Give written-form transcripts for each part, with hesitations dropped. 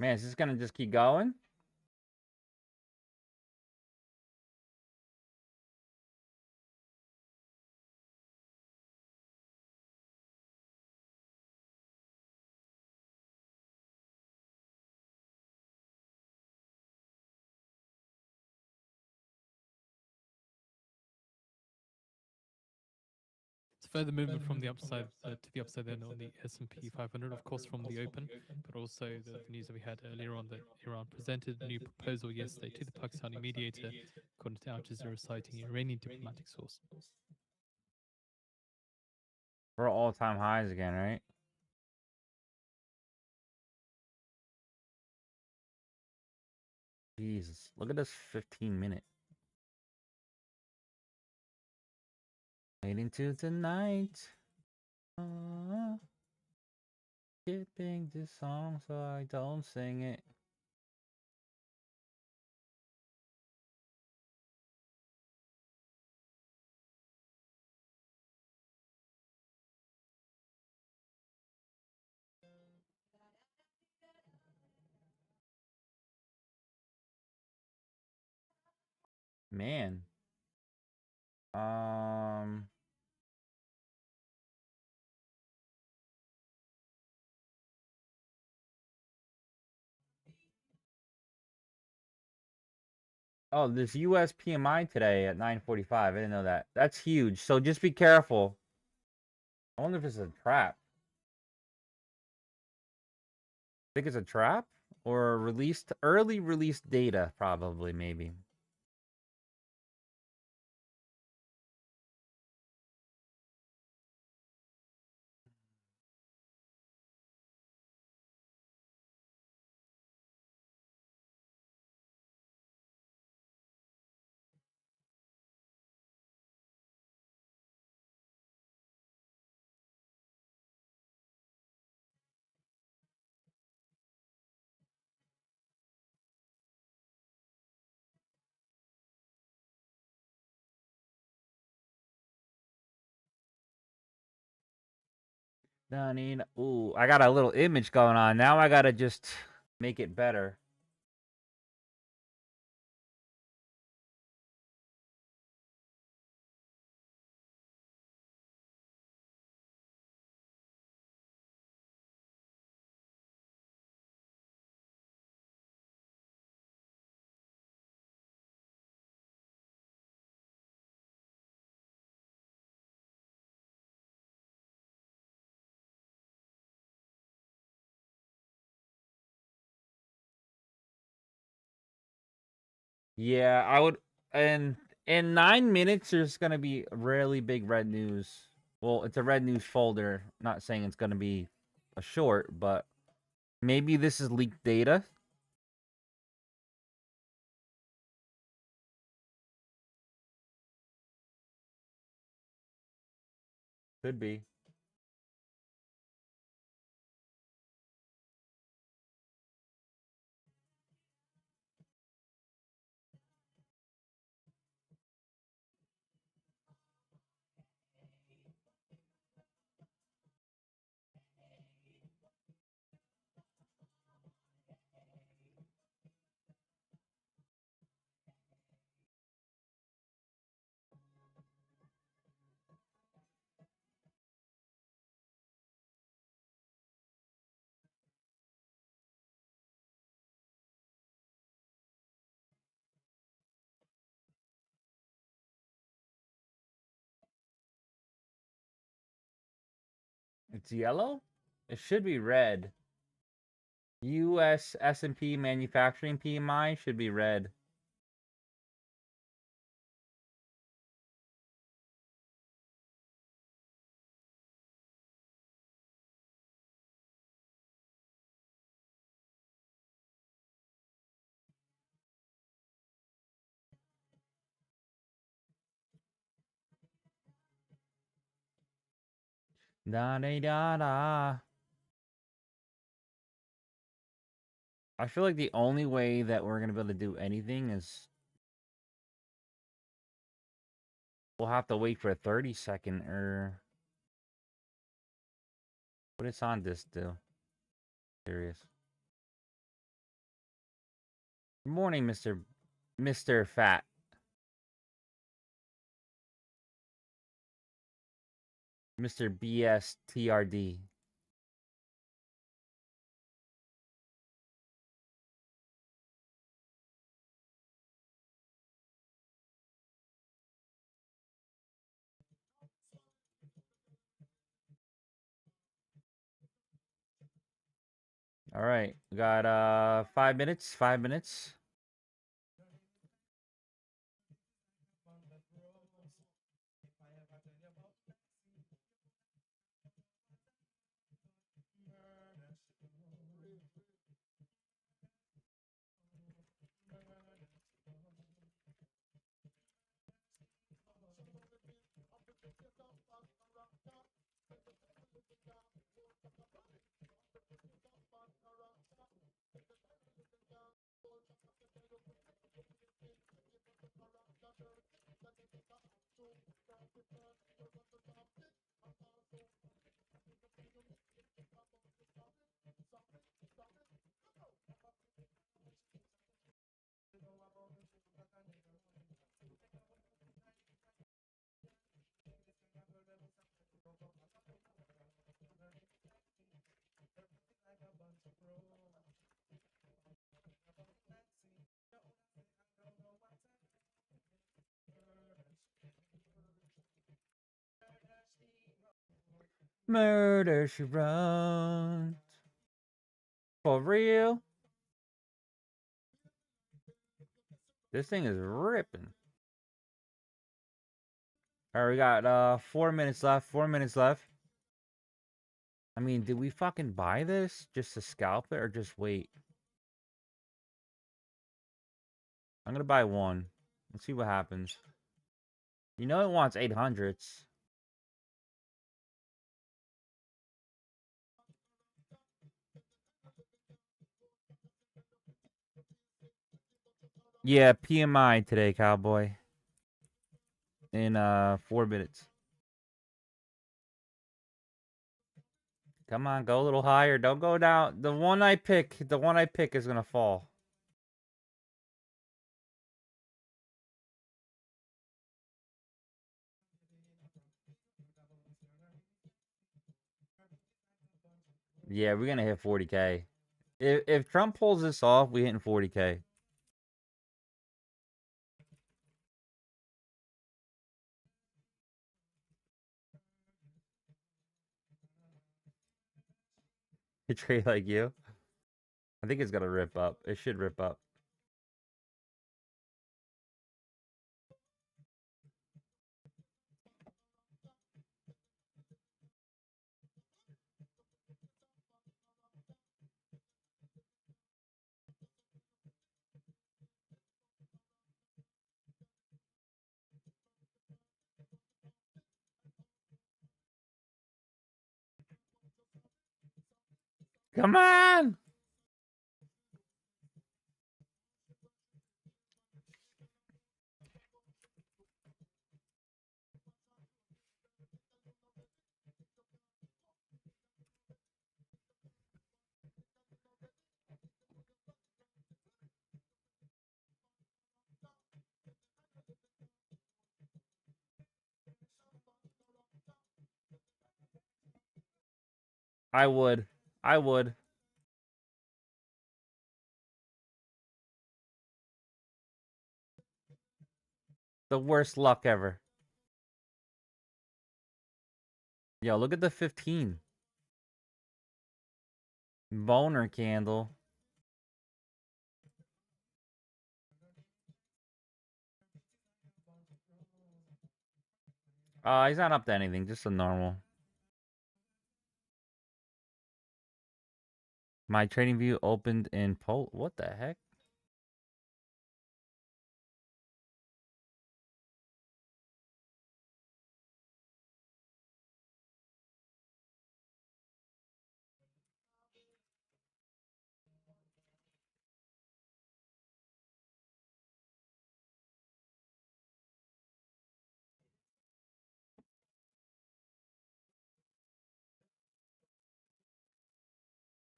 Man, is this gonna just keep going? It's further movement from the upside to the upside then on the S&P 500, of course, from the open, but also the news that we had earlier on that Iran presented a new proposal yesterday to the Pakistani mediator, according to Al Jazeera, citing Iranian diplomatic source. We're all-time highs again, right? Jesus, look at this 15-minute. Waiting to tonight. Skipping this song so I don't sing it. Man. Oh, this US PMI today at 9:45. I didn't know that. That's huge. So just be careful. I wonder if it's a trap. Think it's a trap or early released data probably maybe. Ooh, I got a little image going on. Now I gotta just make it better. Yeah, I would. And in 9 minutes, there's gonna be really big red news. Well, it's a red news folder. Not saying it's gonna be a short, but maybe this is leaked data. Could be. It's yellow. It should be red. U.S. S&P manufacturing PMI should be red. Da da da da. I feel like the only way that we're gonna be able to do anything is we'll have to wait for a 30-second or what does on this do? Curious. Good morning, Mr. Fat. Mr. BSTRD. All right, we got 5 minutes. 5 minutes. Murder she wrote. For real? This thing is ripping. All right, we got 4 minutes left. 4 minutes left. I mean, did we fucking buy this just to scalp it or just wait? I'm gonna buy one. Let's see what happens. You know it wants 800s. Yeah, PMI today, cowboy. In 4 minutes. Come on, go a little higher. Don't go down. The one I pick is gonna fall. Yeah, we're gonna hit 40K. If Trump pulls this off, we hitting 40K. A trade like you. I think it's gonna rip up. It should rip up. Come on! I would. I would. The worst luck ever. Yo, look at the 15. Boner candle. He's not up to anything, just a normal. My trading view opened in what the heck?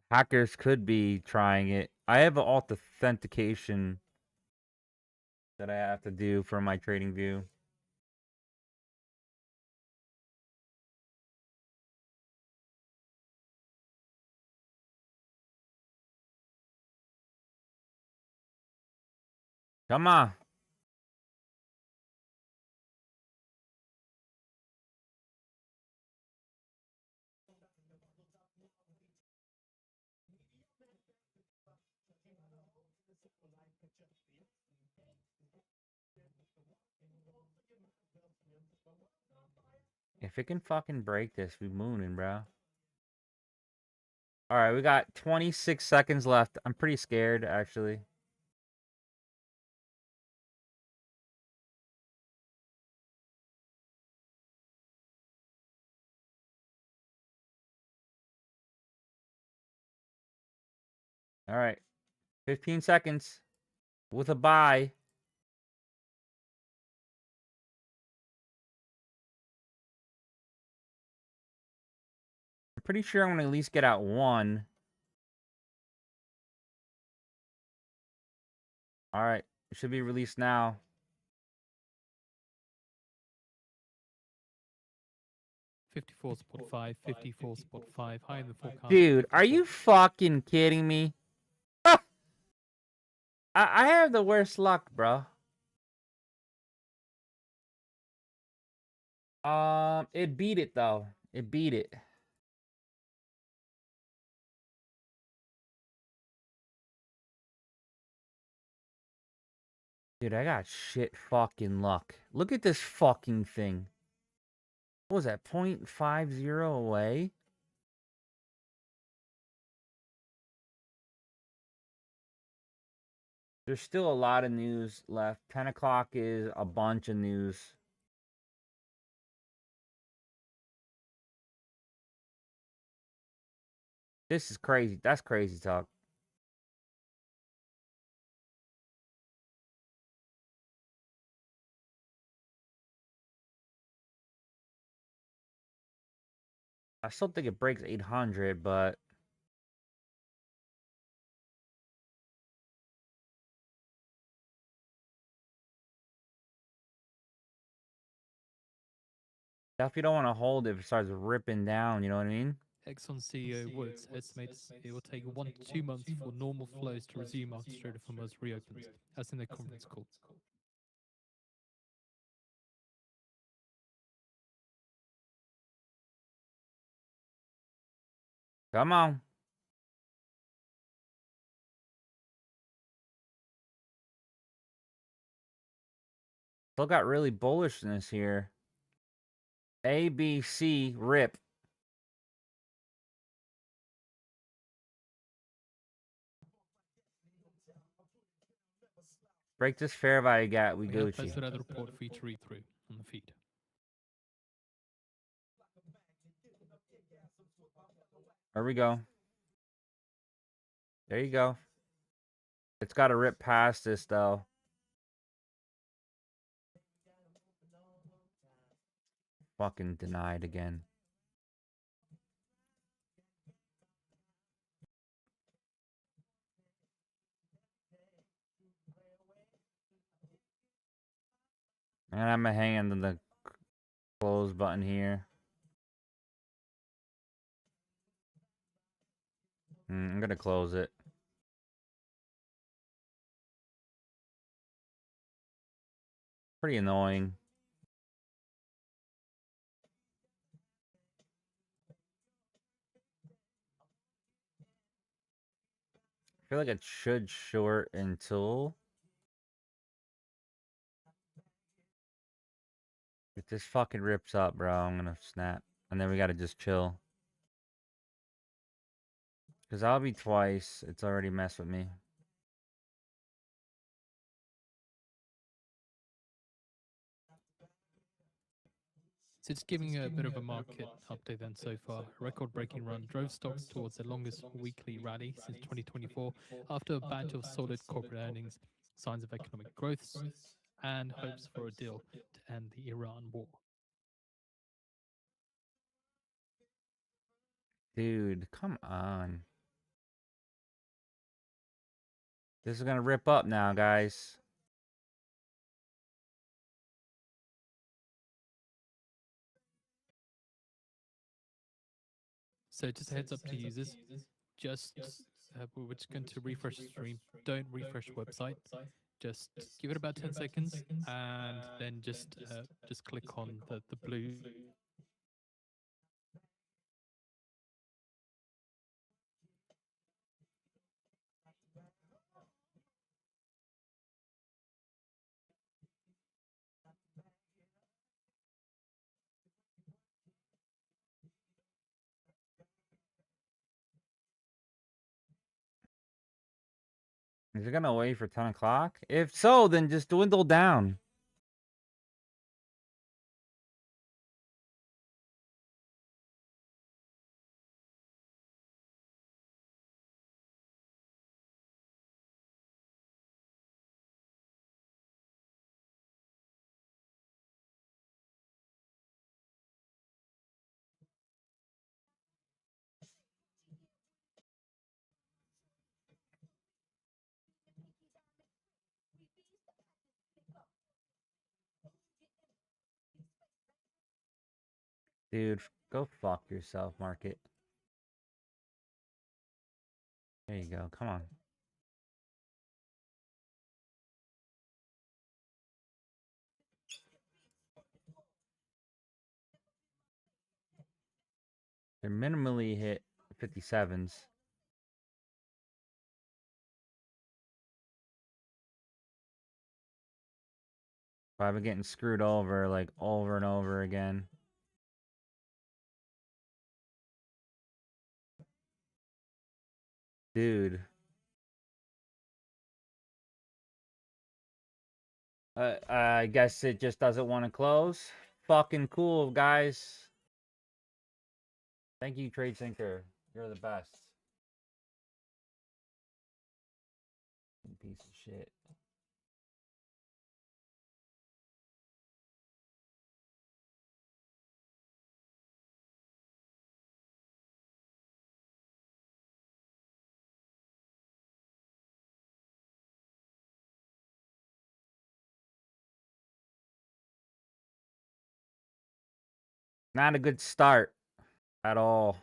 Hackers could be trying it. I have an authentication that I have to do for my trading view. Come on. If it can fucking break this, we mooning, bro. All right, we got 26 seconds left. I'm pretty scared, actually. All right, 15 seconds with a buy. I'm pretty sure I'm going to at least get out one. All right, it should be released now. $54.5, $54.5, high in the forecast. Dude, are you fucking kidding me? I have the worst luck, bro. It beat it though. It beat it. Dude, I got shit fucking luck. Look at this fucking thing. What was that, 0.50 away? There's still a lot of news left. 10 o'clock is a bunch of news. This is crazy. That's crazy talk. I still think it breaks 800, but definitely don't want to hold it if it starts ripping down, you know what I mean? Exxon CEO Woods estimates it will take 1 to 2 months for normal flows to resume after Strait of Hormuz reopens, as in their conference call. Come on. Still got really bullishness here. A, B, C, rip. Break this fair value gap, we We have Gucci. posted another report for you to read through on the feed. There we go. There you go. It's got to rip past this, though. Fucking denied again. And I'm gonna hang on the close button here. I'm gonna close it. Pretty annoying. I feel like it should short until if this fucking rips up, bro, I'm gonna snap. And then we gotta just chill. Because I'll be twice. It's already messed with me. So just giving a bit of a market update then so far. A record-breaking run drove stocks towards their longest weekly rally since 2024 after a batch of solid corporate earnings, signs of economic growth, and hopes for a deal to end the Iran war. Dude, come on. This is gonna rip up now, guys. So just a heads up to users, just we're just going to refresh the stream. Don't refresh the website. Just give it about 10 seconds and then just click on the blue. Is it gonna wait for 10 o'clock? If so, then just dwindle down. Dude, go fuck yourself, market. There you go. Come on. They're minimally hit 57s. But I've been getting screwed over like over and over again. Dude. I guess it just doesn't want to close. Fucking cool, guys. Thank you, Trade Sinker. You're the best. Piece of shit. Not a good start at all.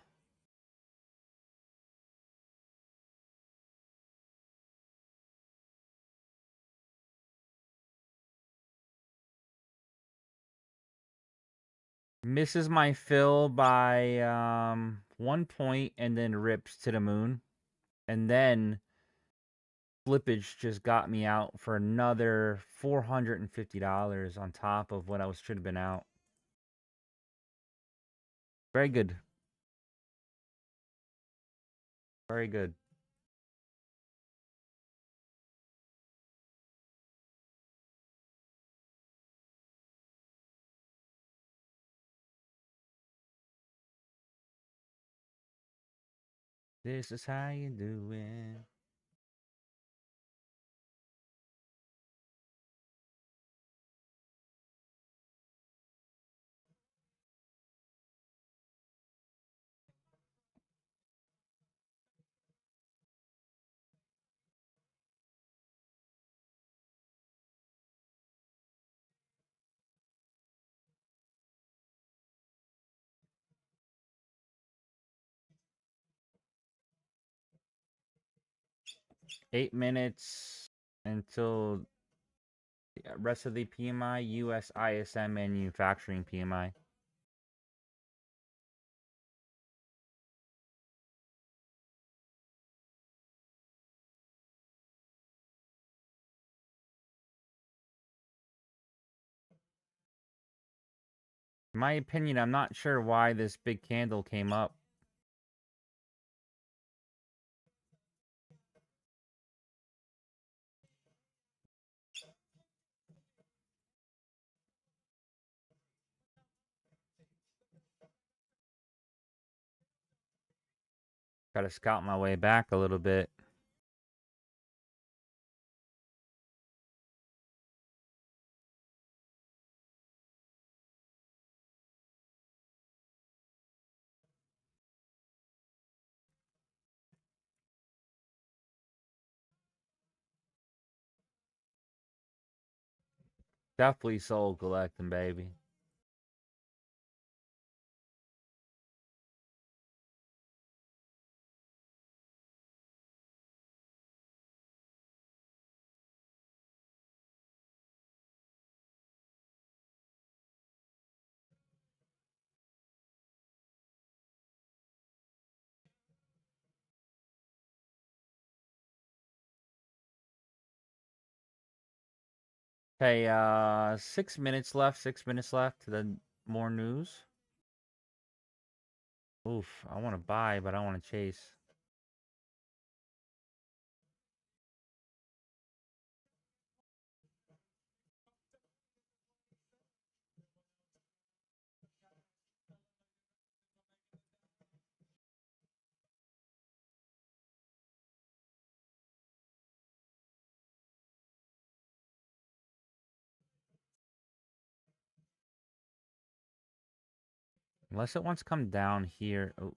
Misses my fill by 1 point and then rips to the moon. And then flippage just got me out for another $450 on top of what I should have been out. Very good. Very good. This is how you do it. Eight minutes until the rest of the PMI, US ISM manufacturing PMI. In my opinion, I'm not sure why this big candle came up. Gotta scout my way back a little bit. Definitely soul collecting, baby. Okay, 6 minutes left. 6 minutes left. Then more news. Oof, I want to buy, but I want to chase. Unless it wants to come down here. Oh,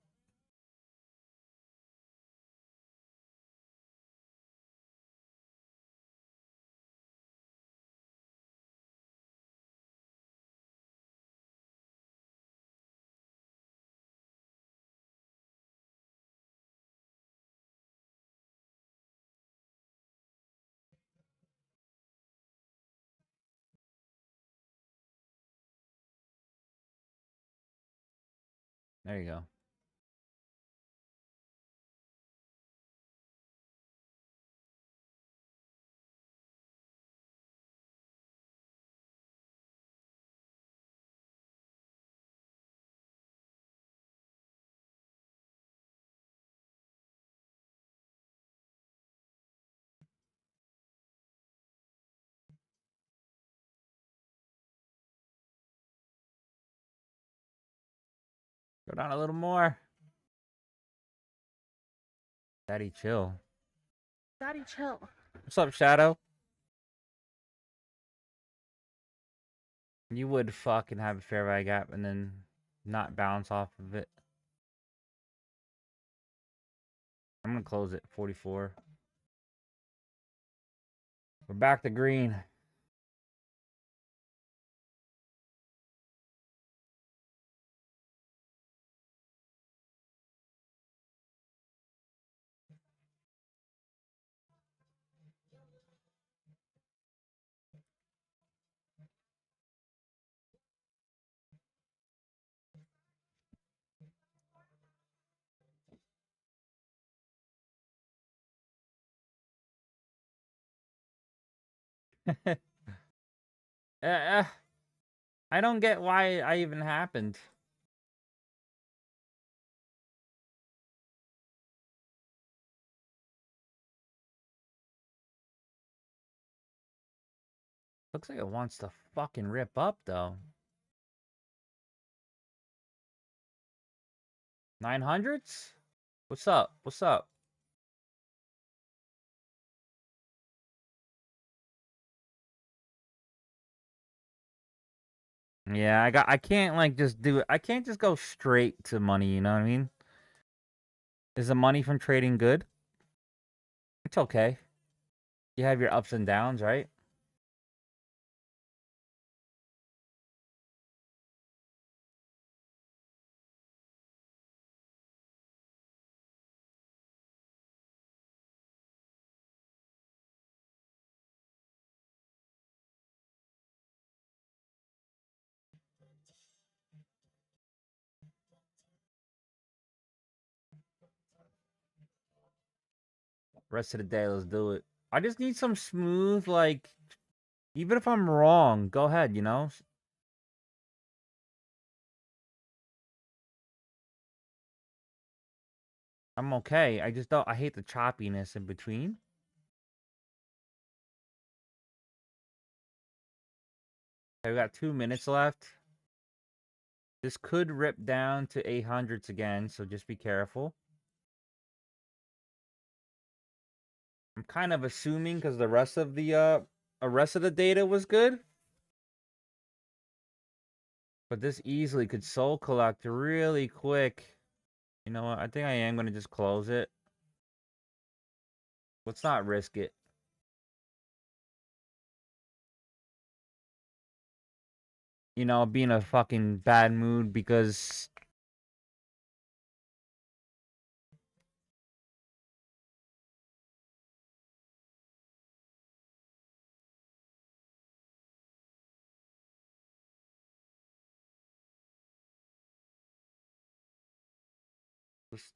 there you go. Go down a little more. Daddy, chill. Daddy, chill. What's up, Shadow? You would fucking have a fair value gap and then not bounce off of it. I'm gonna close it. 44. We're back to green. uh, I don't get why I even happened. Looks like it wants to fucking rip up, though. 900s? What's up? What's up? Yeah, I can't like just do it. I can't just go straight to money, you know what I mean? Is the money from trading good? It's okay. You have your ups and downs, right? Rest of the day, let's do it. I just need some smooth, like, even if I'm wrong, go ahead, you know? I'm okay. I just don't, I hate the choppiness in between. Okay, we got 2 minutes left. This could rip down to 800s again, so just be careful. I'm kind of assuming because the rest of the data was good. But this easily could soul collect really quick. You know what? I think I am gonna just close it. Let's not risk it. You know, be in a fucking bad mood because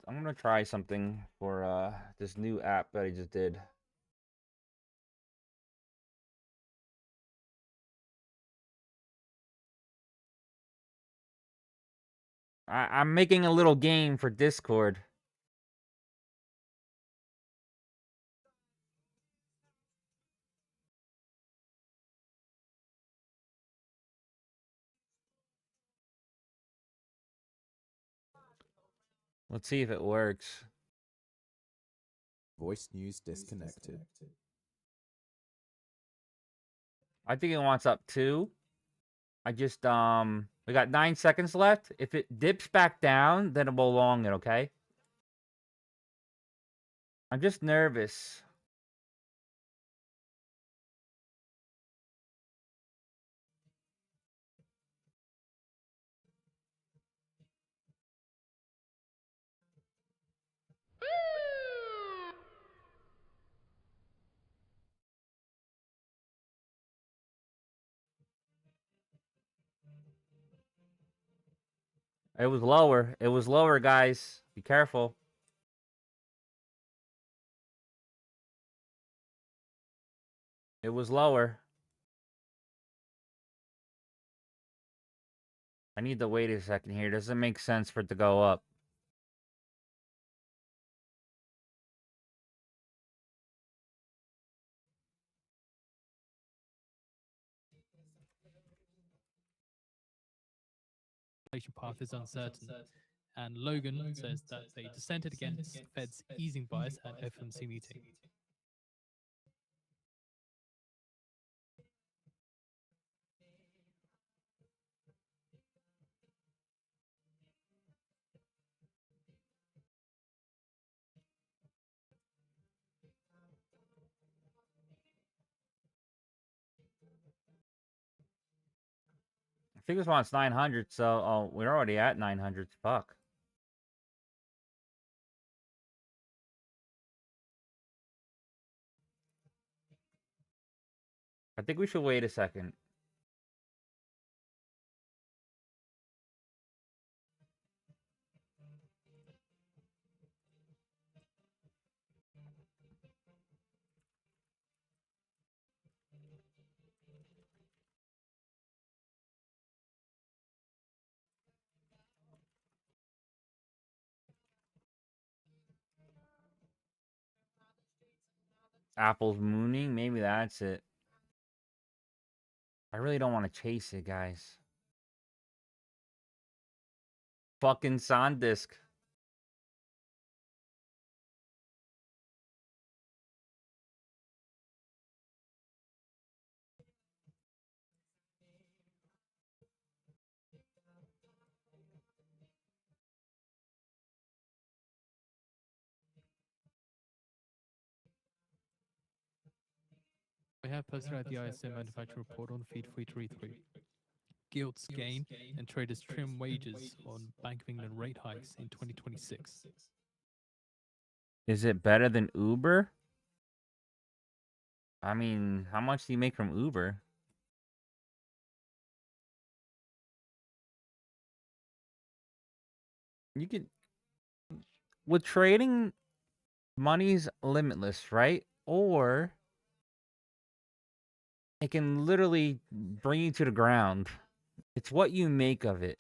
I'm gonna try something for this new app that I just did. I'm making a little game for Discord. Let's see if it works. Voice news disconnected. I think it wants up 2. I just, we got 9 seconds left. If it dips back down, then it will long it, okay? I'm just nervous. It was lower. It was lower, guys. Be careful. It was lower. I need to wait a second here. Doesn't make sense for it to go up. Path is uncertain. And Logan says that they dissented against the Fed's easing bias at FOMC meeting. I think this one's 900, so oh, we're already at 900. Fuck. I think we should wait a second. Apple's mooning. Maybe that's it. I really don't want to chase it, guys. Fucking Sandisk. We have posted out the ISM manufacturer report on feed for you to read through. Gilts gain and traders trim wages on Bank of England rate hikes in 2026. Is it better than Uber? I mean, how much do you make from Uber? You could... With trading, money's limitless, right? Or it can literally bring you to the ground. It's what you make of it.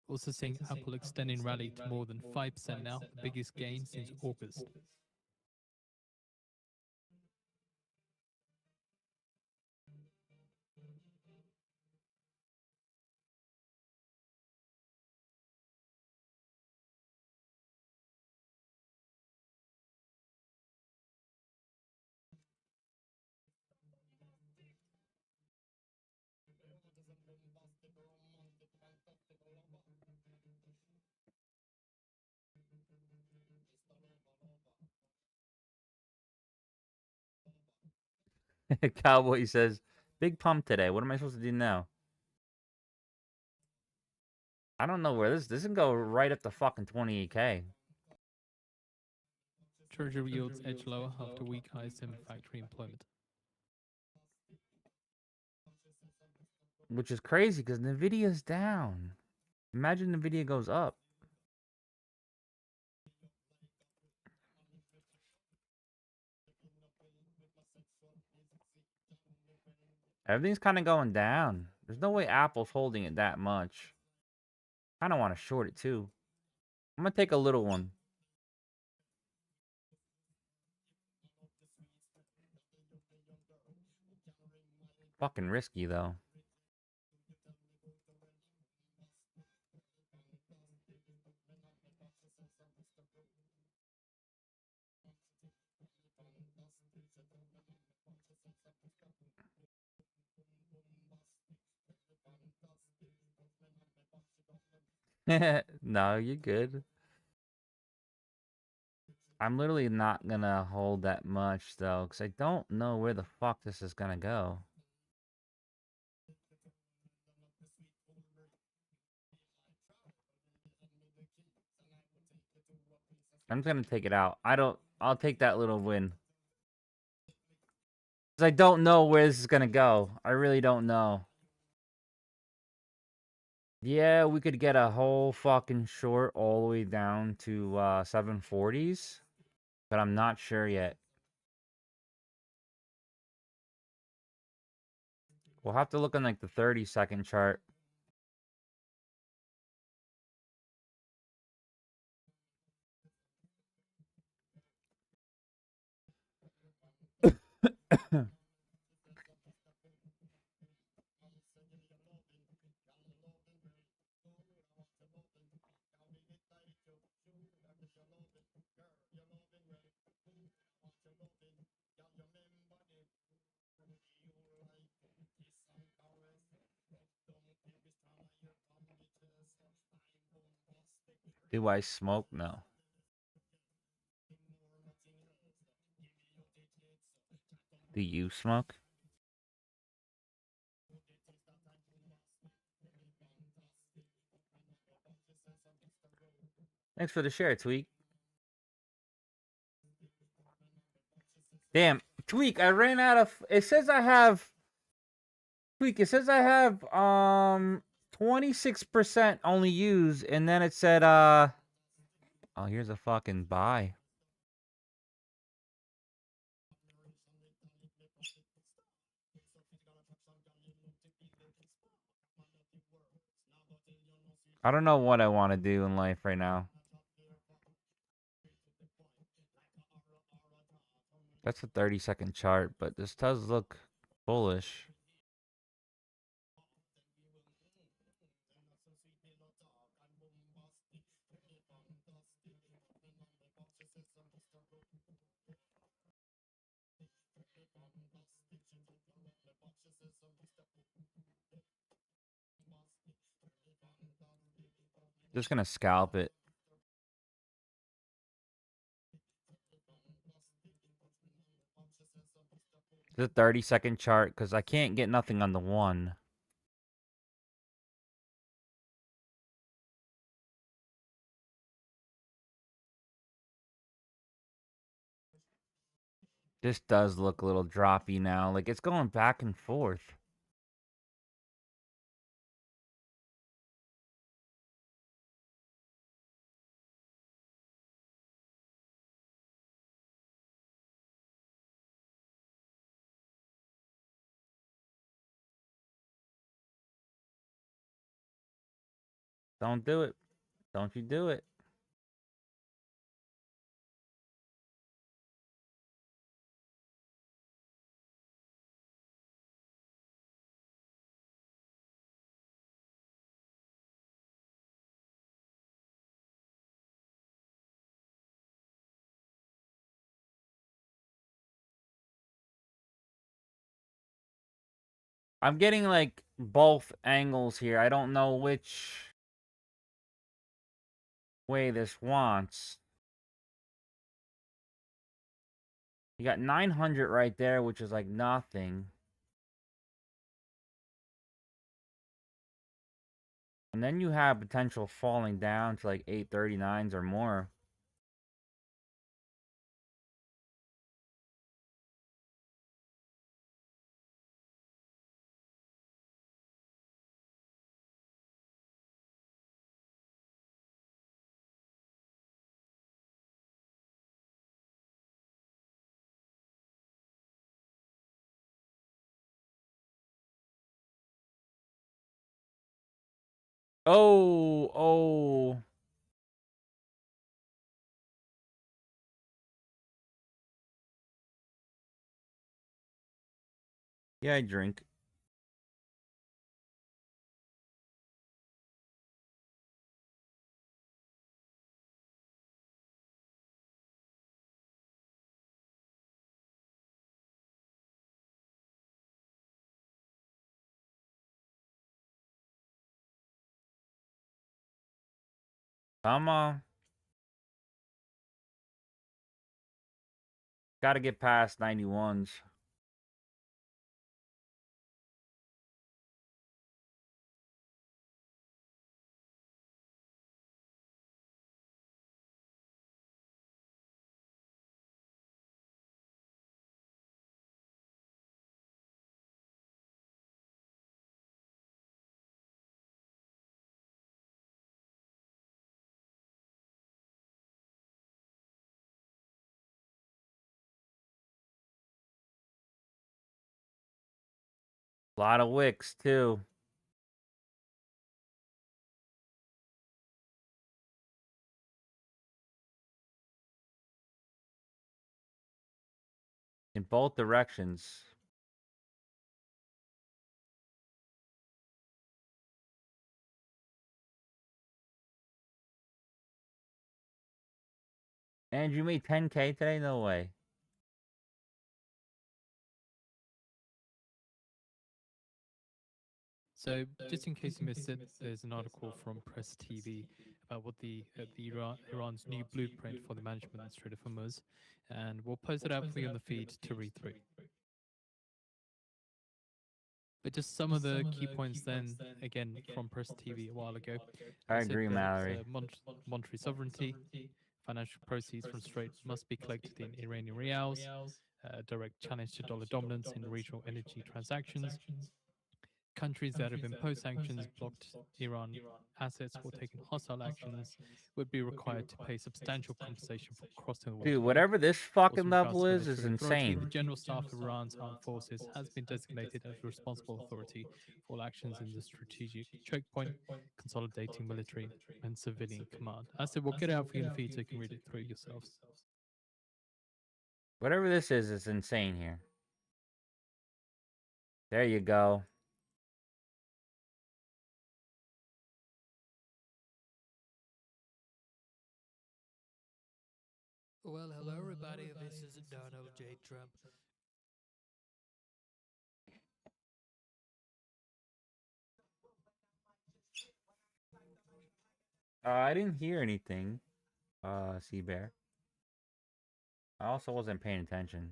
Also seeing Apple extending rally to more than 5% now, the biggest gain since August. Cowboy says, big pump today. What am I supposed to do now? I don't know where this can go right up to fucking 28K. Treasury yields edge lower after weak ISM factory employment. Which is crazy because Nvidia's down. Imagine Nvidia goes up. Everything's kind of going down. There's no way Apple's holding it that much. I don't want to short it too. I'm going to take a little one. Fucking risky though. No, you're good. I'm literally not gonna hold that much though, because I don't know where the fuck this is gonna go. I'm just gonna take it out. I'll take that little win. Because I don't know where this is gonna go. I really don't know. Yeah, we could get a whole fucking short all the way down to 740s. But I'm not sure yet. We'll have to look on like the 30-second chart. Do I smoke? No. Do you smoke? Thanks for the share, Tweak. Damn, Tweak, I ran out of... It says I have... Tweak, it says I have 26% only used, and then it said oh, here's a fucking buy. I don't know what I want to do in life right now. That's a 30-second chart, but this does look bullish. Just gonna scalp it. It's a 30-second chart because I can't get nothing on the 1. This does look a little droppy now. Like, it's going back and forth. Don't do it. Don't you do it. I'm getting, like, both angles here. I don't know which way this wants. You got 900 right there, which is like nothing. And then you have potential falling down to like 839s or more. Oh. Yeah, I drink. Come on. Gotta get past 91s. A lot of wicks, too. In both directions. And you made 10K today? No way. So, just in case you missed it, there's an article from Press TV about what Iran's new blueprint for the management of the Strait of Hormuz, and we'll post it out for you on the feed to read through. But just some of the key points then, again, from Press TV a while ago. I agree, Mallory. Monetary sovereignty, financial proceeds from Strait must be collected in Iranian rials, direct challenge to dollar dominance in regional energy transactions. Countries that have imposed sanctions, blocked Iran assets, or taken hostile actions would be required to pay substantial compensation for crossing the Dude, waterway. whatever this Also, fucking in regards level to is military authority, insane. the General Staff of Iran's armed forces has been designated as responsible authority for all actions in the strategic checkpoint, consolidating military and civilian command. I said, we'll get it out for you in the feed so you can read it through yourselves. Whatever this is insane here. There you go. Well, hello, everybody. This is Donald J. Trump. I didn't hear anything, Sea Bear. I also wasn't paying attention.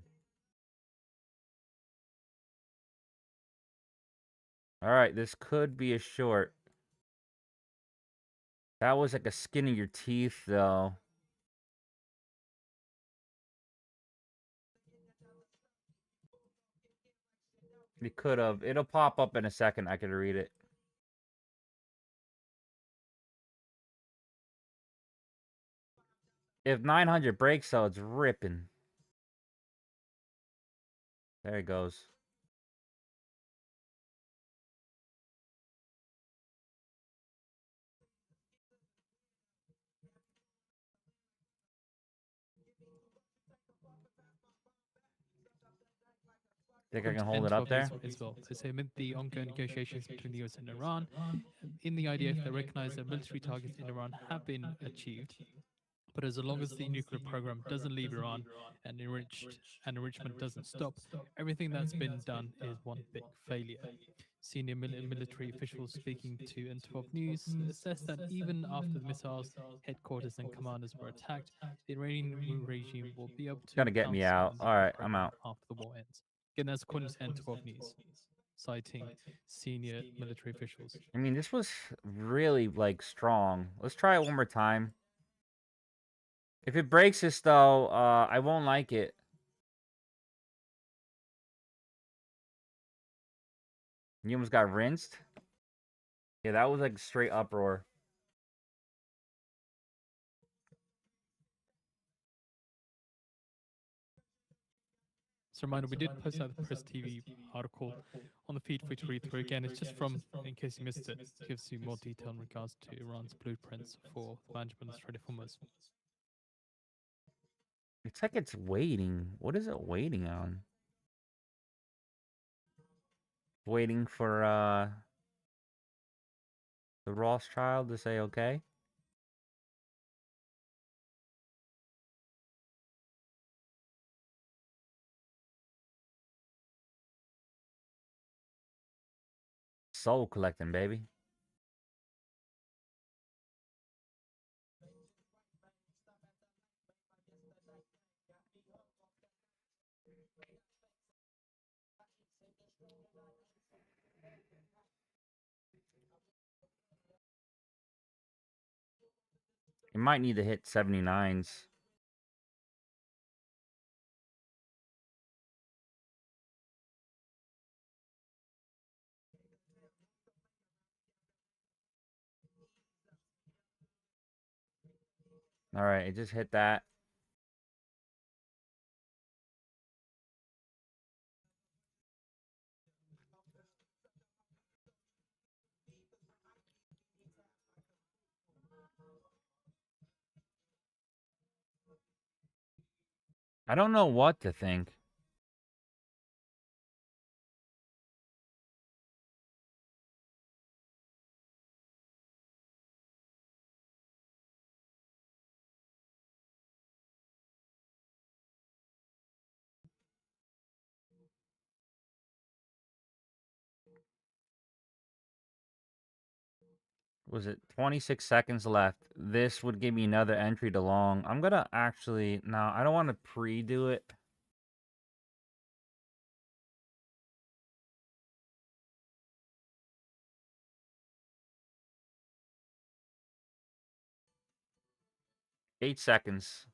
Alright, this could be a short. That was like a skin of your teeth, though. It could have. It'll pop up in a second. I could read it. If 900 breaks, though, it's ripping. There it goes. Think I can hold it up there? As well. They say amid the ongoing negotiations between the US and Iran, in the IDF, they recognize that military targets in Iran have been achieved. But as long as the nuclear program doesn't leave Iran and enrichment doesn't stop, everything that's been done is one big failure. Senior military officials speaking to N12 News assessed that even after the missiles, headquarters, and commanders were attacked, the Iranian regime will be able to Gonna get me counter out. the nuclear Alright, I'm program out. after the war ends. Again, that's according to N12 News. citing senior military officials. I mean, this was really like strong. Let's try it one more time. If it breaks this though, I won't like it. You almost got rinsed. Yeah, that was like straight uproar. Just a reminder, we did post out the Press TV article on the feed for you to read through again. It's just from, in case you missed it, gives you more detail in regards to Iran's blueprints for the management of Strait of Hormuz. It's like it's waiting. What is it waiting on? Waiting for the Rothschild to say okay. Soul collecting, baby. It might need to hit 79s. All right, it just hit that. I don't know what to think. Was it 26 seconds left? This would give me another entry to long. I'm gonna actually, no, I don't want to pre-do it. Eight seconds.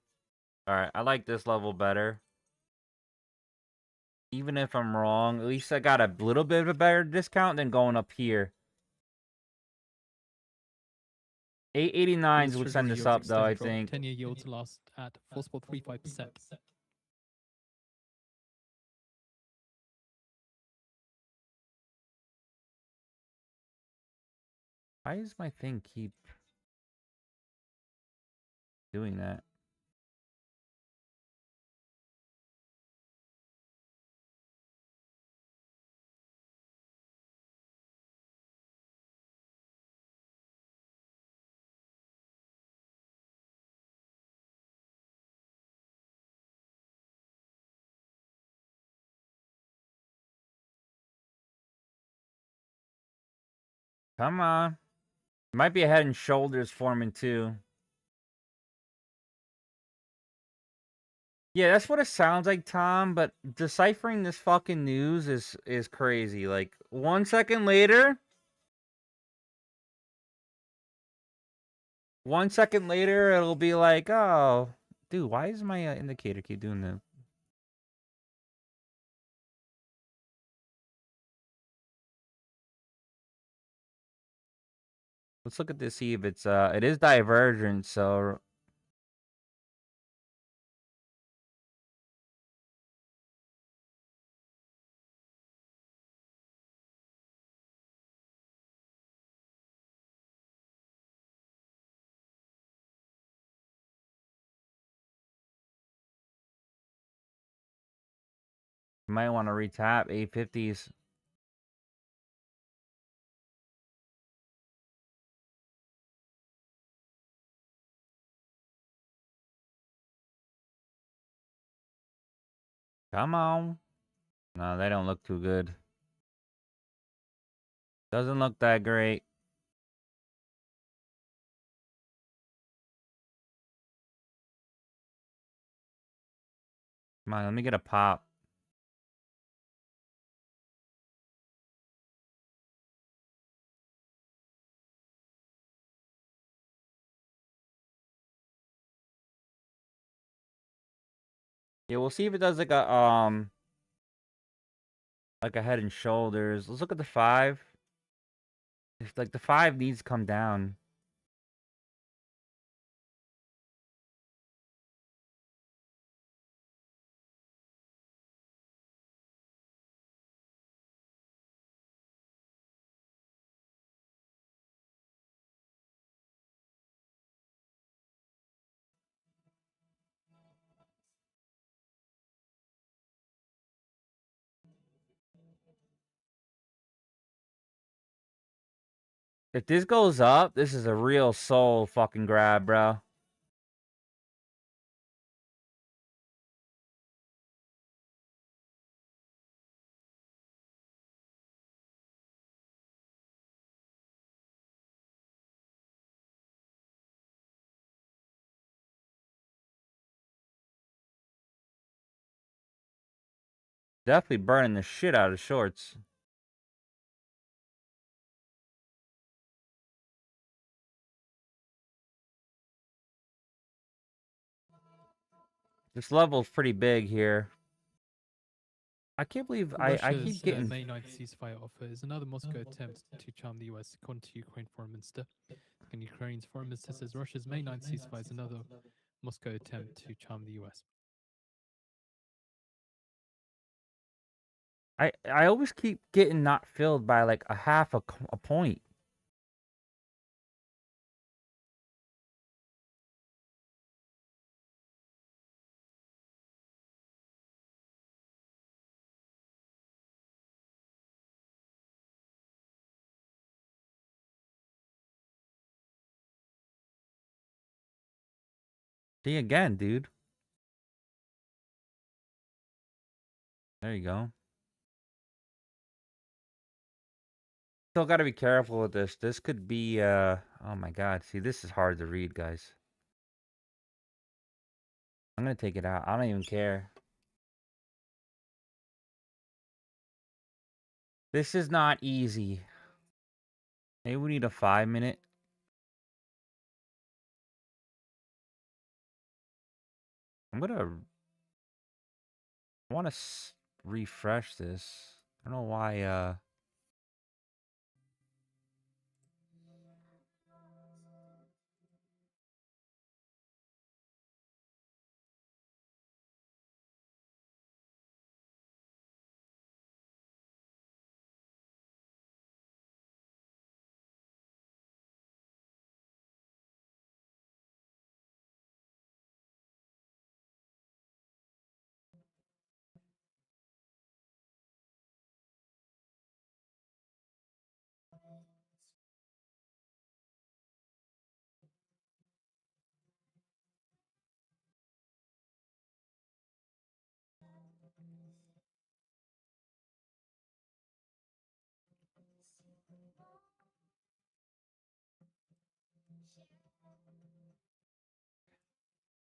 All right, I like this level better. Even if I'm wrong, at least I got a little bit of a better discount than going up here. 889s would send this up, though, I think. 10-year yields last at 4.35%. Why does my thing keep doing that? Come on. Might be a head and shoulders forming, too. Yeah, that's what it sounds like, Tom, but deciphering this fucking news is crazy. Like, 1 second later... 1 second later, it'll be like, oh... Dude, why does my indicator keep doing that? Let's look at this, see if it's, it is divergent, so... You might want to retap 850s. Come on. No, they don't look too good. Doesn't look that great. Come on, let me get a pop. Yeah, we'll see if it does like a head and shoulders. Let's look at the 5. If like the 5 needs to come down. If this goes up, this is a real soul fucking grab, bro. Definitely burning the shit out of shorts. This level's pretty big here. I can't believe I Russia's keep getting... May 9th ceasefire offer is another Moscow attempt to charm the US, according to Ukraine Foreign Minister. And Ukraine's Foreign Minister says Russia's May 9th ceasefire is another Moscow attempt to charm the US. I always keep getting not filled by like a half a point. See again, dude. There you go. Still got to be careful with this. This could be oh my god. See, this is hard to read, guys. I'm going to take it out. I don't even care. This is not easy. Maybe we need a 5-minute. I'm going to... I want to refresh this. I don't know why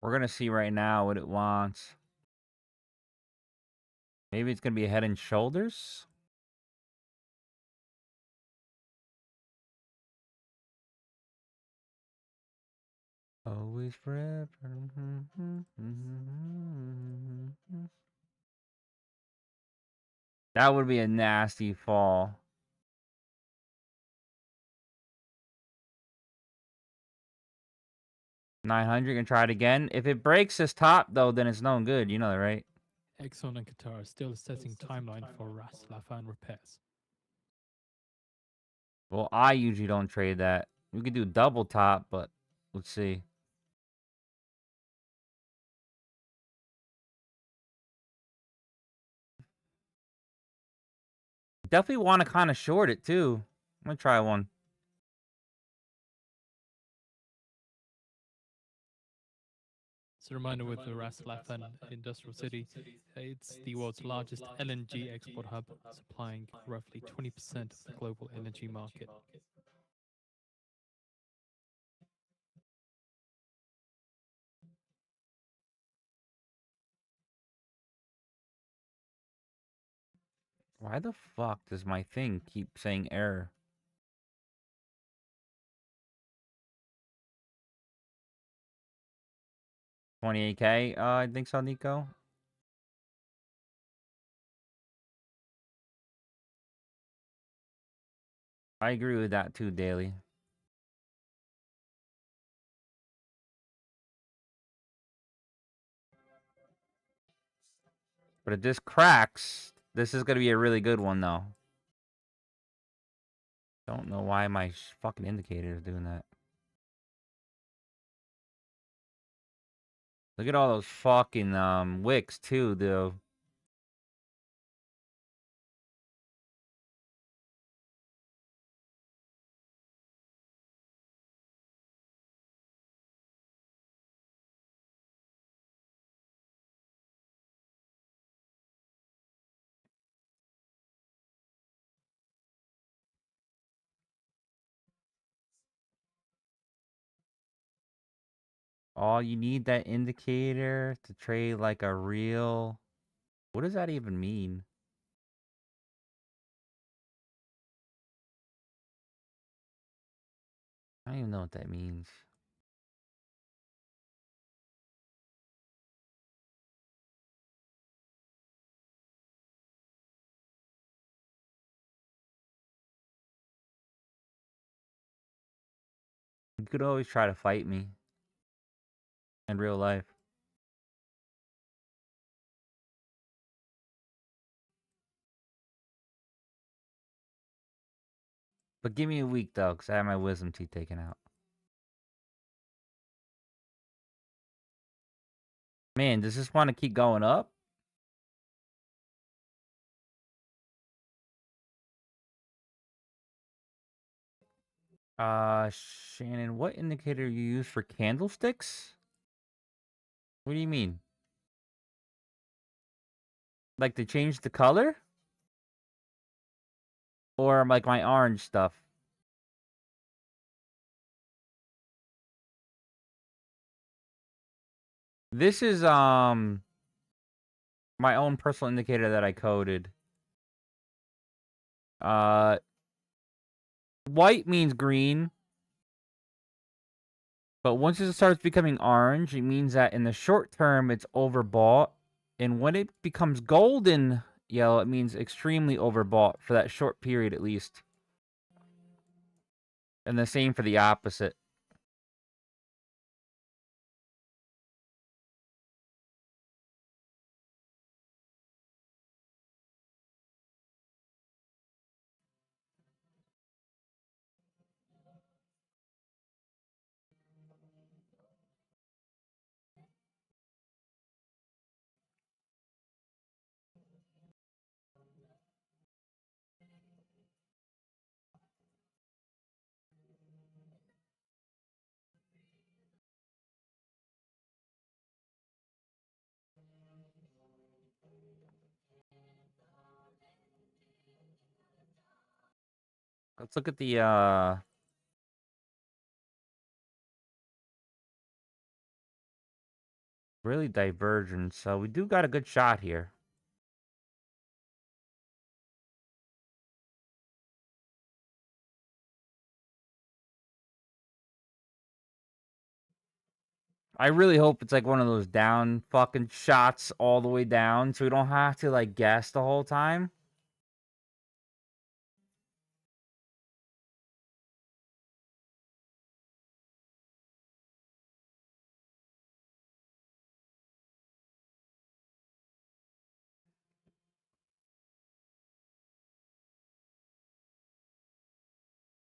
we're going to see right now what it wants. Maybe it's going to be a head and shoulders. Always forever. That would be a nasty fall. $900, gonna try it again. If it breaks this top, though, then it's no good. You know that, right? Exxon and Qatar are still assessing timeline for Ras Laffan repairs. Well, I usually don't trade that. We could do double top, but let's see. Definitely want to kind of short it, too. I'm gonna try one. As a reminder, with the Ras Laffan industrial city, it's the world's largest LNG export hub, supplying roughly 20% of the global energy market. Why the fuck does my thing keep saying error? $28K, I think so, Nico. I agree with that too, Daily. But if this cracks, this is going to be a really good one, though. Don't know why my fucking indicator is doing that. Look at all those fucking wicks, too, though. Oh, you need that indicator to trade like a real... What does that even mean? I don't even know what that means. You could always try to fight me. In real life. But give me a week, though, because I have my wisdom teeth taken out. Man, does this want to keep going up? Shannon, what indicator you use for candlesticks? What do you mean? Like to change the color? Or like my orange stuff? This is my own personal indicator that I coded. White means green. But once it starts becoming orange, it means that in the short term it's overbought. And when it becomes golden yellow, it means extremely overbought for that short period at least. And the same for the opposite. Let's look at the really divergent. So we do got a good shot here. I really hope it's like one of those down fucking shots all the way down so we don't have to like guess the whole time.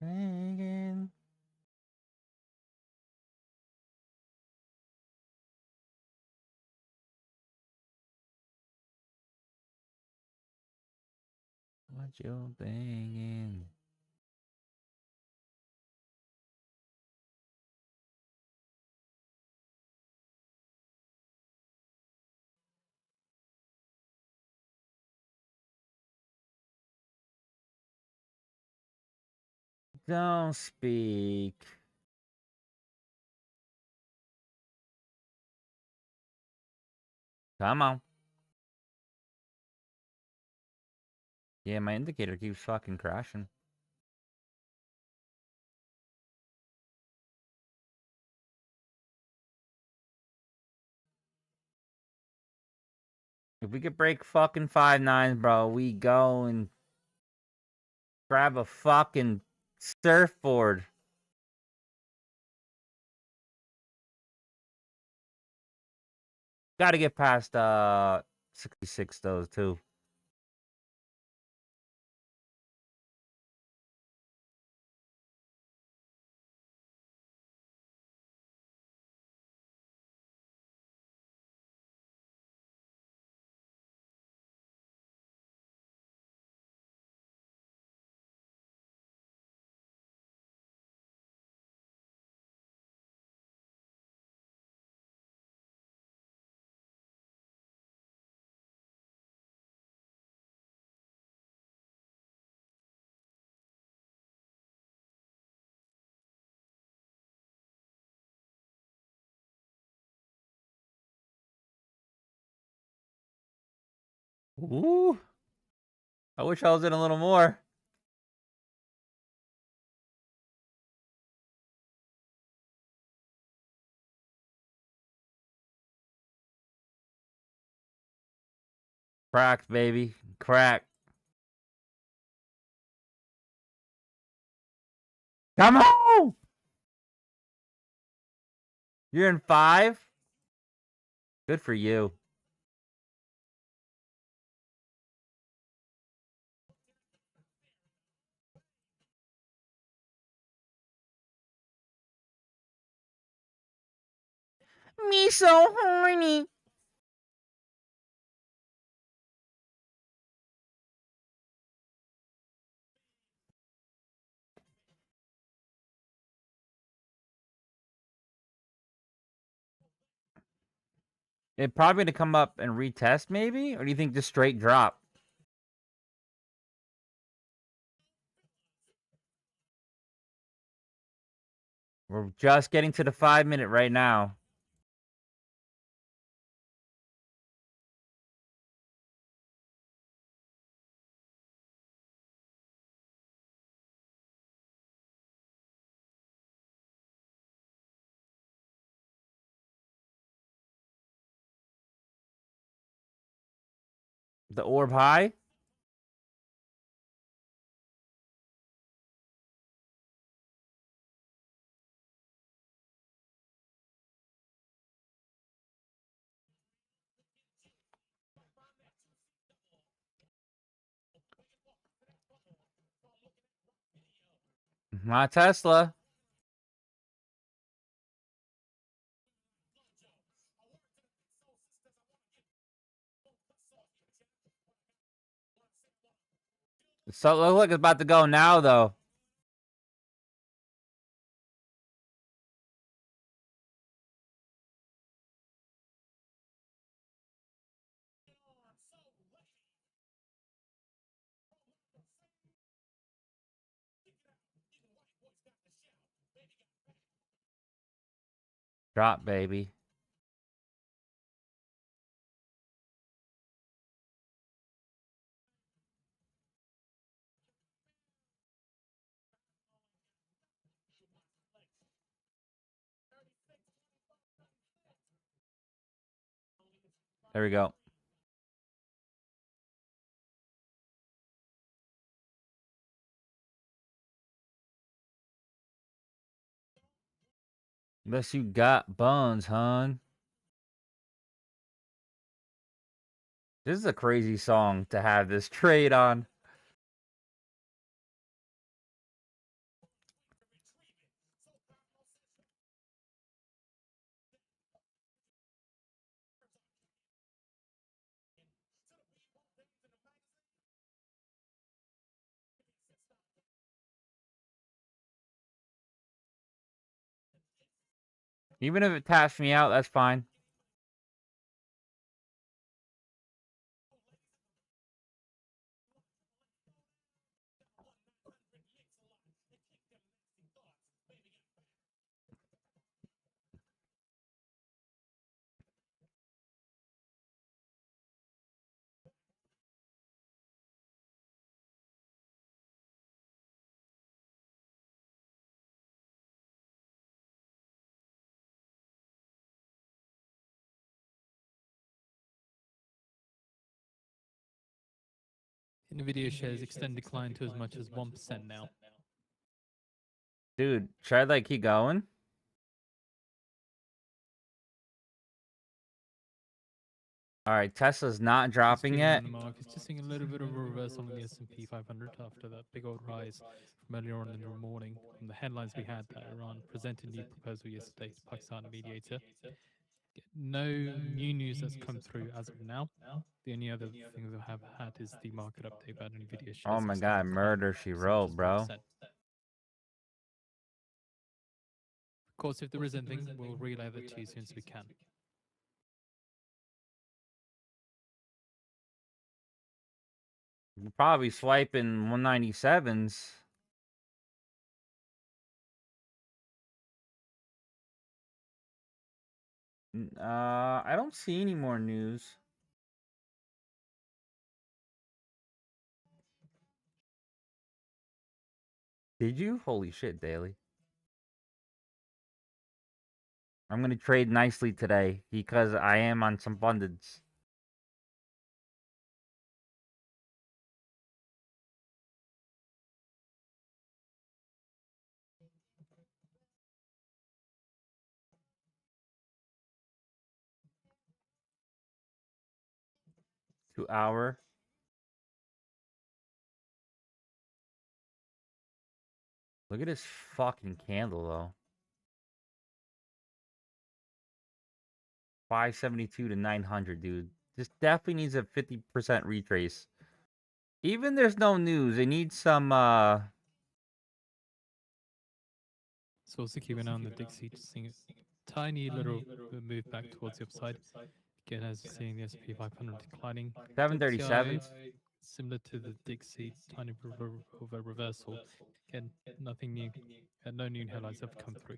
Megan. What you thinking? Don't speak. Come on. Yeah, my indicator keeps fucking crashing. If we could break fucking 5 9s, bro, we go and grab a fucking Surfboard. Got to get past 66 those too. Ooh. I wish I was in a little more. Cracked, baby. Crack. Come on! You're in 5? Good for you. Me so horny. It probably to come up and retest, maybe? Or do you think just straight drop? We're just getting to the 5-minute right now. The orb high? My Tesla. So look like it's about to go now, though. Drop, baby. There we go. Unless you got buns, hon. This is a crazy song to have this trade on. Even if it taps me out, that's fine. Nvidia shares extend decline to as much as 1% now. Dude, should I like keep going? All right, Tesla's not Just dropping keeping an eye yet. on the market, just seeing a little bit of a reversal in the S&P 500 after that big old rise from earlier on in the morning. From the headlines we had that Iran presented new proposal yesterday to Pakistan mediator. No new news that's come through as of now. The only other things I have had is the market update about Nvidia shares. Oh my god, extending murder climb she of wrote, 7%. bro. Of course, if there is anything, we'll relay that to you as soon as we can. We're probably swiping 197s. I don't see any more news. Did you? Holy shit, Daily. I'm gonna trade nicely today because I am on some abundance. Two-hour. Look at this fucking candle, though. 572 to 900, dude. This definitely needs a 50% retrace. Even there's no news. It needs some, So also keep an eye on the Dixie, just seeing a tiny little move back towards the upside. Again, as you're seeing the S&P 500 declining. 737s. WTI, similar to the Dixie, tiny of a reversal. Again, nothing new. No new headlines have come through.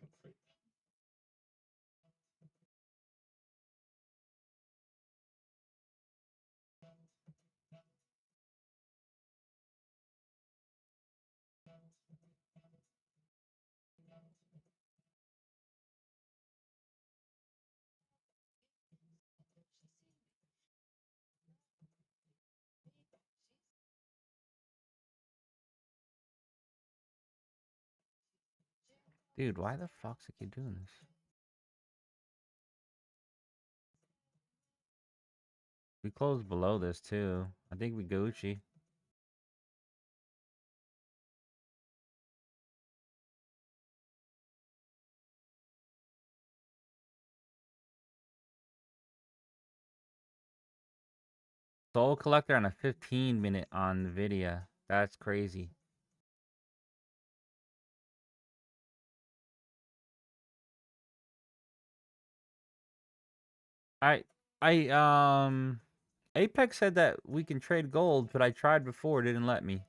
Dude, why the fuck's it keep doing this? We closed below this, too. I think we Gucci. Soul Collector on a 15-minute on Nvidia. That's crazy. Apex said that we can trade gold, but I tried before, it didn't let me.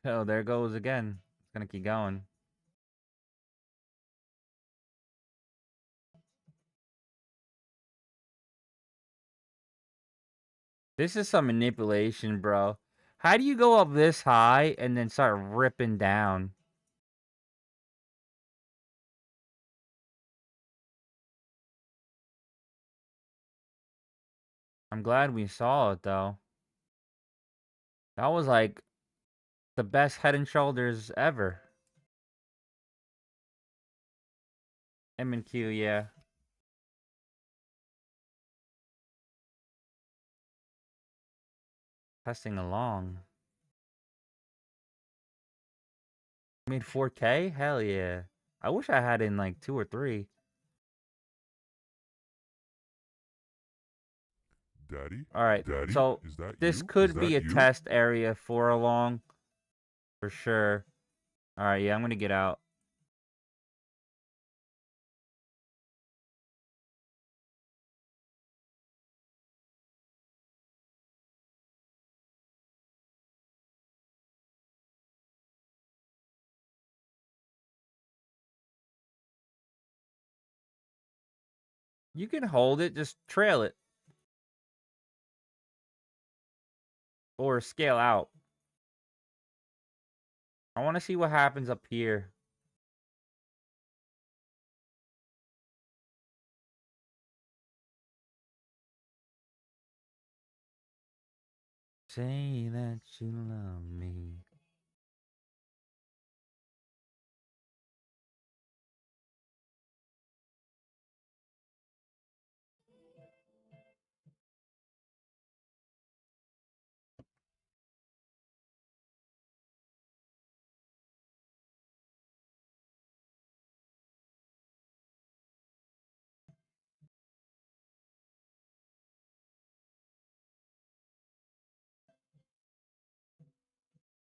Oh, there it goes again. It's gonna keep going. This is some manipulation, bro. How do you go up this high and then start ripping down? I'm glad we saw it, though. That was like the best Head and Shoulders ever. M and Q, yeah. Testing along. Made 4K? Hell yeah. I wish I had in like 2 or 3. Daddy? Alright, Daddy? so Is that this you? could Is be that a you? test area for a long. For sure. Alright, yeah, I'm gonna get out. You can hold it, just trail it. Or scale out. I want to see what happens up here. Say that you love me.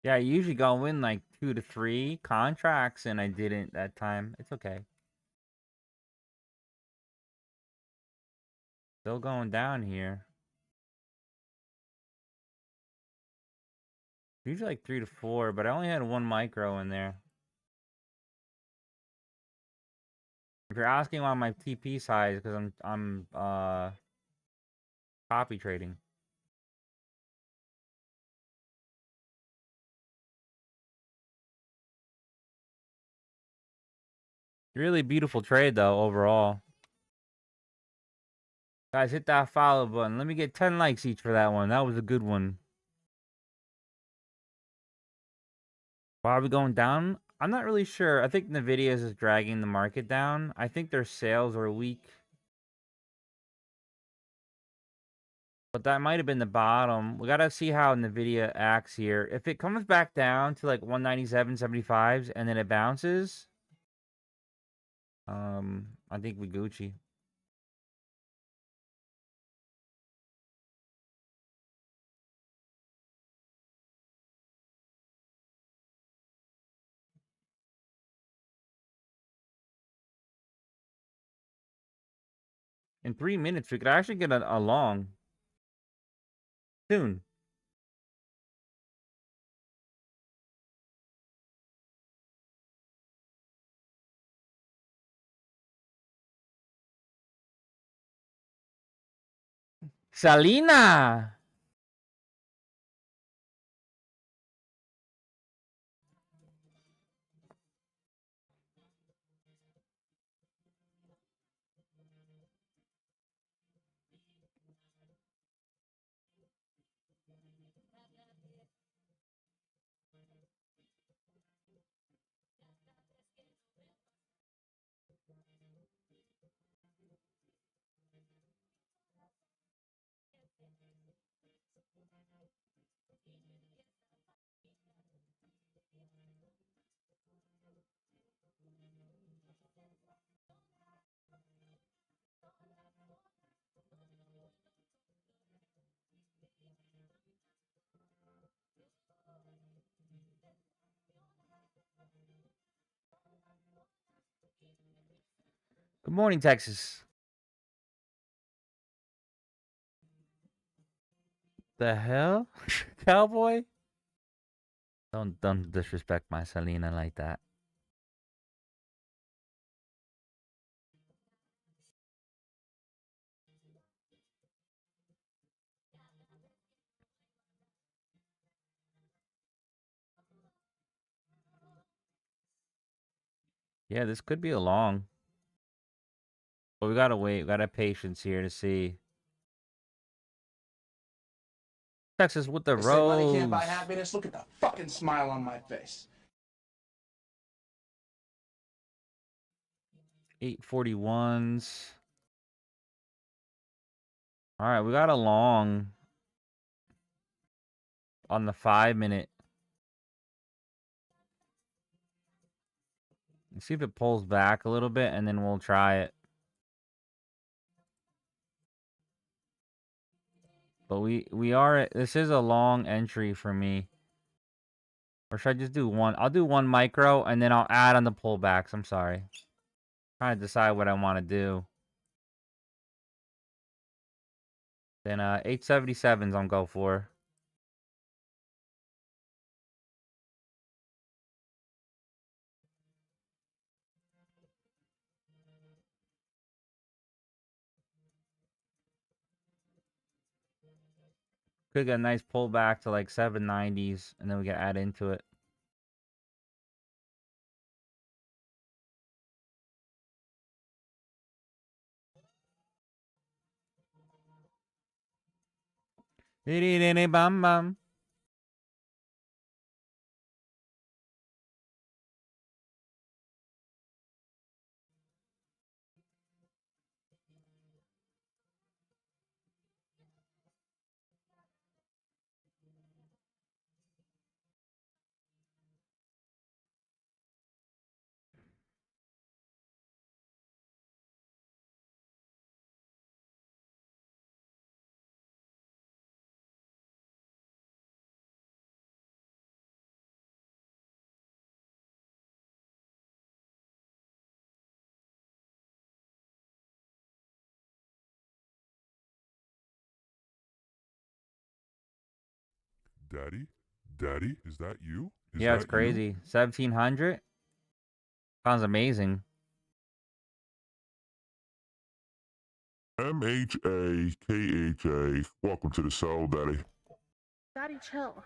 Yeah, I usually go in like 2 to 3 contracts, and I didn't that time. It's okay. Still going down here. Usually like 3 to 4, but I only had 1 micro in there. If you're asking why my TP size, because I'm copy trading. Really beautiful trade though overall. Guys, hit that follow button. Let me get 10 likes each for that one. That was a good one. Why are we going down? I'm not really sure. I think Nvidia's is dragging the market down. I think their sales are weak. But that might have been the bottom. We got to see how Nvidia acts here. If it comes back down to like 197.75s and then it bounces, I think we Gucci. In 3 minutes, we could actually get a long soon. Salina! Good morning, Texas. The hell? Cowboy? Don't disrespect my Selena like that. Yeah, this could be a long. But we gotta wait. We gotta have patience here to see. Texas with the They say money can't buy rose. happiness. Look at the fucking smile on my face. 841s. All right, we got a long on the 5-minute. Let's see if it pulls back a little bit, and then we'll try it. But we are. This is a long entry for me. Or should I just do one? I'll do 1 micro, and then I'll add on the pullbacks. I'm sorry. Trying to decide what I want to do. Then 877s I'll go for. Could get a nice pullback to like 790s, and then we can add into it. Bam bam. Daddy? Daddy? Is that you? Is Yeah, that it's crazy. 1700 sounds amazing. MHAKHA. Welcome to the cell, Daddy. Daddy, chill.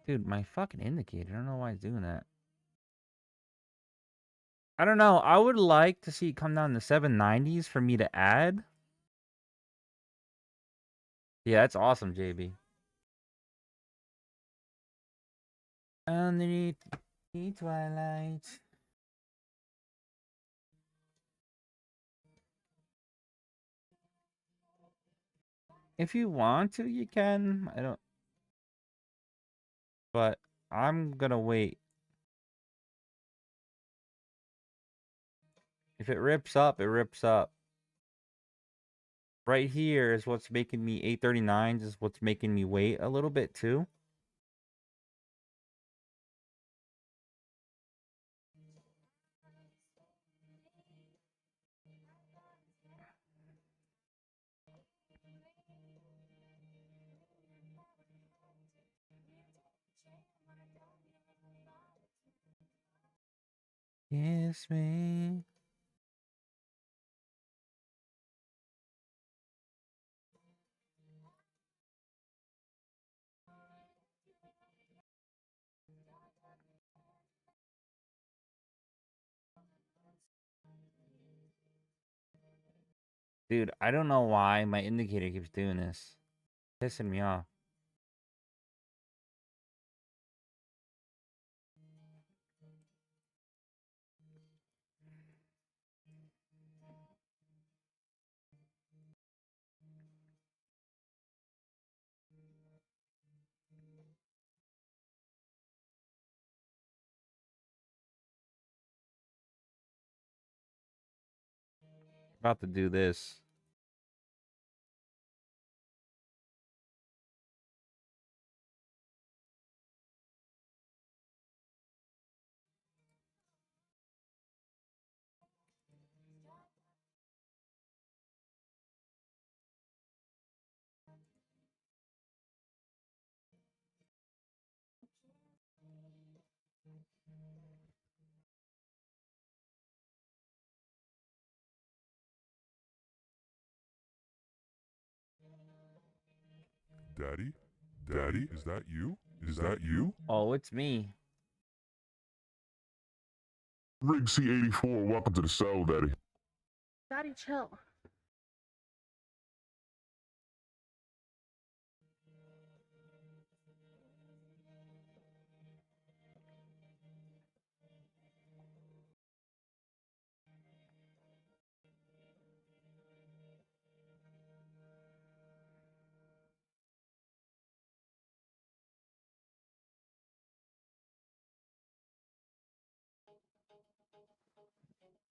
Dude, my fucking indicator. I don't know why it's doing that. I don't know. I would like to see it come down to 790s for me to add. Yeah, that's awesome, JB. Underneath the twilight. If you want to, you can. I don't. But I'm gonna wait. If it rips up, it rips up. Right here is what's making me 839s is what's making me wait a little bit too. Kiss me. Dude, I don't know why my indicator keeps doing this. Pissing me off. About to do this. Daddy? Daddy? Is that you? Is that you? Oh, it's me. Rig C84. Welcome to the cell, Daddy. Daddy, chill.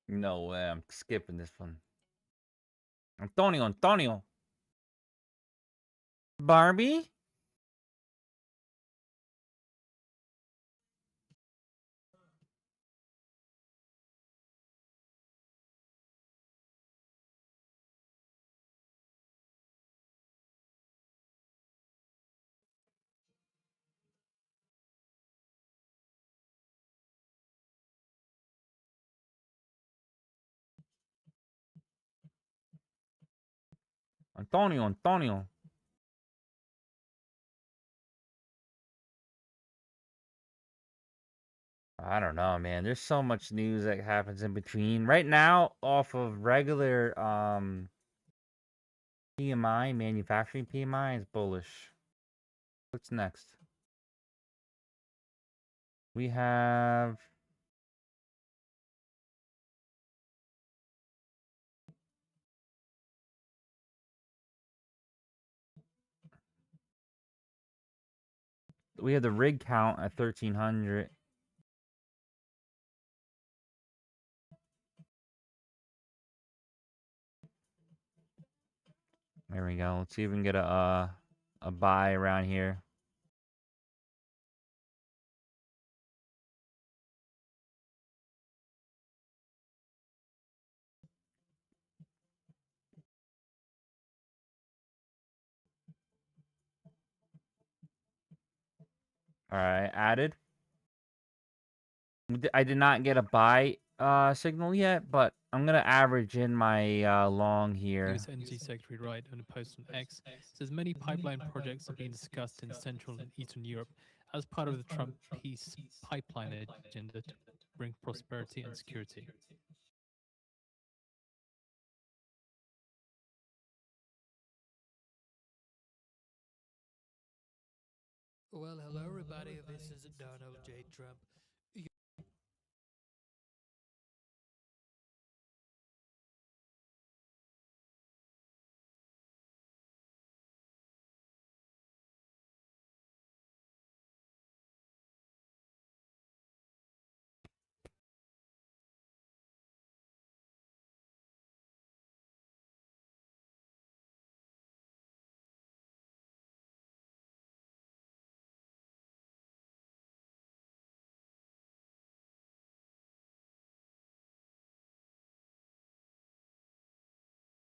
No way, I'm skipping this one. Antonio. Barbie? Antonio. I don't know, man. There's so much news that happens in between. Right now, off of regular PMI, manufacturing PMI is bullish. What's next? We have the rig count at 1,300. There we go. Let's see if we can get a buy around here. All right, added. I did not get a buy signal yet, but I'm gonna average in my long here. US Energy Secretary Wright on a post on X says many pipeline projects are being discussed in Central and Eastern Europe as part of the Trump peace pipeline agenda to bring prosperity and security. Well, hello everybody, this is Donald J. Trump.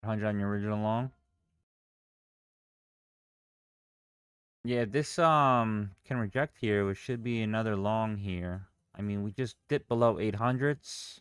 $100 on your original long. Yeah, this can reject here, which should be another long here. I mean, we just dipped below 800s.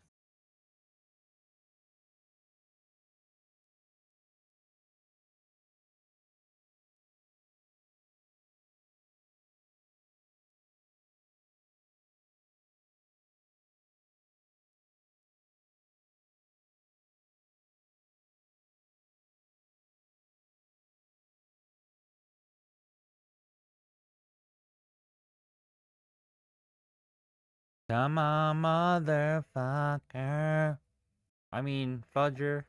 Come on, motherfucker. I mean, fudger.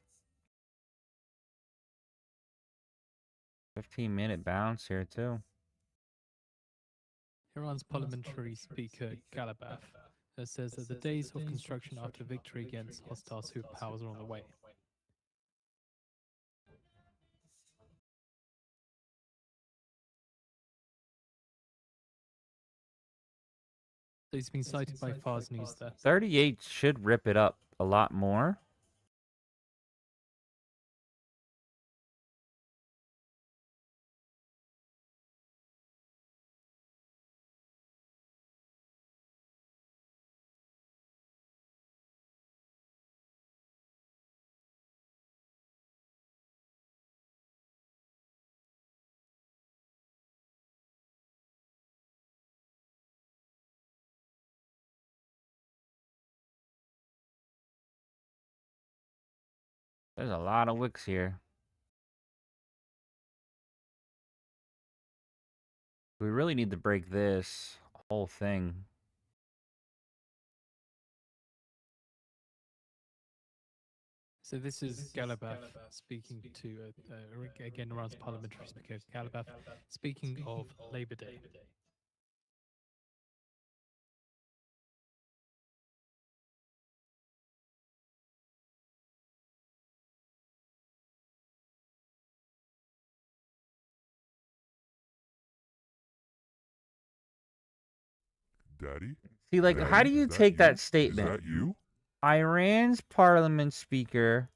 15-minute bounce here, too. Iran's parliamentary speaker Galabaf says that the days of construction after victory against hostile superpowers are on the way. So he's been cited by Fars News there. 38 should rip it up a lot more. There's a lot of wicks here. We really need to break this whole thing. So this is Galabaf speaking to, again, Iran's parliamentary speaker Galabaf speaking of Labor Day. Daddy? See, like, how do you take that statement? Is that you? Iran's parliament speaker,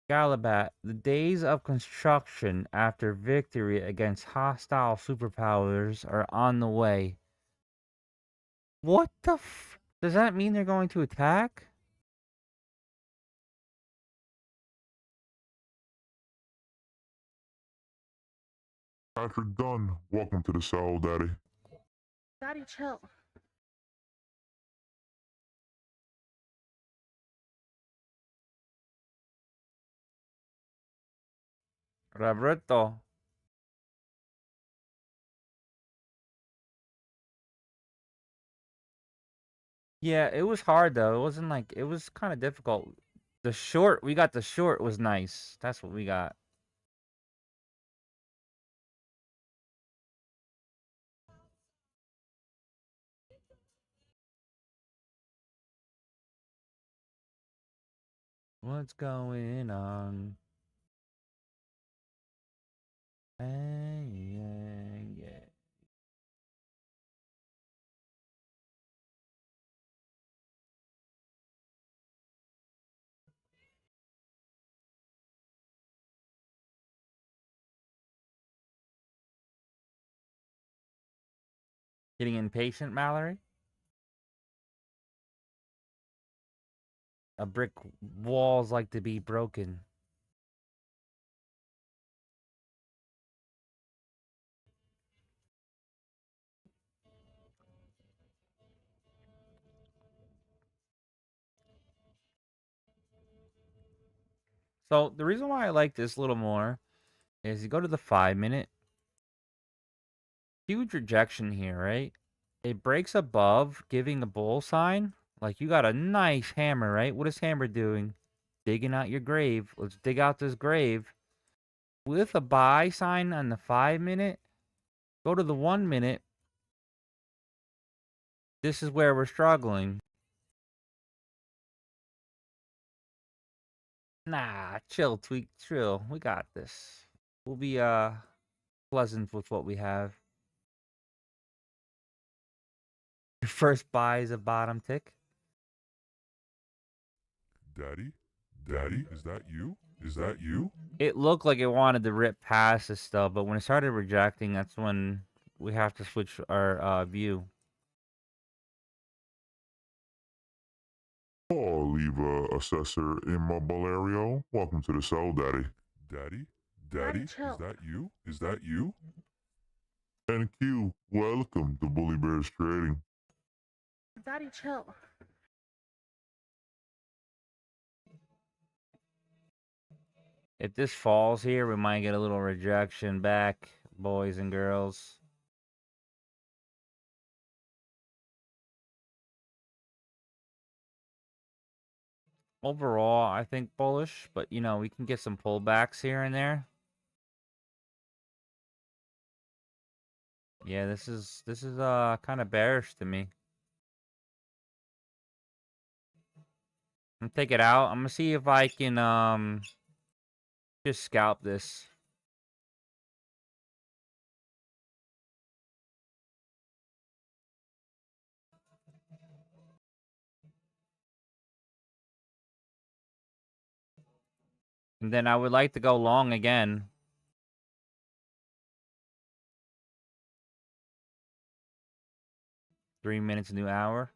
Galabat, the days of construction after victory against hostile superpowers are on the way. What the f... Does that mean they're going to attack? Patrick Dunn, welcome to the cell, Daddy. Daddy, chill. Roberto. Yeah, it was hard though. It wasn't like it was kind of difficult. The short, we got the short was nice. That's what we got. What's going on? Hey, yeah, yeah. Getting impatient, Mallory? A brick walls like to be broken. So the reason why I like this a little more is you go to the 5 minute. Huge rejection here, right? It breaks above, giving a bull sign. Like you got a nice hammer, right? What is hammer doing? Digging out your grave. Let's dig out this grave. With a buy sign on the 5 minute, go to the 1 minute. This is where we're struggling. Nah, chill, tweak, chill. We got this. We'll be pleasant with what we have. Your first buy is a bottom tick. Daddy? Daddy? Is that you? Is that you? It looked like it wanted to rip past this stuff, but when it started rejecting, that's when we have to switch our view. Oh, Leva Assessor Immobiliario. Welcome to the cell, Daddy. Daddy? Daddy? Is chill. that you? Is that you? NQ, welcome to Bully Bears Trading. Daddy, chill. If this falls here, we might get a little rejection back, boys and girls. Overall, I think bullish, but you know, we can get some pullbacks here and there. Yeah, this is kind of bearish to me. I'm gonna take it out. I'm gonna see if I can just scalp this. And then I would like to go long again. Three minutes, new hour.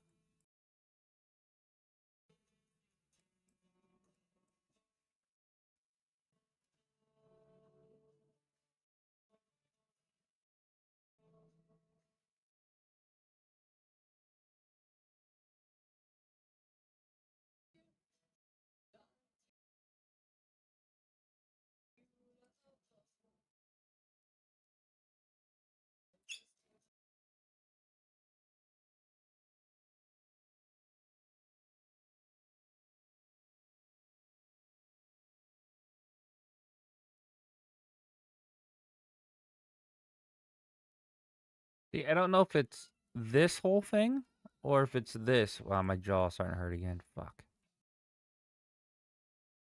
See, I don't know if it's this whole thing or if it's this. Wow, my jaw's starting to hurt again. Fuck.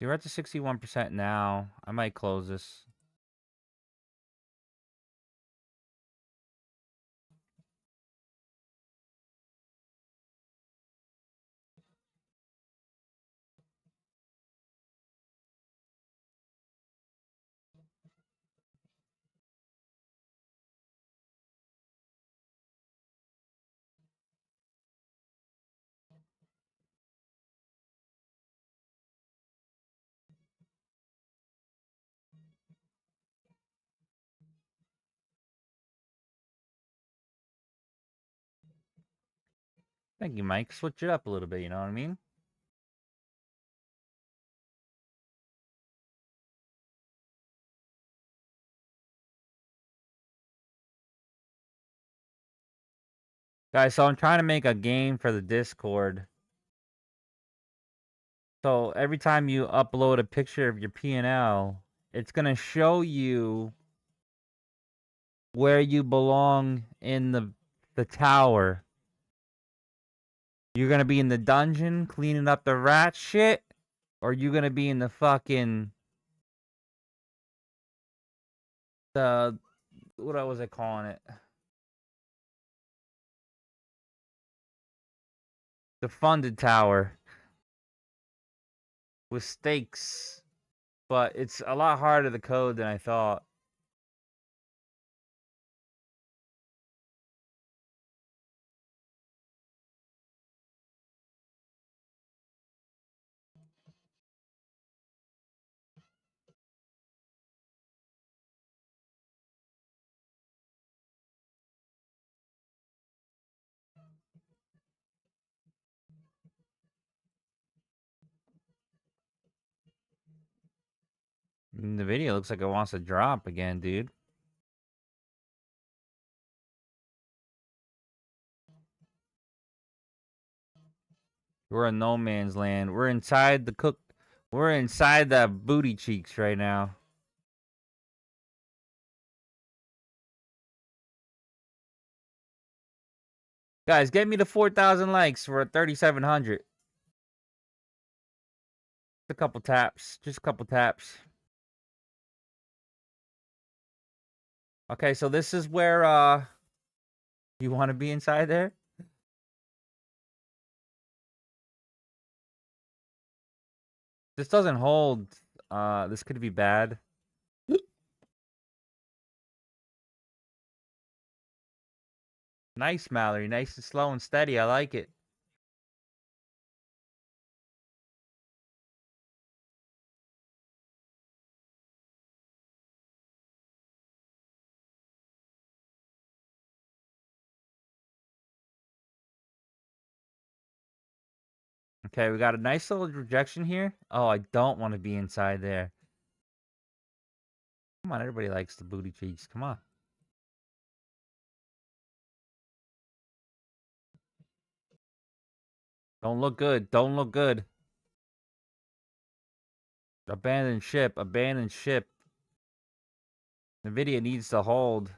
You're at the 61% now. I might close this. Thank you, Mike. Switch it up a little bit, you know what I mean? Guys, so I'm trying to make a game for the Discord. So every time you upload a picture of your P&L, it's going to show you where you belong in the tower. You're going to be in the dungeon cleaning up the rat shit, or you going to be in the fucking the what was I calling it? The funded tower with stakes. But it's a lot harder to code than I thought. The video looks like it wants to drop again, dude. We're in no man's land. We're inside the We're inside the booty cheeks right now. Guys, get me to 4,000 likes for 3,700. A couple taps. Just a couple taps. Okay, so this is where you want to be inside there? This doesn't hold. This could be bad. Nice, Mallory. Nice and slow and steady. I like it. Okay, we got a nice little rejection here. Oh, I don't want to be inside there. Come on, everybody likes the booty cheeks. Come on. Don't look good. Don't look good. Abandoned ship. Abandoned ship. The video needs to hold.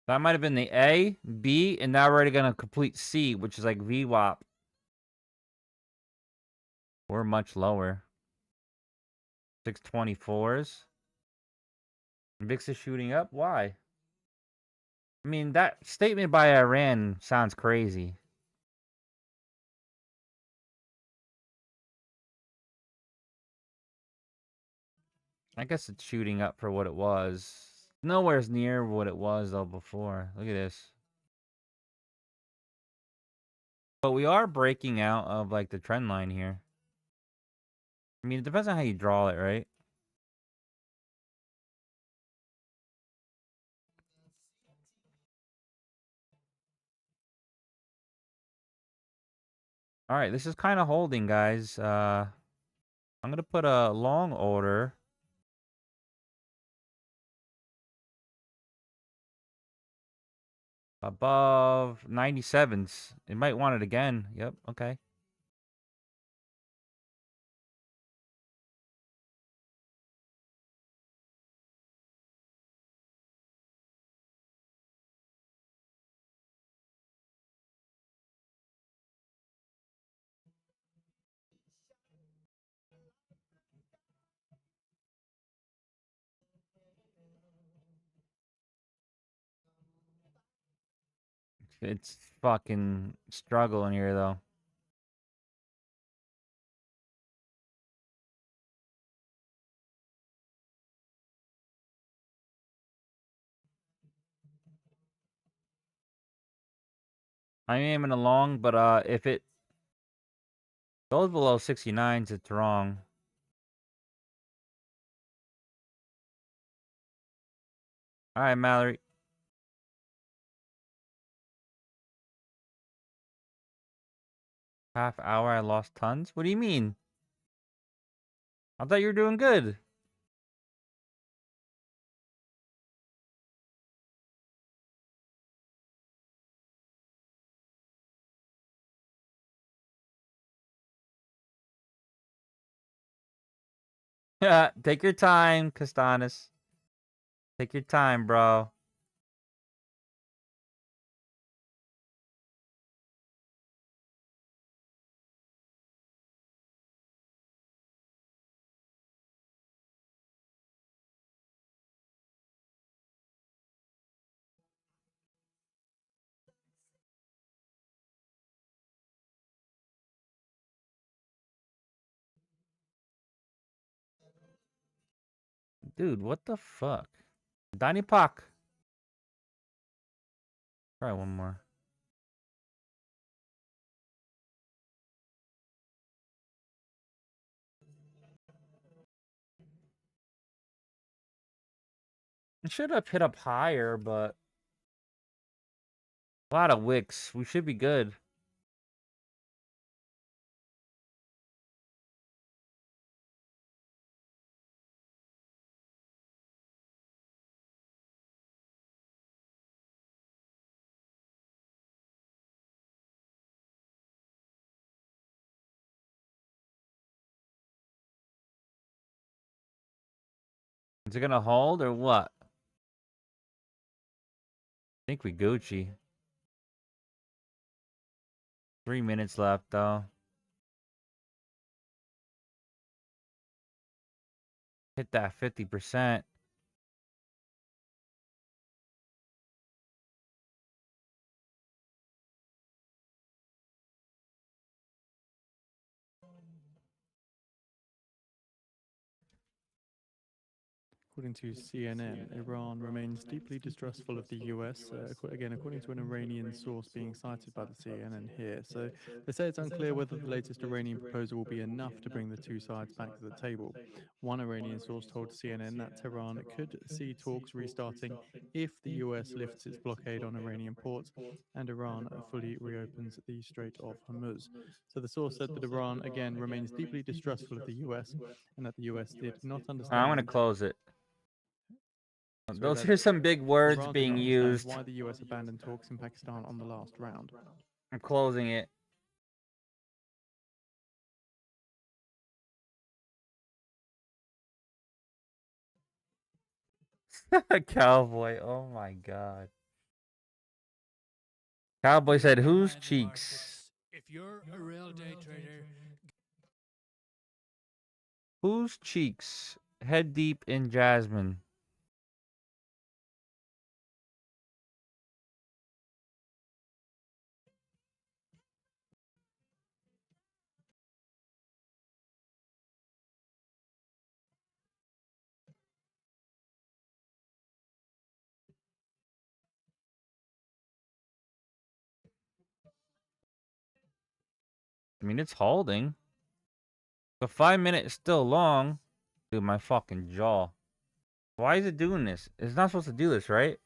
That might have been the A, B, and now we're already going to complete C, which is like VWAP. We're much lower. 624s. VIX is shooting up? Why? I mean, that statement by Iran sounds crazy. I guess it's shooting up for what it was. Nowhere's near what it was, though, before. Look at this. But we are breaking out of, like, the trend line here. I mean, it depends on how you draw it, right? Alright, this is kind of holding, guys. I'm going to put a long order. Above 97s. It might want it again. Yep, okay. It's fucking struggling here, though. I'm aiming along, but if it goes below 69s, it's wrong. Alright, Mallory. Half hour, I lost tons? What do you mean? I thought you were doing good. Yeah, take your time, Castanis. Take your time, bro. Dude, what the fuck? Danny Pak. Try one more. It should have hit up higher, but a lot of wicks. We should be good. Is it gonna hold or what? I think we Gucci. 3 minutes left though. Hit that 50%. According to CNN, Iran remains deeply distrustful of the US, again, according to an Iranian source being cited by the CNN here. So they say it's unclear whether the latest Iranian proposal will be enough to bring the two sides back to the table. One Iranian source told CNN that Tehran could see talks restarting if the US lifts its blockade on Iranian ports and Iran fully reopens the Strait of Hormuz. So the source said that Iran, again, remains deeply distrustful of the US and that the US did not understand. I'm gonna close it. So Those are some big words Iran did being not understand used. why the US abandoned talks in Pakistan on the last round. I'm closing it. Cowboy, oh my god. Cowboy said, whose cheeks? If you're a real day trader, Whose cheeks? Head deep in jasmine. I mean, it's holding. The 5 minute is still long. Dude, my fucking jaw. Why is it doing this? It's not supposed to do this, right?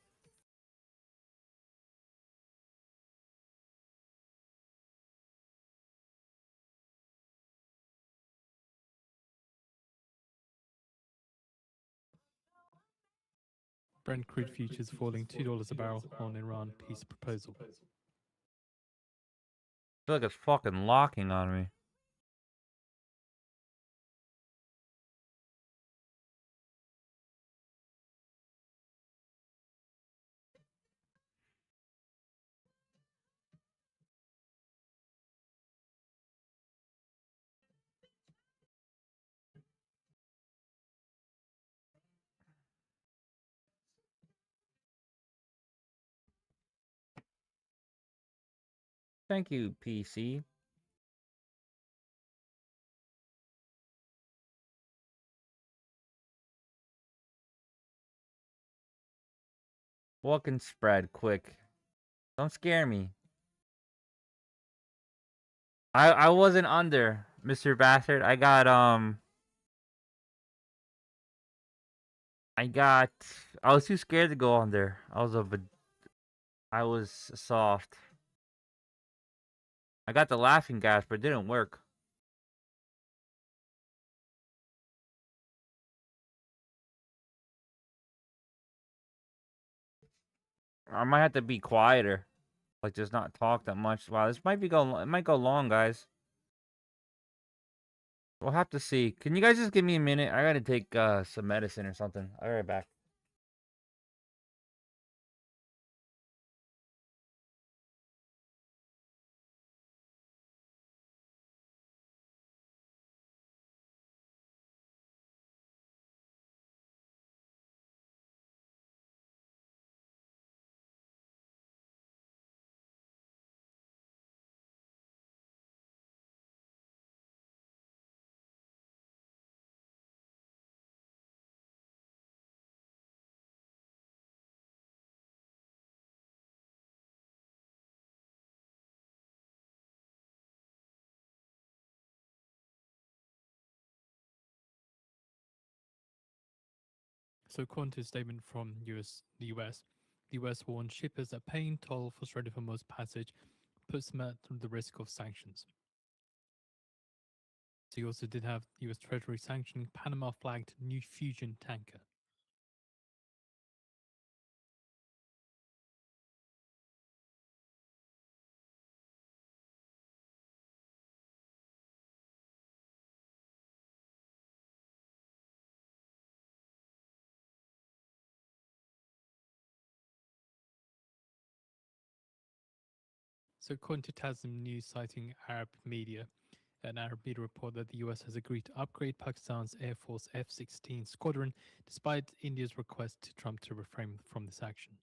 Brent crude futures falling $2 a barrel on Iran peace proposal. I feel like it's fucking locking on me. Thank you, PC. What can spread quick? Don't scare me. I wasn't under, Mr. Bastard. I was too scared to go under. I was soft. I got the laughing gas, but it didn't work. I might have to be quieter. Like, just not talk that much. Wow, this might be it might go long, guys. We'll have to see. Can you guys just give me a minute? I gotta take some medicine or something. I'll be right back. So according to a statement from the US warned shippers that paying toll for Strait of Hormuz passage puts them at the risk of sanctions. So you also did have US Treasury sanctioning Panama flagged new fusion tanker. So according to Tasnim News citing Arab media, an Arab media report that the US has agreed to upgrade Pakistan's Air Force F-16 squadron despite India's request to Trump to refrain from this action.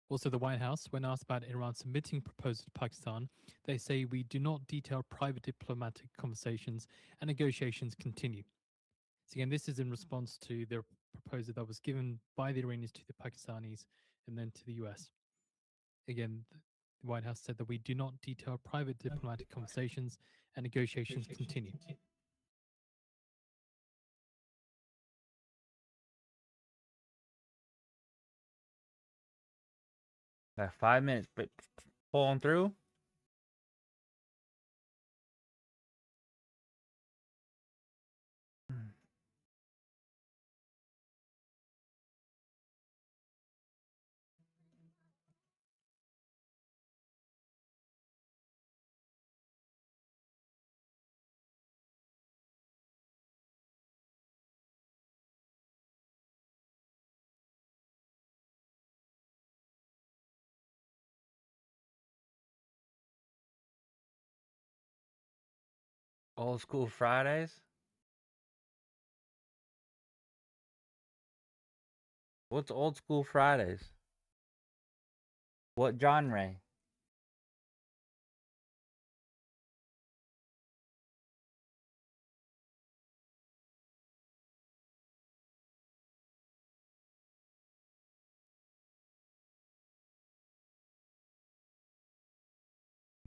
Also, the White House, when asked about Iran submitting proposal to Pakistan, they say we do not detail private diplomatic conversations and negotiations continue. So again, this is in response to their proposal that was given by the Iranians to the Pakistanis and then to the US. Again, the White House said that we do not detail private diplomatic conversations and negotiations continue. Got 5 minutes, but pulling through. Old school Fridays. What's old school Fridays? What genre?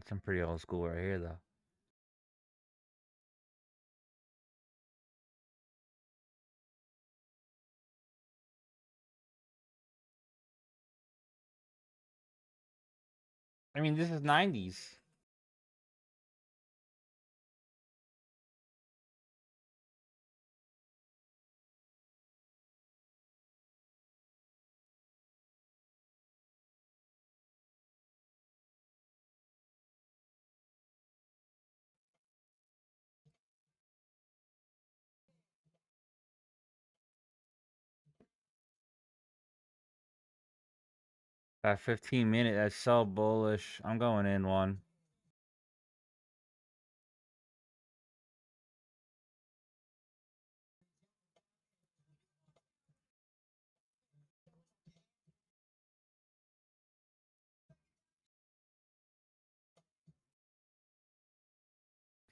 Some pretty old school right here, though. I mean, this is 90s. That 15-minute, that's so bullish. I'm going in one.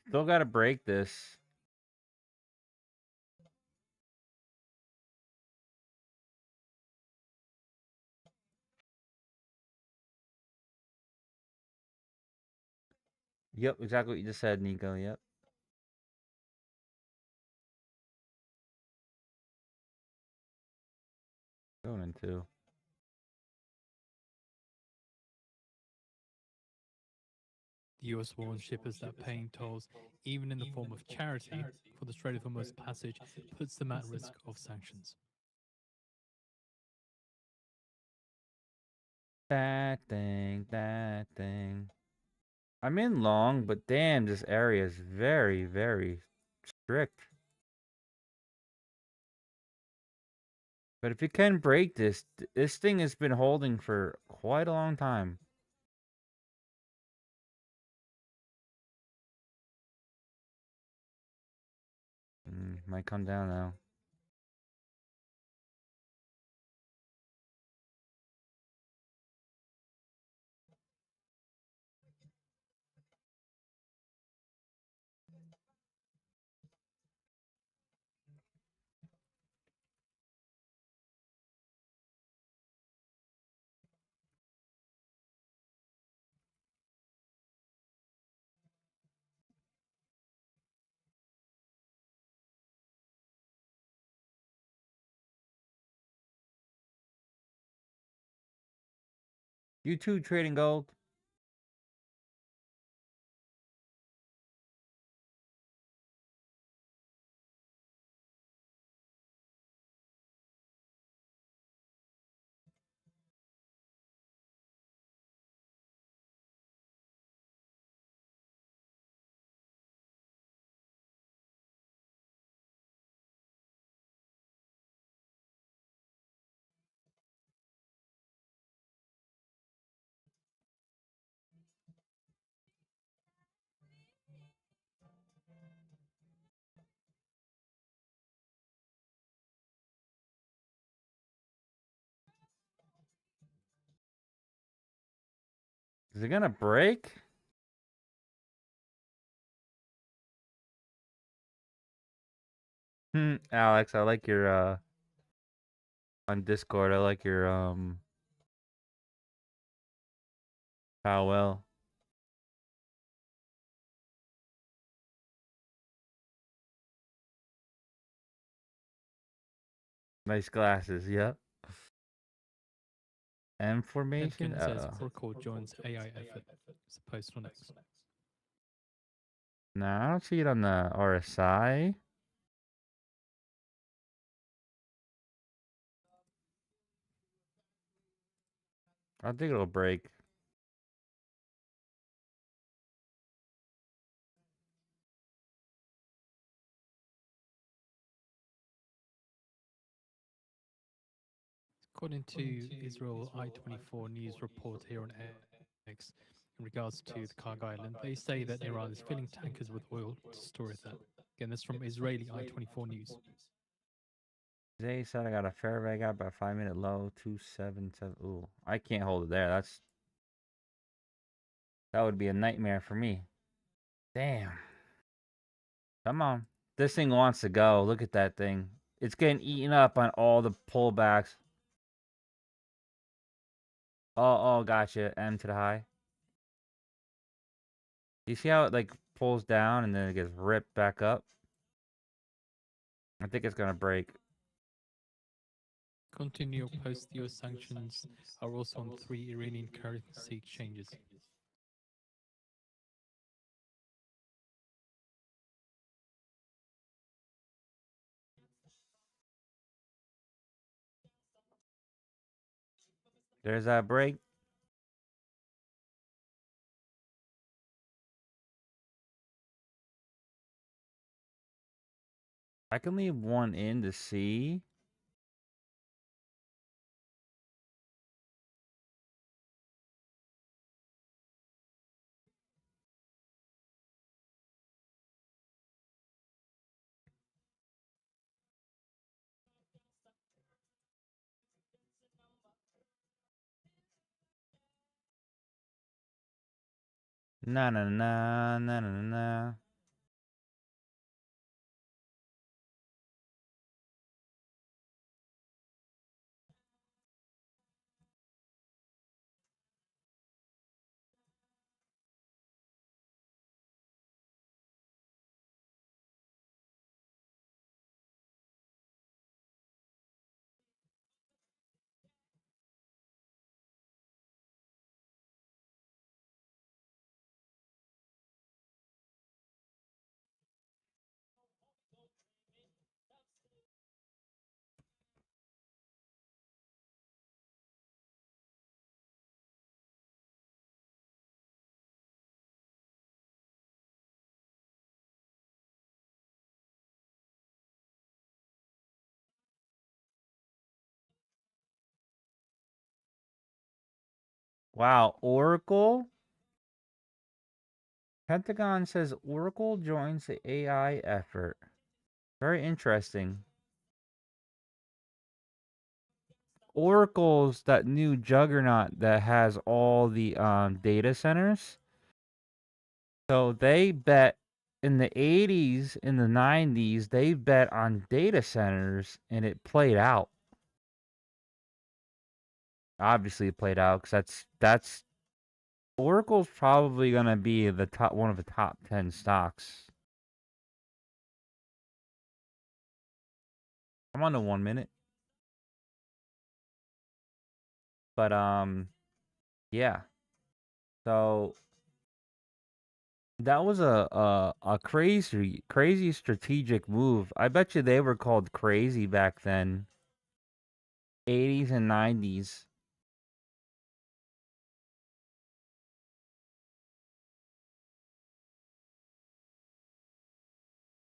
Still got to break this. Yep, exactly what you just said, Nico. Yep. Going in two. The US warns shippers that paying tolls, even in the form of charity, for the Strait of Hormuz passage puts them at risk of sanctions. That thing, that thing. I'm in long, but damn, this area is very, very strict. But if you can break this, this thing has been holding for quite a long time. Might come down now. You too, trading gold. Is it gonna break? Alex, I like your on Discord. I like your Powell. Nice glasses. Yep. M formation. Edkin says Oracle joins AI effort. It's a post on X. Nah, I don't see it on the RSI. I think it'll break. According to Israel I-24 news report here on X, in regards to the cargo island, they say that Iran is filling tankers with oil to store it there. Again, that's from Israeli I-24 news. They said I got a fair value gap by 5-minute low, 277. Ooh, I can't hold it there. That would be a nightmare for me. Damn. Come on. This thing wants to go. Look at that thing. It's getting eaten up on all the pullbacks. Oh, gotcha. M to the high. You see how it like pulls down and then it gets ripped back up? I think it's gonna break. Continue post-US sanctions are also on 3 Iranian currency exchanges. There's that break. I can leave one in to see. Na na na na na na. Wow, Oracle? Pentagon says Oracle joins the AI effort. Very interesting. Oracle's that new juggernaut that has all the data centers. So they bet in the 80s, in the 90s, they bet on data centers and it played out. Obviously it played out because that's Oracle's probably gonna be the top one of the top 10 stocks. I'm on the 1 minute. But yeah. So that was a crazy strategic move. I bet you they were called crazy back then. 80s and 90s.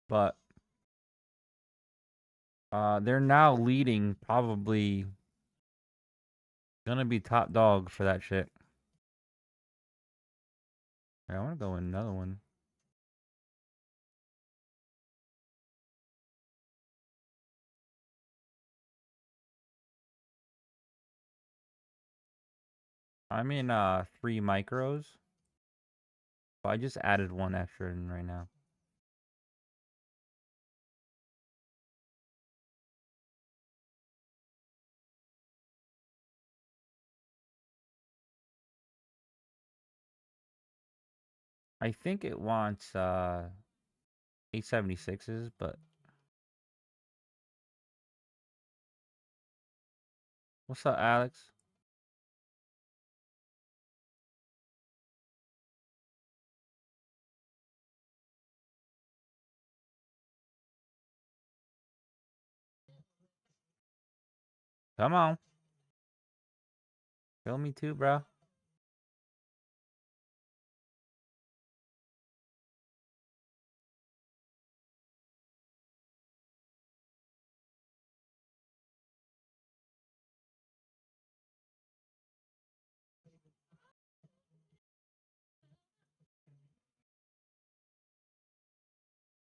But they're now leading, probably gonna be top dog for that shit. I want to go in another one. I'm in 3 micros. But I just added one extra in right now. I think it wants 876s, but what's up, Alex? Come on. Kill me too, bro.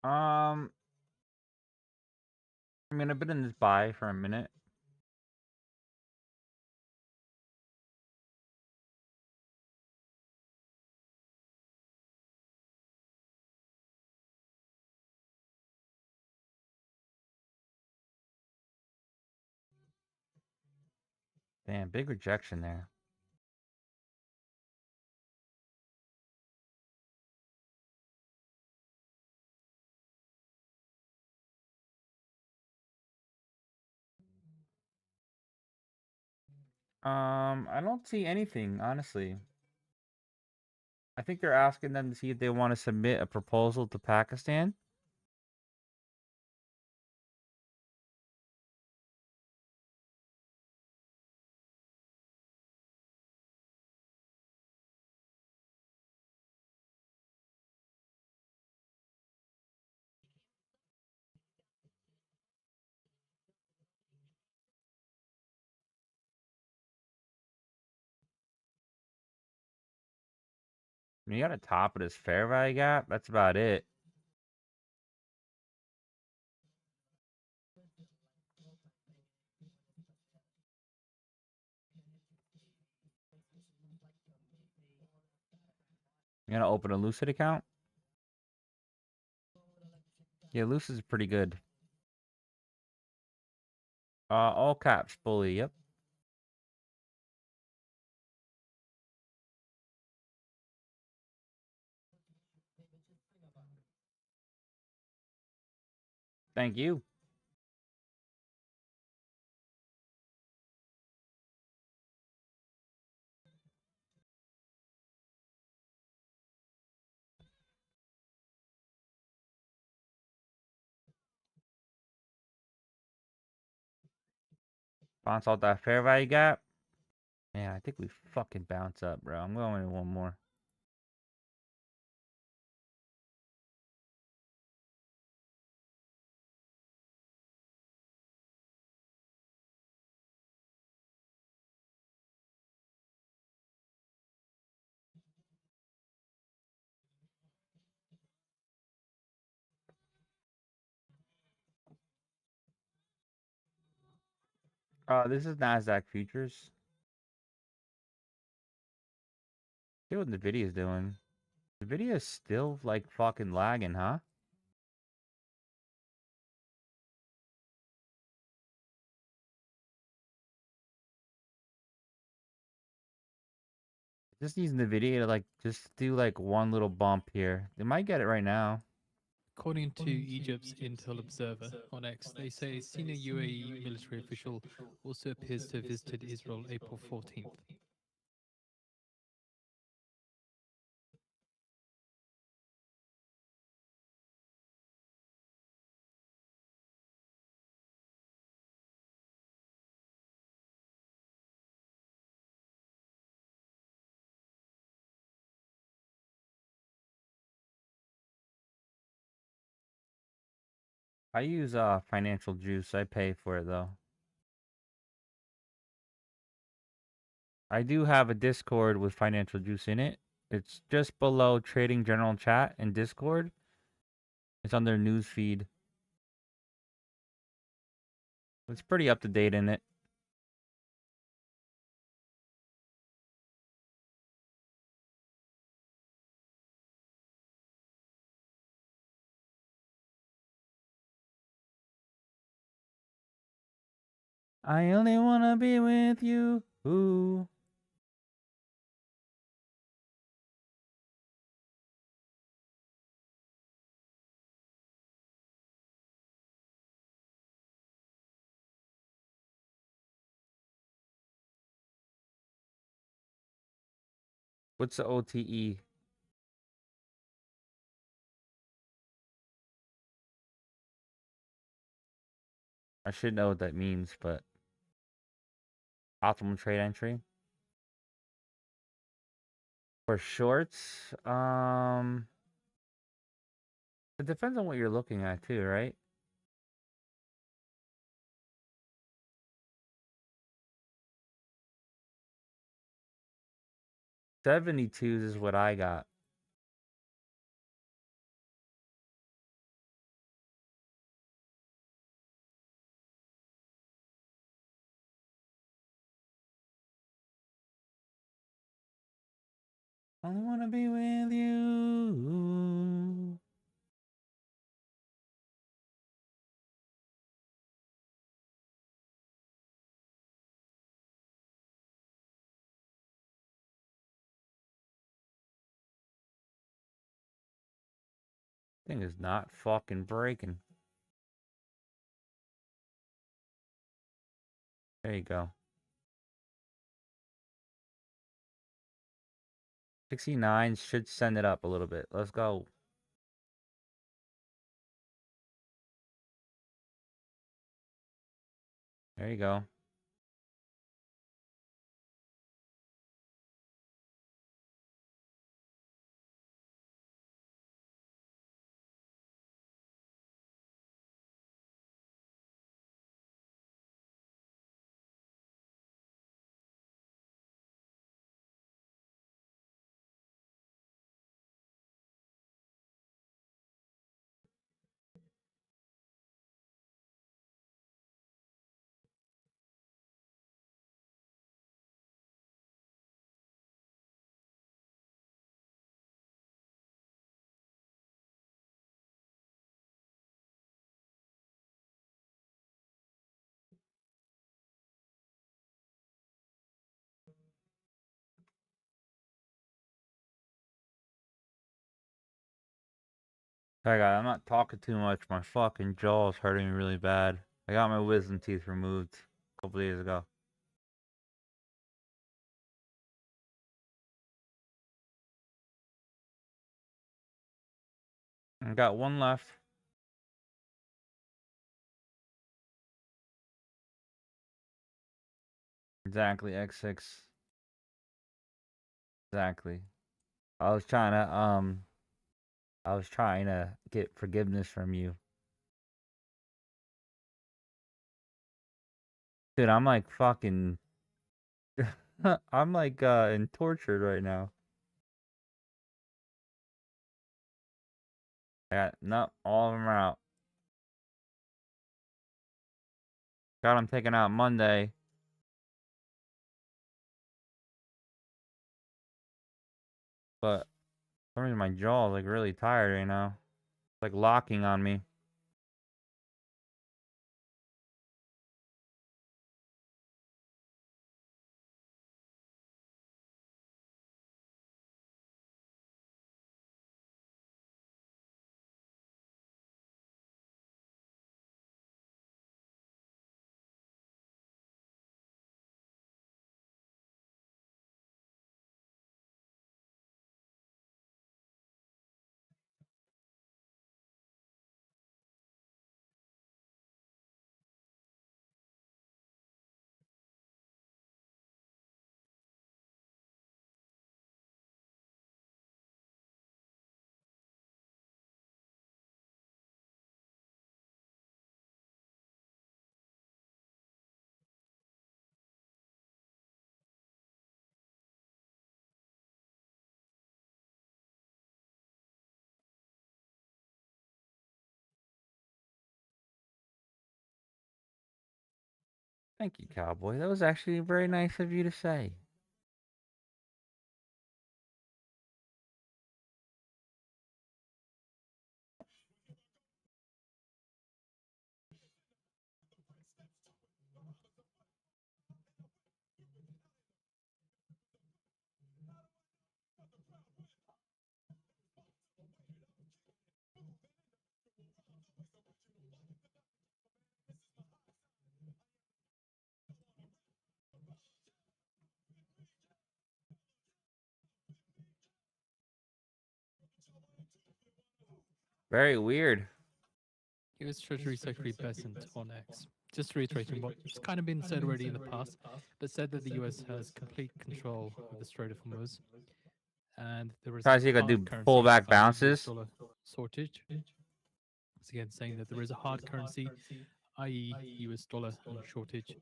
I mean, I've been in this buy for a minute. Damn, big rejection there. I don't see anything, honestly. I think they're asking them to see if they want to submit a proposal to Pakistan. You got to top of this fair value gap. That's about it. You gonna open a Lucid account? Yeah, Lucid's pretty good. All caps, bully. Yep. Thank you. Bounce out that fair value gap. Man, I think we fucking bounce up, bro. I'm going in one more. This is Nasdaq futures. See what the video's doing. The video is still like fucking lagging, huh? Just using the video to like just do like one little bump here. They might get it right now. According to Egypt's Intel Observer on X, they say a senior UAE military official also appears to have visited Israel April 14th. I use Financial Juice. I pay for it though. I do have a Discord with Financial Juice in it. It's just below Trading General Chat and Discord. It's on their news feed. It's pretty up to date in it. I only wanna be with you. Ooh. What's the OTE? I should know what that means, but optimal trade entry for shorts. It depends on what you're looking at too, right? 72s is what I got. I only wanna be with you. Thing is not fucking breaking. There you go. 69 should send it up a little bit. Let's go. There you go. Sorry, guys, I'm not talking too much. My fucking jaw's hurting me really bad. I got my wisdom teeth removed a couple days ago. I got one left. Exactly, X6. Exactly. I was trying to get forgiveness from you. Dude, I'm like fucking I'm like in tortured right now. No, all of them are out. Got them taken out Monday. But for some reason my jaw is like really tired right now. It's like locking on me. Thank you, Cowboy. That was actually very nice of you to say. Very weird. US Treasury Secretary Bessent on X, just reiterating what's kind of been said already in the past, but said that the US has complete control of the Strait of Hormuz, and there is a Tries you gotta hard do currency, pullback i.e. US bounces. dollar shortage. Once again, saying that there is a hard currency, i.e. US dollar and shortage.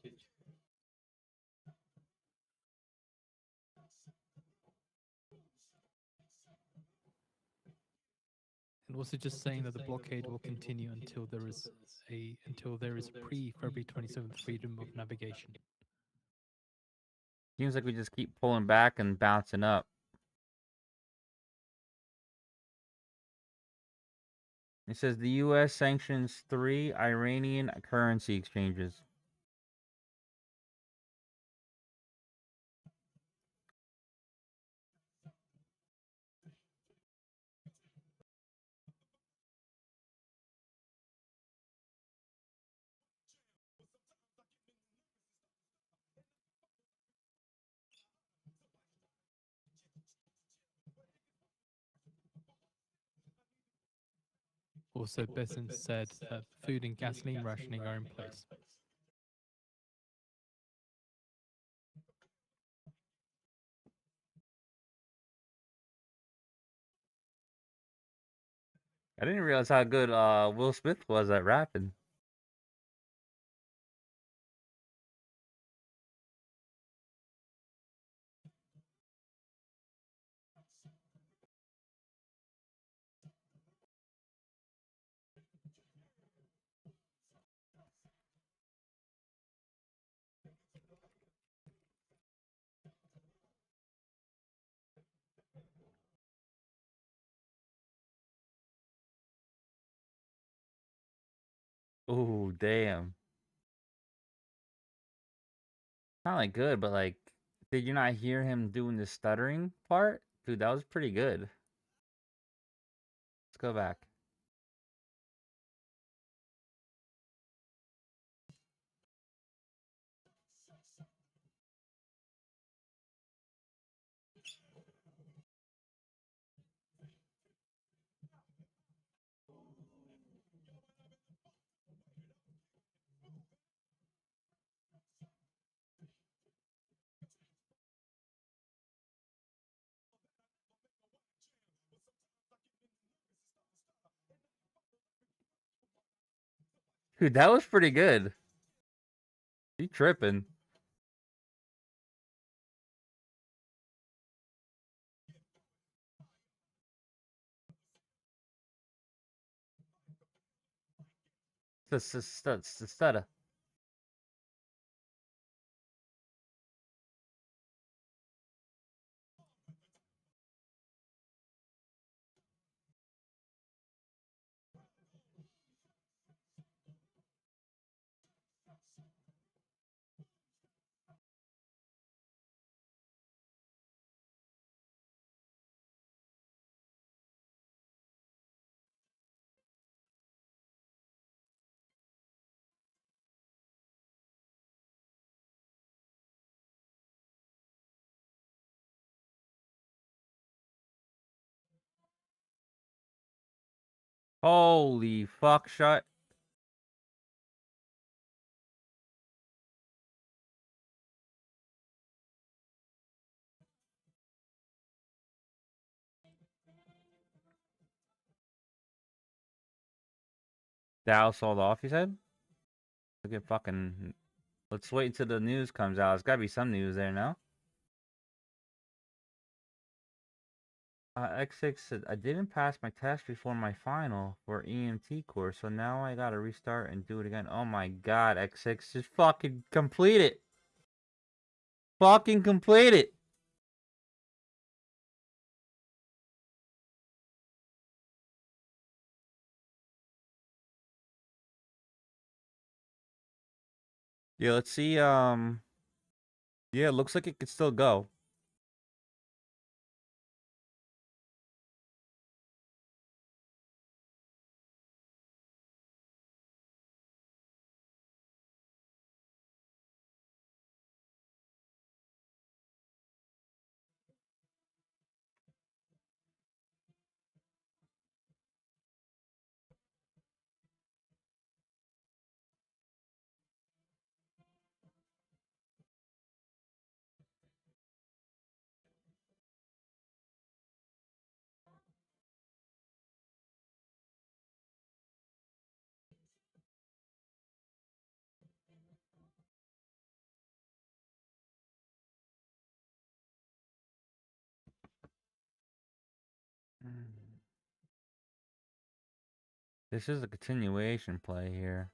And also just saying that the blockade will continue until there is a pre-February 27th freedom of navigation. Seems like we just keep pulling back and bouncing up. It says the U.S. sanctions 3 Iranian currency exchanges. also Besson said that food and gasoline rationing are in place. I didn't realize how good Will Smith was at rapping. Oh, damn. Not like good, but like, did you not hear him doing the stuttering part? Dude, that was pretty good. Let's go back. Dude, that was pretty good. You tripping. Stutter. Holy fuck, shut. Dow sold off, you said? Look at fucking. Let's wait until the news comes out. There's gotta be some news there now. X6 said, I didn't pass my test before my final for EMT course, so now I gotta restart and do it again. Oh my god, X6, just fucking complete it. Fucking complete it. Yeah, let's see. Yeah, it looks like it could still go. This is a continuation play here.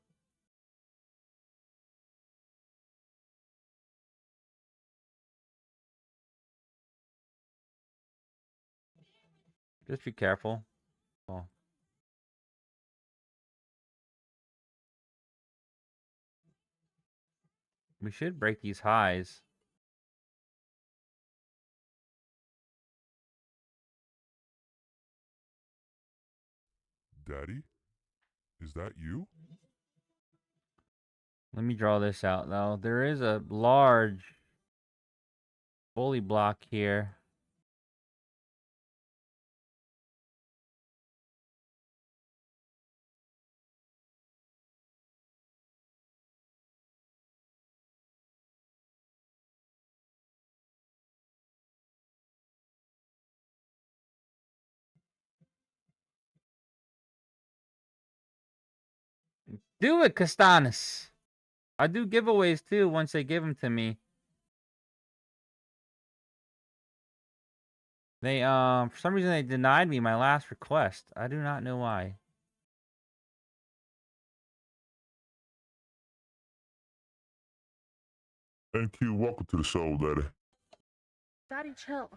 Just be careful. Oh. We should break these highs. Daddy? Is that you? Let me draw this out though. There is a large bully block here. Do it, Castanis. I do giveaways too once they give them to me. They for some reason they denied me my last request. I do not know why. NQ, welcome to the show, Daddy. Daddy, chill.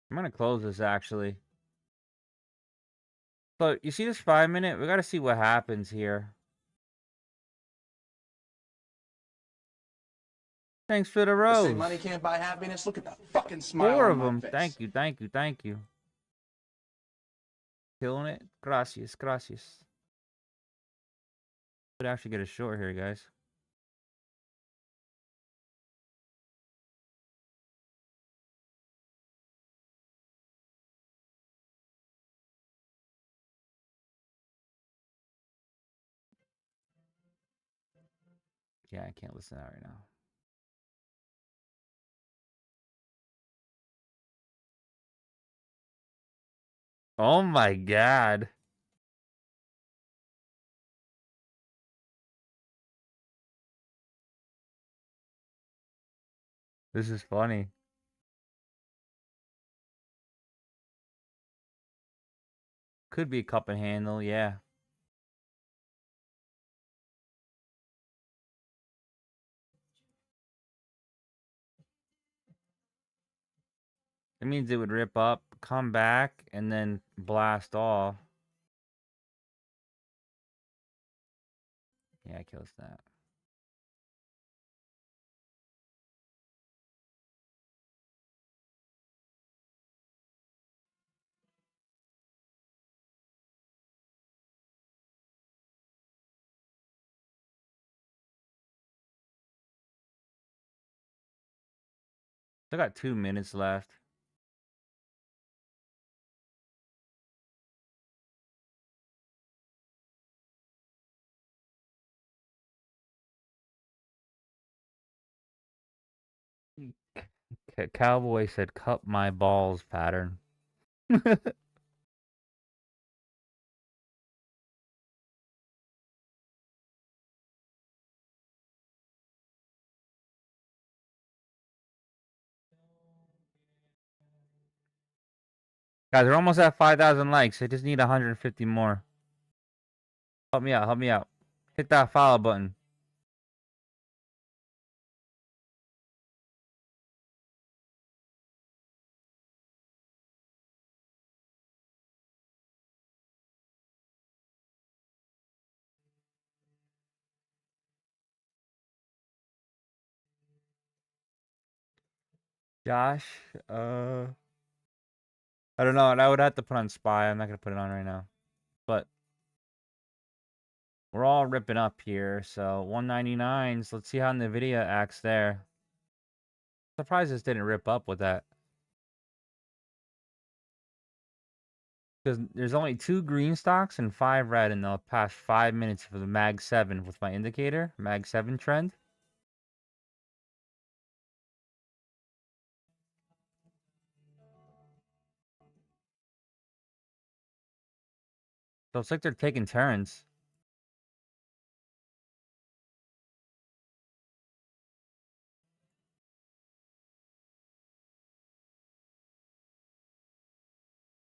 I'm gonna close this actually. So you see this 5-minute? We gotta see what happens here. Thanks for the They rose. say money can't buy happiness. Look at the fucking smile 4 on of my them. face. Thank you, thank you, thank you. Killing it. Gracias, gracias. Could actually get a short here, guys. Yeah, I can't listen to that right now. Oh my god. This is funny. Could be a cup and handle, yeah. It means it would rip up, come back, and then blast off. Yeah, it kills that. Still got 2 minutes left. Cowboy said, "Cup my balls" pattern. Guys, we're almost at 5,000 likes. I just need 150 more. Help me out, help me out. Hit that follow button. Josh, I don't know. I would have to put on Spy. I'm not gonna put it on right now. But we're all ripping up here. So 199s. Let's see how Nvidia acts there. Surprised this didn't rip up with that. Because there's only 2 green stocks and 5 red in the past 5 minutes for the Mag 7 with my indicator. Mag 7 trend. So it's like they're taking turns.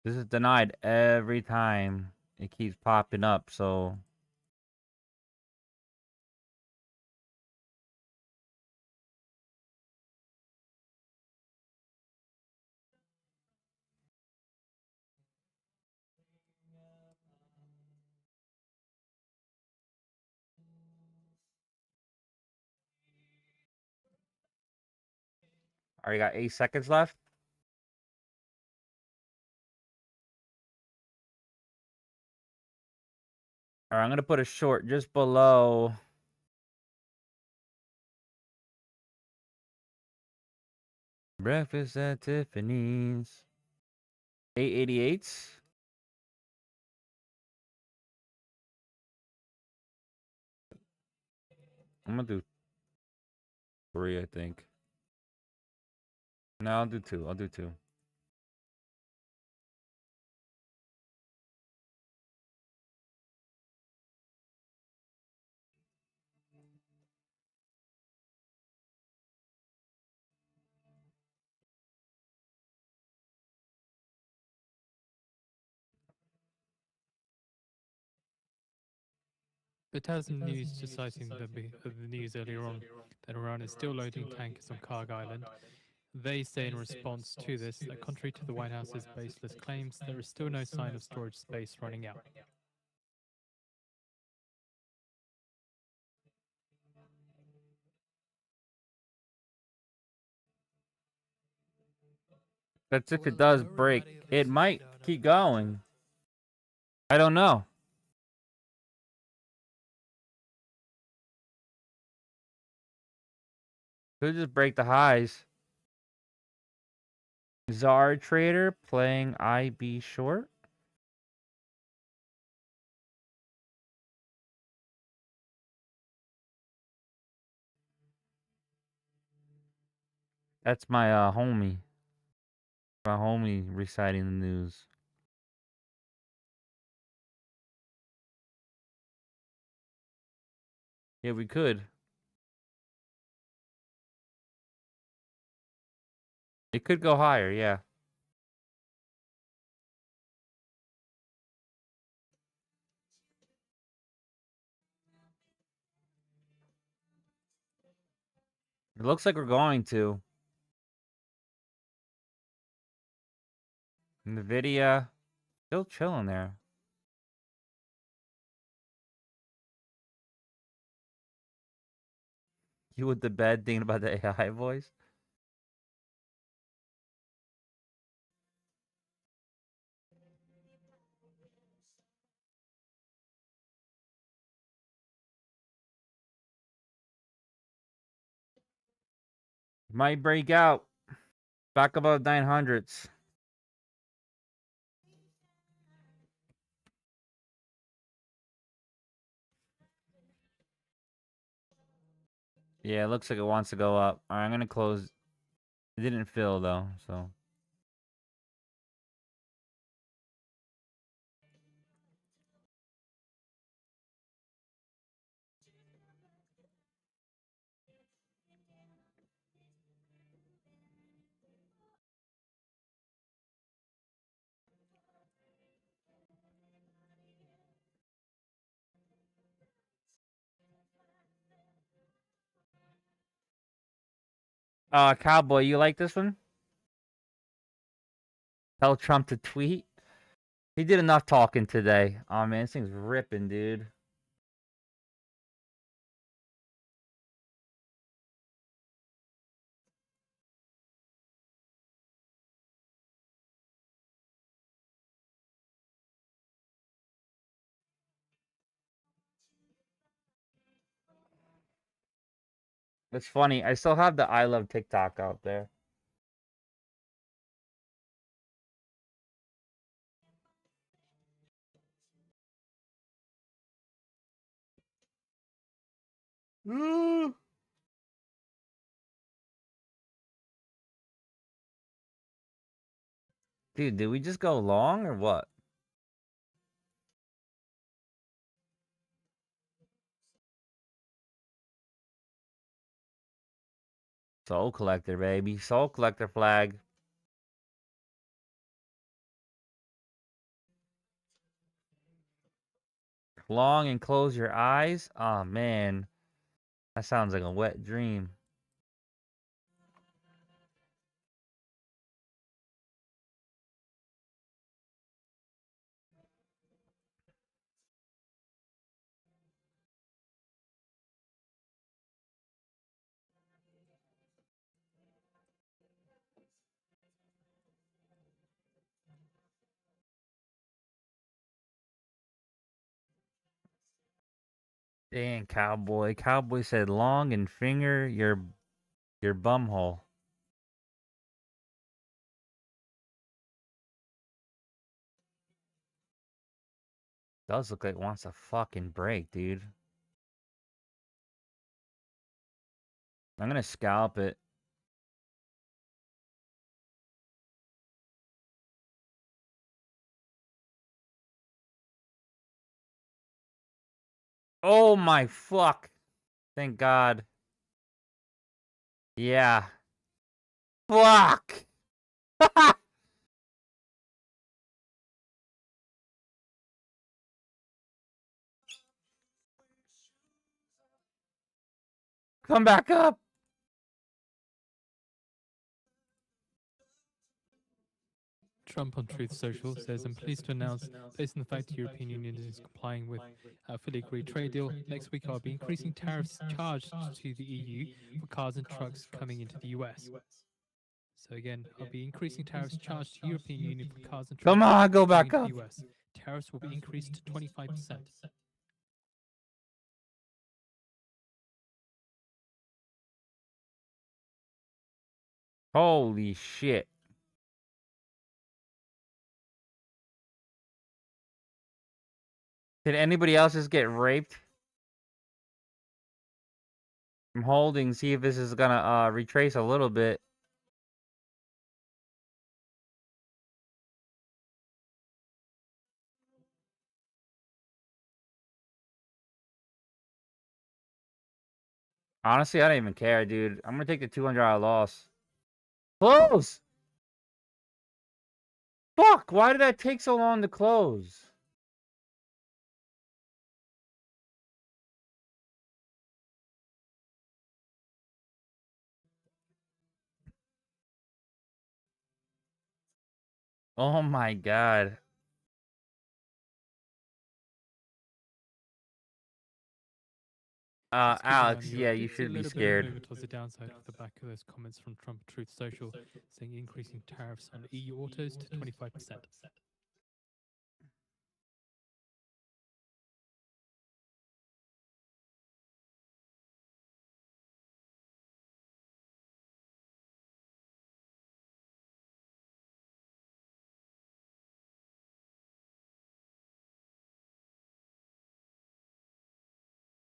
This is denied every time. It keeps popping up, so... Alright, got 8 seconds left. Alright, I'm gonna put a short just below... Breakfast at Tiffany's. 888s. I'm gonna do 3, I think. No, I'll do 2. I'll do 2. It has some news just citing the news earlier on that Iran is still loading tankers on Karg Island. They say in response to this that contrary to the White House's baseless claims, there is still no sign of storage space running out. That's if it Well, does hello, break. everybody. This It is might Dono keep J. Trump. going. I don't know. Could just break the highs. Czar Trader playing IB short. That's my homie. My homie reciting the news. Yeah, we could. It could go higher, yeah. It looks like we're going to. Nvidia, still chilling there. You with the bed thinking about the AI voice? Might break out. Back above 900s. Yeah, it looks like it wants to go up. Alright, I'm gonna close. It didn't fill though, so. Cowboy, you like this one? Tell Trump to tweet. He did enough talking today. Oh man, this thing's ripping, dude. It's funny. I still have the I love TikTok out there. Dude, did we just go long or what? Soul Collector, baby. Soul Collector flag. Long and close your eyes? Oh, man. That sounds like a wet dream. Dang, Cowboy. Cowboy said long and finger your bumhole. Does look like it wants to fucking break, dude. I'm gonna scalp it. Oh my fuck. Thank God. Yeah. Fuck! Come back up. Trump on Truth Social says, I'm pleased to announce, based on the fact the European Union is complying with our fully agreed trade deal, next week I'll be increasing tariffs charged to the EU for cars and trucks coming into the US. So again, I'll be increasing tariffs charged to European Union for cars and trucks Come on, go coming back into up. the US. Tariffs will be increased to 25%. Holy shit. Did anybody else just get raped? I'm holding, see if this is gonna retrace a little bit. Honestly, I don't even care, dude. I'm gonna take the $200 loss. Close! Fuck! Why did that take so long to close? Oh my god. Just keeping an eye on Alex, Europe. yeah, you It's a should be little bit of a scared. movement towards the downside off the back of those comments from Trump Truth Social saying increasing tariffs on EU autos to 25%.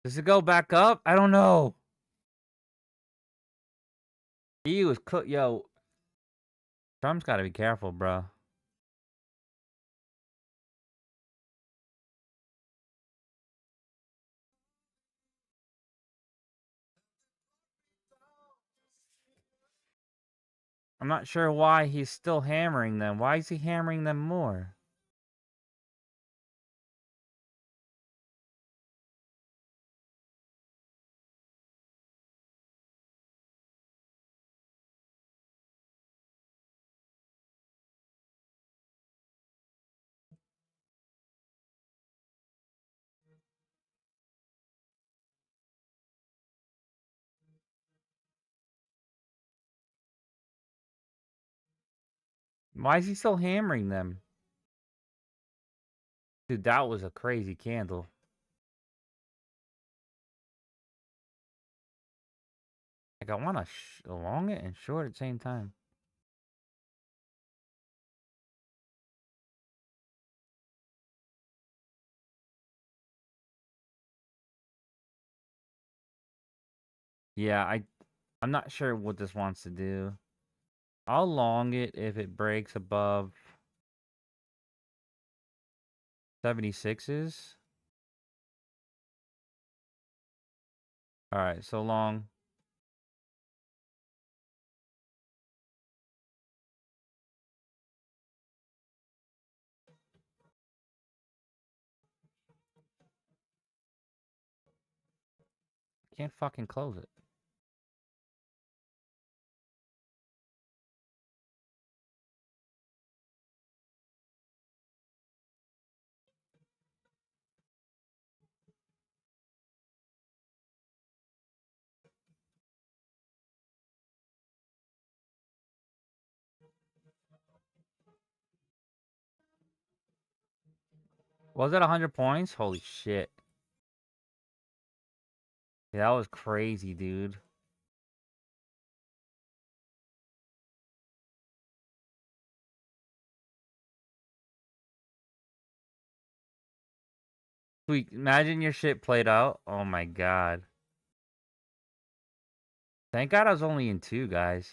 Does it go back up? I don't know. He was cooked. Yo, Trump's gotta be careful, bro. I'm not sure why he's still hammering them. Why is he hammering them more? Why is he still hammering them? Dude, that was a crazy candle. Like, I want to long it and short at the same time. Yeah, I'm not sure what this wants to do. I'll long it if it breaks above 76s. Alright, so long. Can't fucking close it. Was it 100 points? Holy shit. Yeah, that was crazy, dude. Sweet. Imagine your shit played out. Oh my god. Thank god I was only in 2, guys.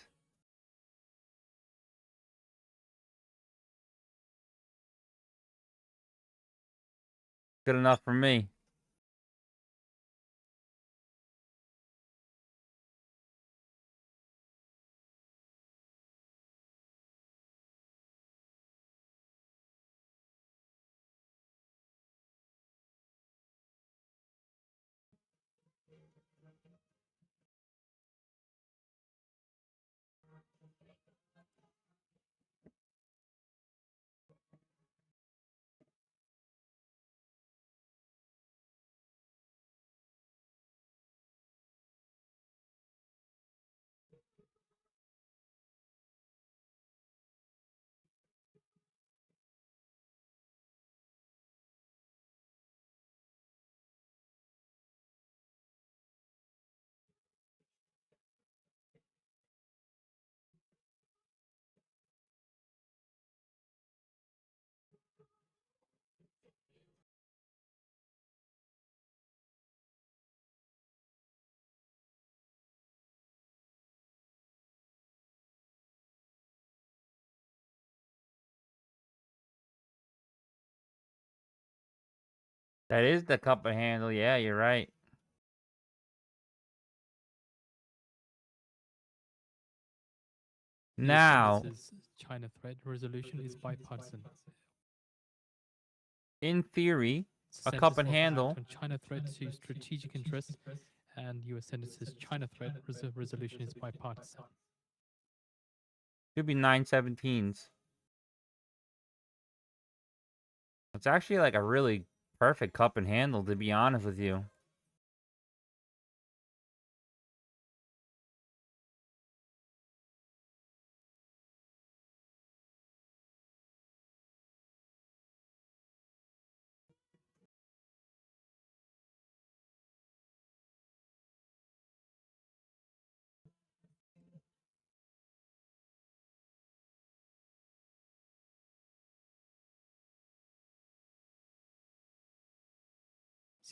Good enough for me. That is the cup and handle. Yeah, you're right. Now, US China threat resolution is bipartisan. in theory, a Centers cup and of impact handle on China threat to strategic interests, and U.S. Senators China threat resolution is bipartisan. should be 917s. It's actually like a really perfect cup and handle, to be honest with you.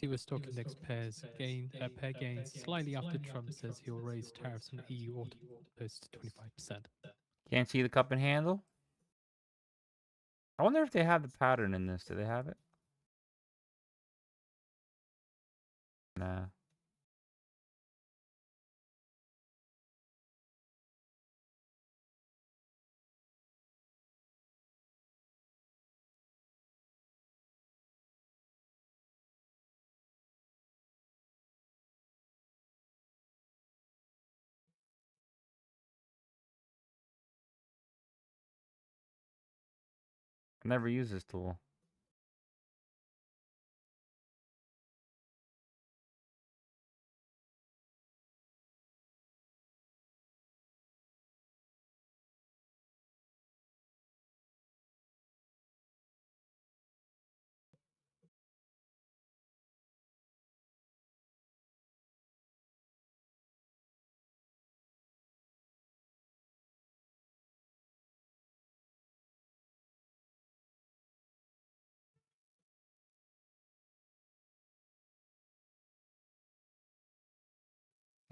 US stock index pair gains slightly after Trump says he'll raise tariffs on EU autos to 25%. Can't see the cup and handle? I wonder if they have the pattern in this. Do they have it? Nah. I never use this tool.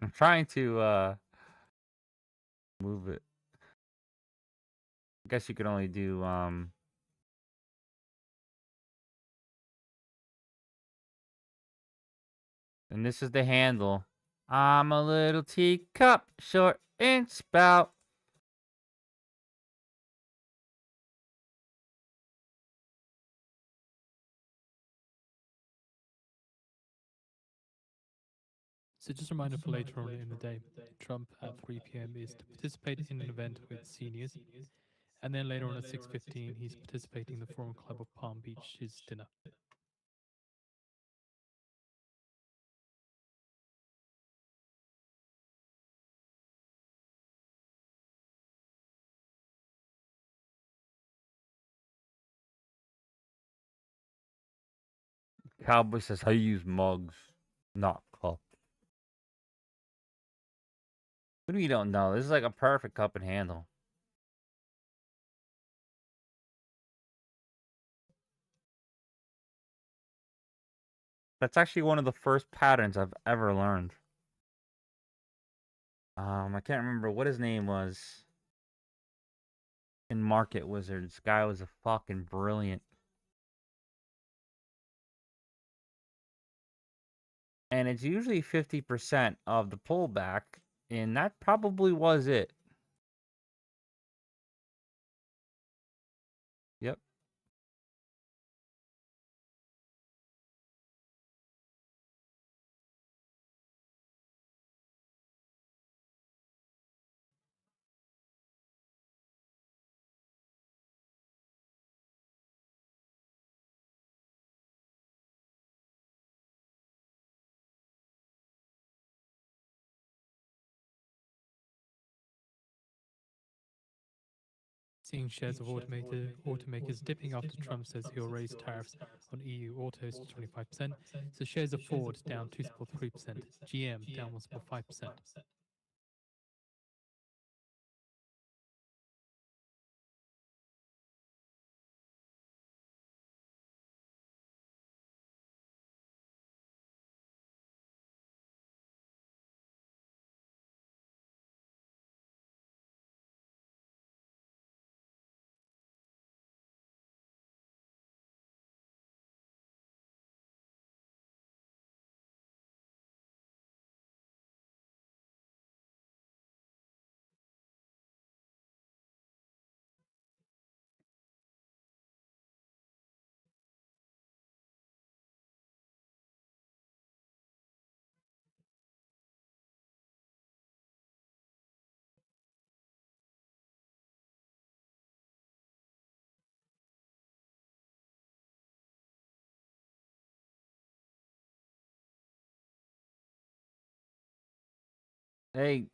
I'm trying to move it. I guess you could only do and this is the handle. I'm a little teacup, short in spout. So just a reminder for later on in the day, Trump at 3 p.m. is to participate in an event with seniors, and then later on at 6:15 he's participating in the Forum Club of Palm Beach's dinner. Cowboy says I use mugs, not cup. What do you don't know? This is like a perfect cup and handle. That's actually one of the first patterns I've ever learned. I can't remember what his name was in Market Wizards. This guy was a fucking brilliant. And it's usually 50% of the pullback, and that probably was it. Yep. Seeing shares of automakers dipping after Trump says he'll raise tariffs on EU autos to 25%. So shares of Ford down 2.3%, GM down 1.5%. Hey,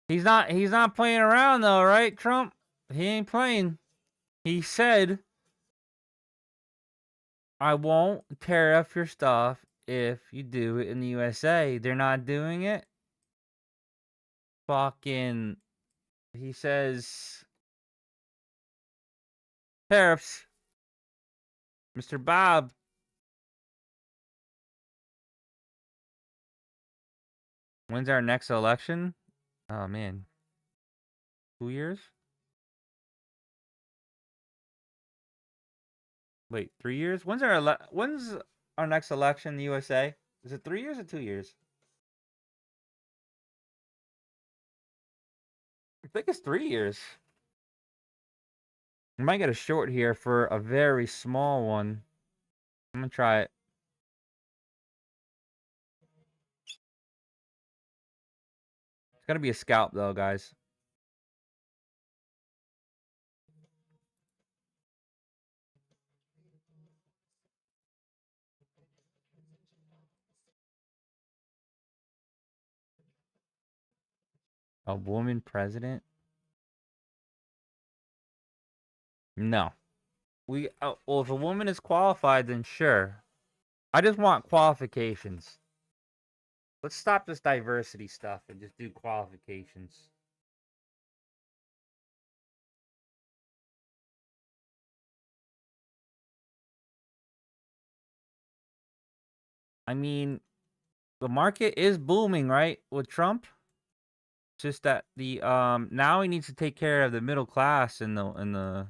he's not playing around though, right, Trump? He ain't playing. He said, I won't tariff your stuff if you do it in the USA. They're not doing it. Fucking, he says, tariffs. Mr. Bob. When's our next election? Oh, man. 2 years? Wait, 3 years? When's our next election in the USA? Is it 3 years or 2 years? I think it's 3 years. We might get a short here for a very small one. I'm gonna try it. It's gotta be a scalp though, guys. A woman president? No. Well, if a woman is qualified, then sure. I just want qualifications. Let's stop this diversity stuff and just do qualifications. I mean, the market is booming, right? With Trump. It's just that the now he needs to take care of the middle class and the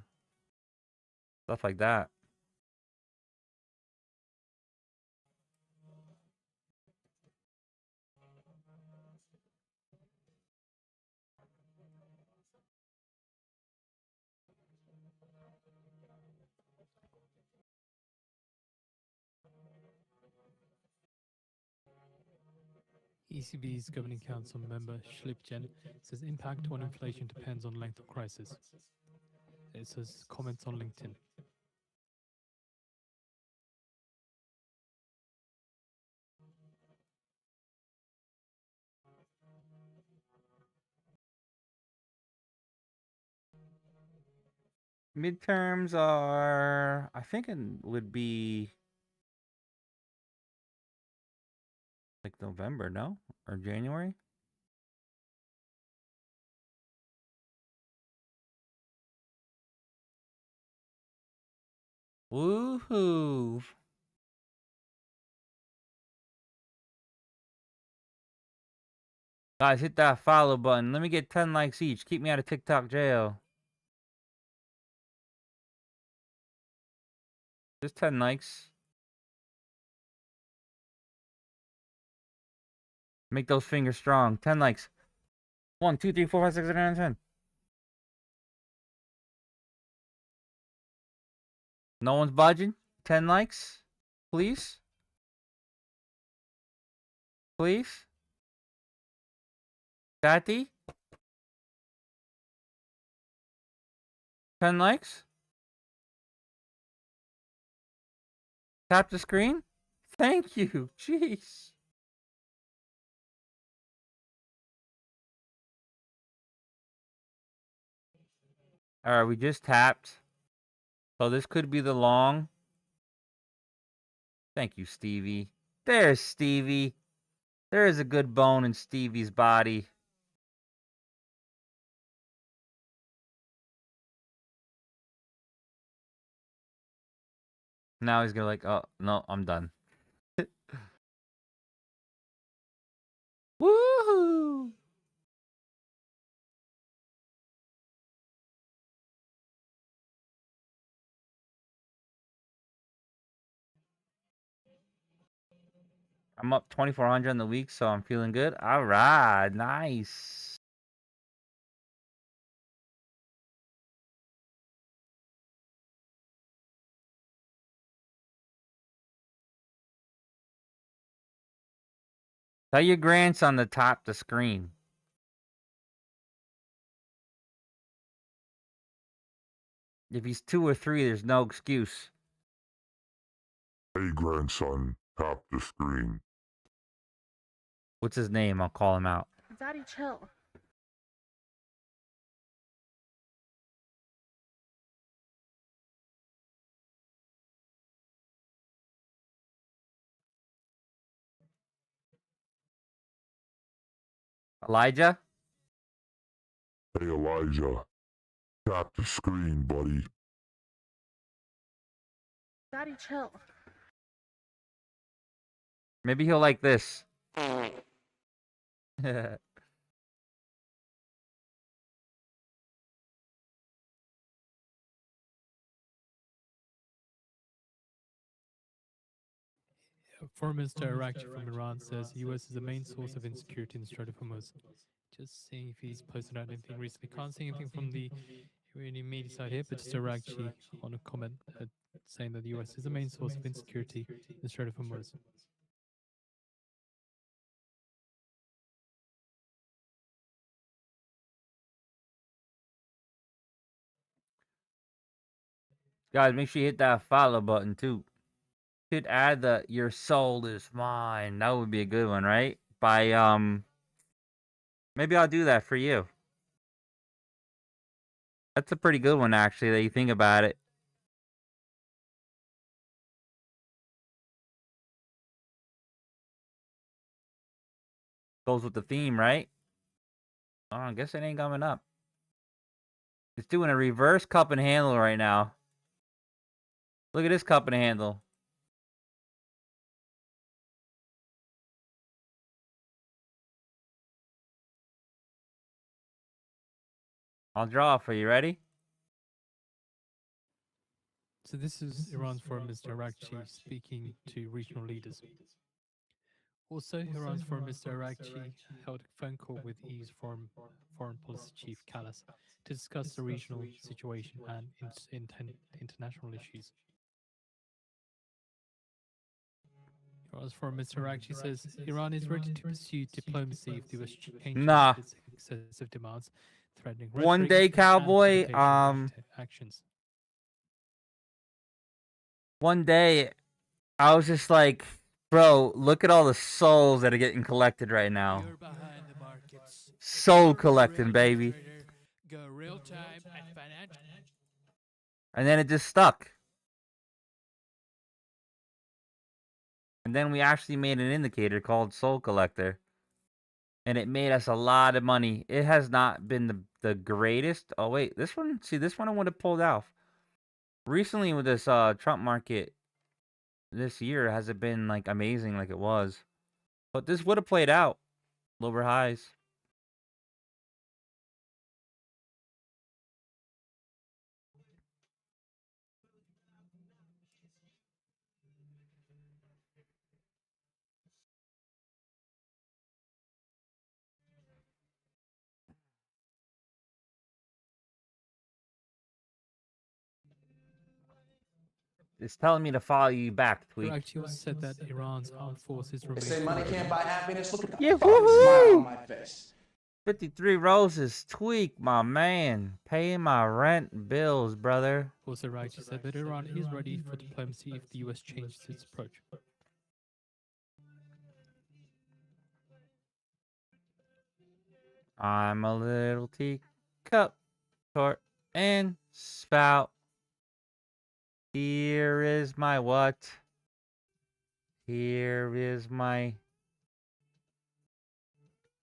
stuff like that. ECB's Governing Council member Schlipgen says impact on inflation depends on length of crisis. It says comments on LinkedIn. Midterms are, I think it would be like November, no? Or January? Woohoo! Guys, hit that follow button. Let me get 10 likes each. Keep me out of TikTok jail. Just 10 likes. Make those fingers strong. 10 likes. 1, 2, 3, 4, 5, 6, 7, 8, 9, 10. No one's budging? 10 likes? Please? Please? Kathy? 10 likes? Tap the screen? Thank you. Jeez. Alright, we just tapped. So this could be the long. Thank you, Stevie. There's Stevie. There is a good bone in Stevie's body. Now he's gonna like, oh, no, I'm done. Woohoo! I'm up 2,400 in the week, so I'm feeling good. All right, nice. Tell your grandson to top the screen. If he's 2 or 3, there's no excuse. Hey, grandson, tap the screen. What's his name? I'll call him out. Daddy, chill. Elijah? Hey Elijah, tap the screen, buddy. Daddy, chill. Maybe he'll like this. Foreign Minister Arakchi from Iran says U.S. is the main source of insecurity in the Strait of Hormuz. Just seeing if he's posted out anything recently. Can't see anything from the Iranian media side here, but just Arakchi on a comment saying that the U.S. is the main source of insecurity in the Strait of Hormuz. Guys, make sure you hit that follow button too. Should add the "Your soul is mine." That would be a good one, right? By maybe I'll do that for you. That's a pretty good one, actually, that you think about it. Goes with the theme, right? Oh, I guess it ain't coming up. It's doing a reverse cup and handle right now. Look at this cup and handle. I'll draw it for you. Ready? So this is Iran's Foreign Minister Arakchi speaking to regional leaders. Also, Iran's Foreign Minister Arakchi held a phone call with EU's foreign policy chief Kallas to discuss the regional situation and international issues. Iran's Foreign Minister Arakchi says Iran is ready to pursue diplomacy if the US changes its excessive demands, threatening One rhetoric day, and cowboy. intimidation actions. One day, I was just like, bro, look at all the souls that are getting collected right now. You're behind the markets. Soul collecting, baby. Go real time and financial. And then it just stuck. And then we actually made an indicator called Soul Collector. And it made us a lot of money. It has not been the greatest. Oh, wait. This one, see, this one I would have pulled off. Recently with this Trump market this year, has it been like amazing like it was. But this would have played out. Lower highs. It's telling me to follow you back, Tweak. Arakchi also said that Iran's armed forces They remain say money can't buy happiness. Look at the Yeah, fucking woohoo! smile on my face. 53 Roses, Tweak, my man. Paying my rent and bills, brother. Also, Arakchi said that Iran is ready for diplomacy if the US changes its approach. I'm a little teacup, short and spout. Here is my what? Here is my...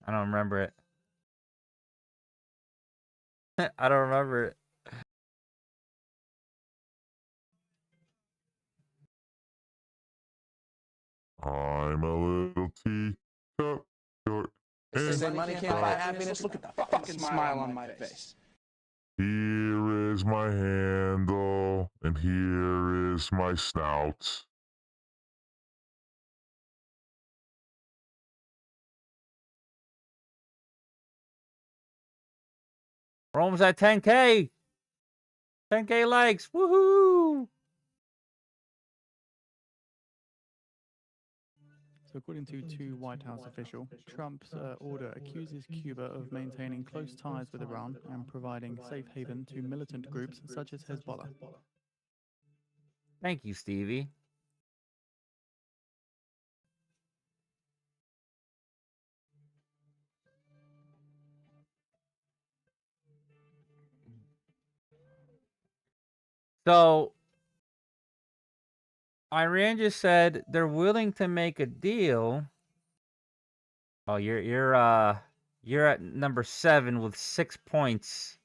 I don't remember it. I don't remember it. I'm a little teacup, short They say and money can't buy happiness. Look at the fucking smile on my face. here is my handle, and here is my snout. We're almost at 10K. 10K likes. Woohoo! So according to two White House officials, Trump's order accuses Cuba of maintaining close ties with Iran and providing safe haven to militant groups such as Hezbollah. Thank you, Stevie. So Iran just said they're willing to make a deal. Oh, you're at number 7 with 6 points.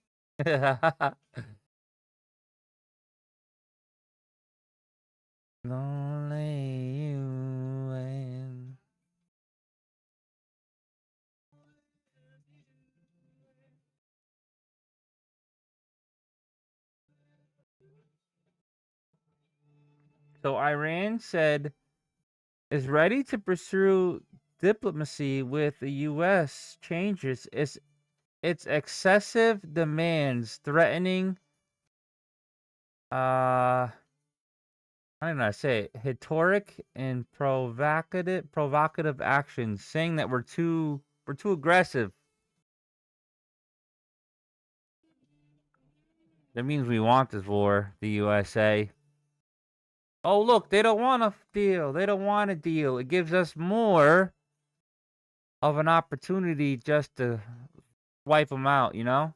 Lonely you and so Iran said is ready to pursue diplomacy with the U.S. changes its excessive demands, threatening I don't know how to say it, rhetoric and provocative actions, saying that we're too aggressive. That means we want this war, the USA. Oh, look, they don't want a deal. They don't want a deal. It gives us more of an opportunity just to wipe them out, you know?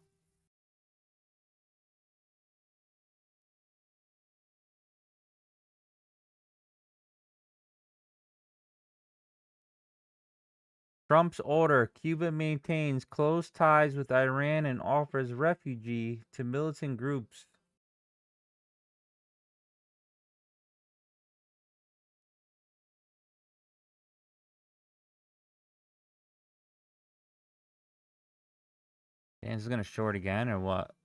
Trump's order, Cuba maintains close ties with Iran and offers refuge to militant groups. And it's gonna short again or what?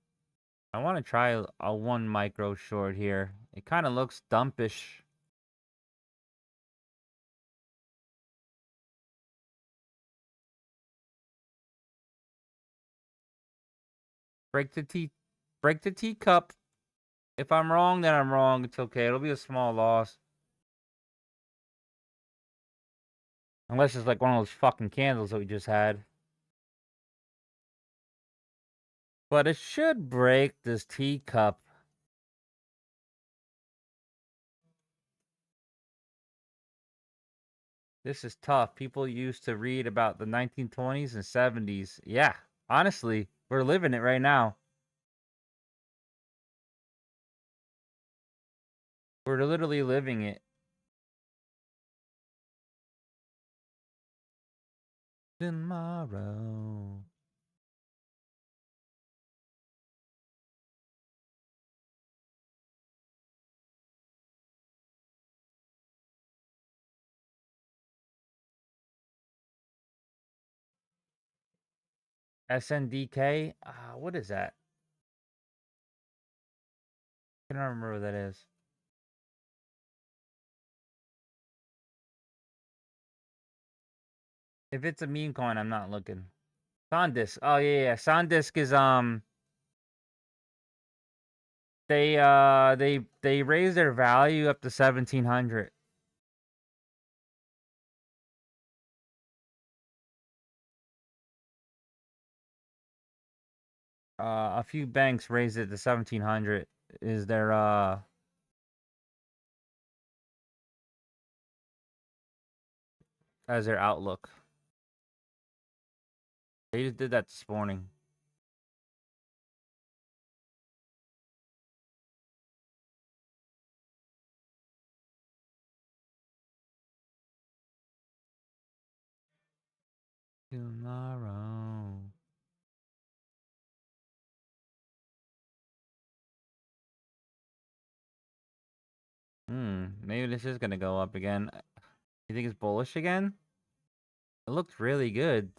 I want to try a 1 micro short here. It kind of looks dumpish. Break the teacup. If I'm wrong, then I'm wrong. It's okay. It'll be a small loss. Unless it's like one of those fucking candles that we just had. But it should break this teacup. This is tough. People used to read about the 1920s and 70s. Yeah, honestly, we're living it right now. We're literally living it. Tomorrow. SNDK? What is that? I don't remember what that is. If it's a meme coin, I'm not looking. SanDisk. Oh yeah. SanDisk is they raised their value up to 1,700. A few banks raised it to 1,700. Is their as their outlook. They just did that this morning. Tomorrow. Maybe this is gonna go up again. You think it's bullish again? It looked really good.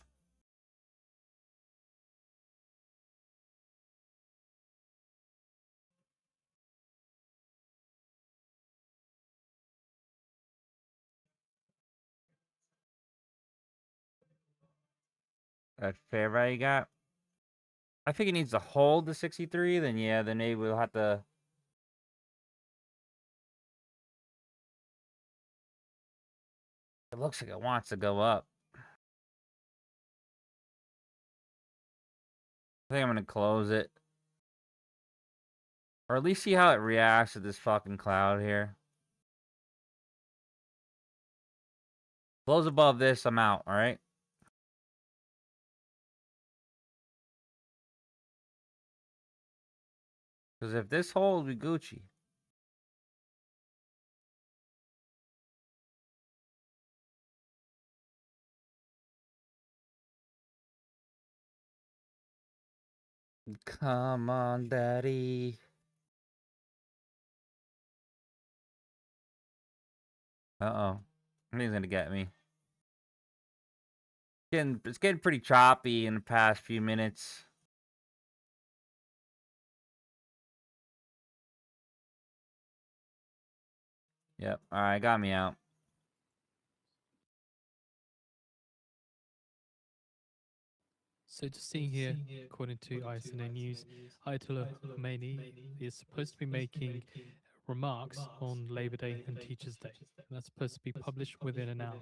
That fair value gap. I think it needs to hold the 63. Then yeah, then maybe we'll have to. It looks like it wants to go up. I think I'm gonna close it. Or at least see how it reacts to this fucking cloud here. Close above this, I'm out, alright? Because if this holds, we Gucci. Come on, daddy. Uh-oh. I think he's gonna get me. It's getting pretty choppy in the past few minutes. Yep. Alright, got me out. So just seeing here, according to ISNA News, Ayatollah Khomeini is supposed to be making remarks on Labor Day and Teachers' Day. And that's supposed to be published within an hour.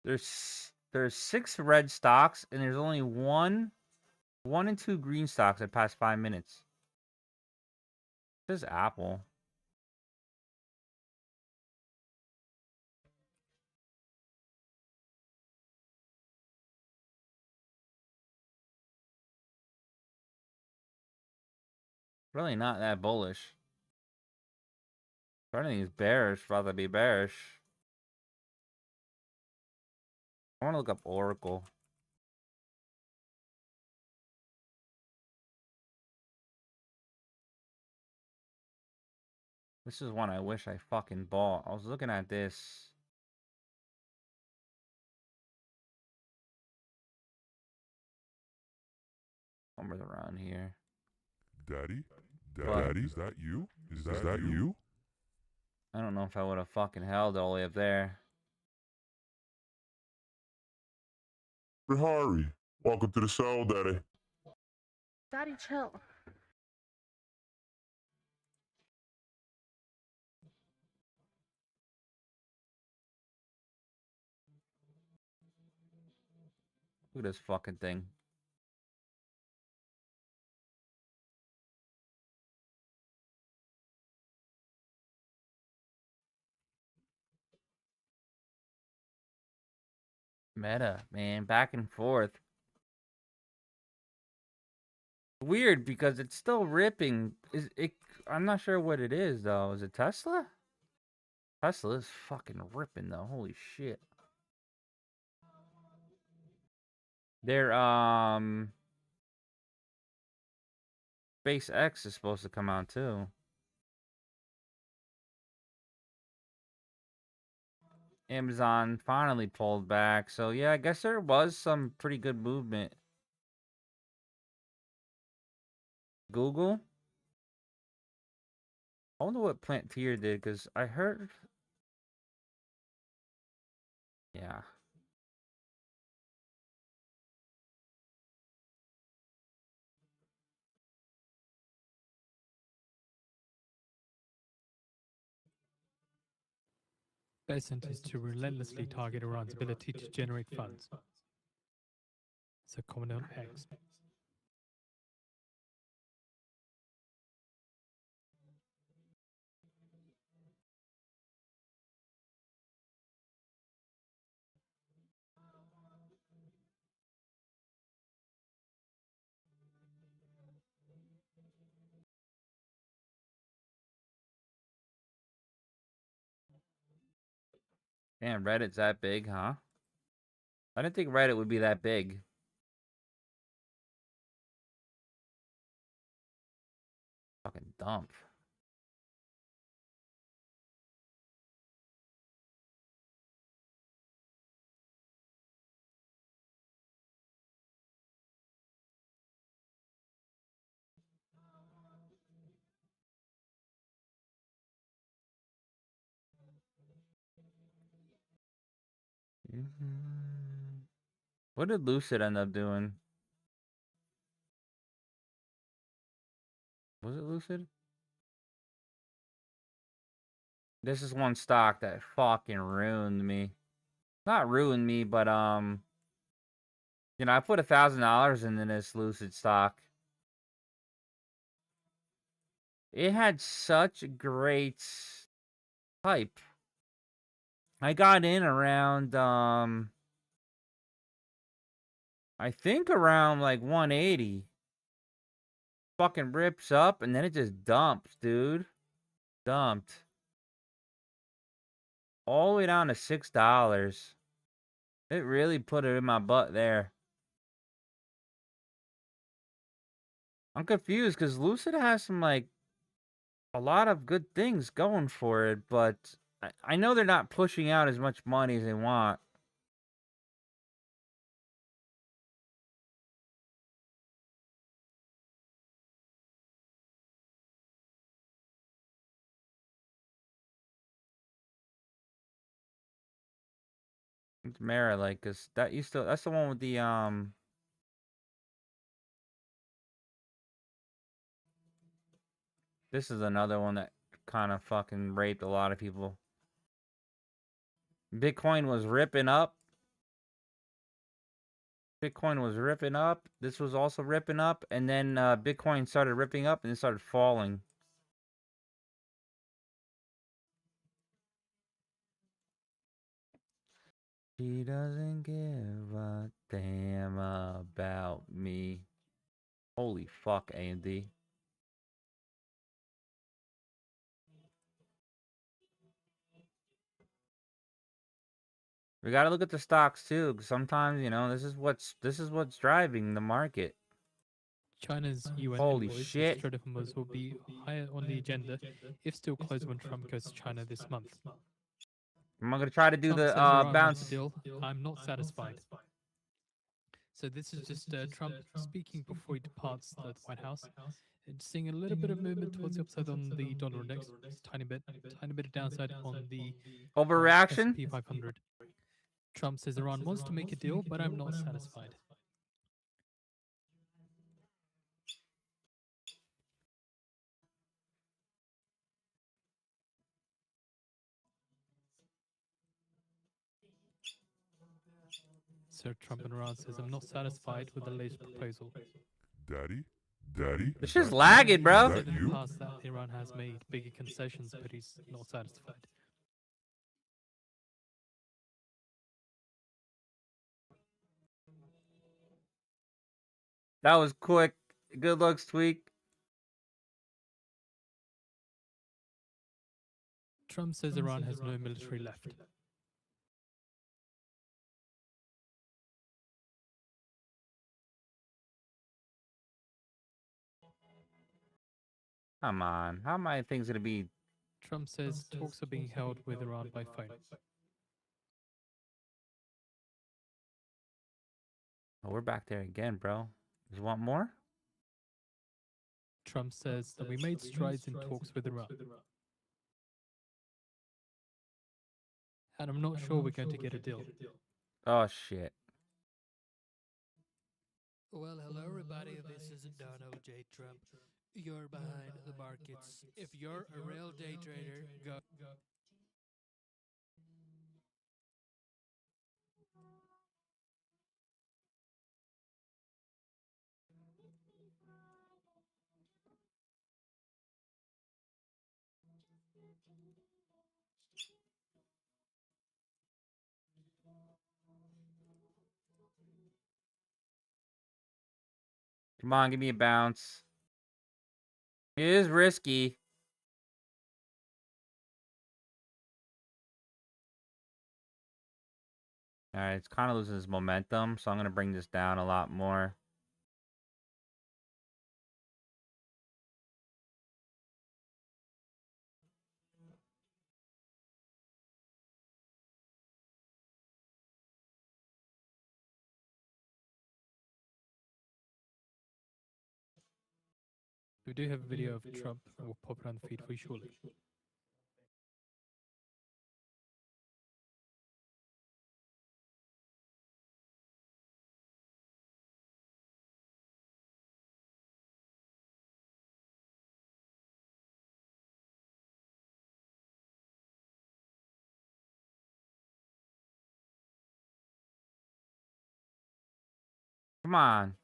There's 6 red stocks and there's only one and 2 green stocks that past 5 minutes. This is Apple. Really not that bullish. If anything is bearish, rather be bearish. I want to look up Oracle. This is one I wish I fucking bought. I was looking at this. Somewhere around here. Daddy? What? Daddy? Is that you? Is that you? I don't know if I would have fucking held all the way up there. Bihari, welcome to the cell, Daddy. Daddy, chill. Look at this fucking thing. Meta, man, back and forth. Weird because it's still ripping. Is it? I'm not sure what it is though. Is it Tesla? Tesla is fucking ripping though. Holy shit. Their SpaceX is supposed to come out too. Amazon finally pulled back. So yeah, I guess there was some pretty good movement. Google? I wonder what Plantier did, because I heard... Yeah. Besant is to relentlessly target Iran's ability to generate funds. So comment on X. Damn, Reddit's that big, huh? I didn't think Reddit would be that big. Fucking dump. What did Lucid end up doing? Was it Lucid? This is one stock that fucking ruined me. Not ruined me, but you know, I put $1,000 into this Lucid stock. It had such great hype. I got in around I think around like 180. Fucking rips up and then it just dumps, dude. Dumped. All the way down to $6. It really put it in my butt there. I'm confused because Lucid has some like a lot of good things going for it, but I know they're not pushing out as much money as they want. It's Mara, like, cause that's the one with the This is another one that kind of fucking raped a lot of people. Bitcoin was ripping up. Bitcoin was ripping up. This was also ripping up, and then Bitcoin started ripping up and it started falling. She doesn't give a damn about me. Holy fuck, AMD. We gotta look at the stocks too, 'cause sometimes, you know, this is what's driving the market. China's UN Holy invoice shit. and trade reforms will be higher on the agenda if still closed when Trump goes to China this month. I'm gonna try to do Trump the says Iran wants a bounce. deal. I'm not satisfied. So this is just Trump speaking before he departs the White House. And seeing a little bit of movement towards the upside on the dollar index, tiny bit of downside on the Overreaction? S&P 500. Trump says Iran wants to make a deal, but I'm not satisfied. So Trump and Iran says, I'm not satisfied with the latest proposal. Daddy? Daddy? This Is shit's that lagging, you? bro. Is Said that in the you? past that Iran has made bigger concessions, but he's not satisfied. That was quick. Good looks, Tweak. Trump says Iran has no military left. Come on. How many things gonna be? Trump says talks are being held with Iran by phone. Oh, we're back there again, bro. You want more? Trump says that we made strides in talks with Iran. And I'm not sure we're going to get a deal. Oh shit. Well, hello, everybody. This is Donald J. Trump. You're behind the markets. If you're a real day trader, go. Come on, give me a bounce. It is risky. Alright, it's kind of losing its momentum, so I'm gonna bring this down a lot more. We do have a video of Trump, and we'll pop it on the feed for you shortly. Come on.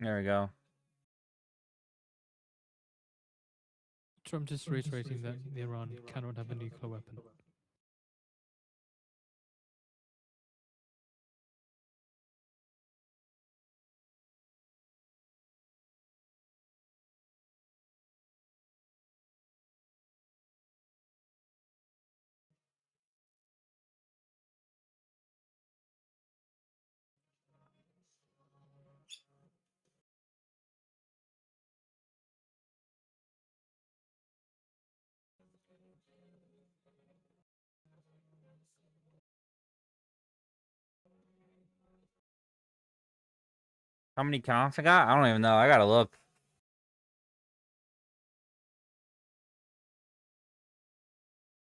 There we go. Trump just reiterating that Iran cannot have a nuclear weapon. How many counts I got? I don't even know. I gotta look.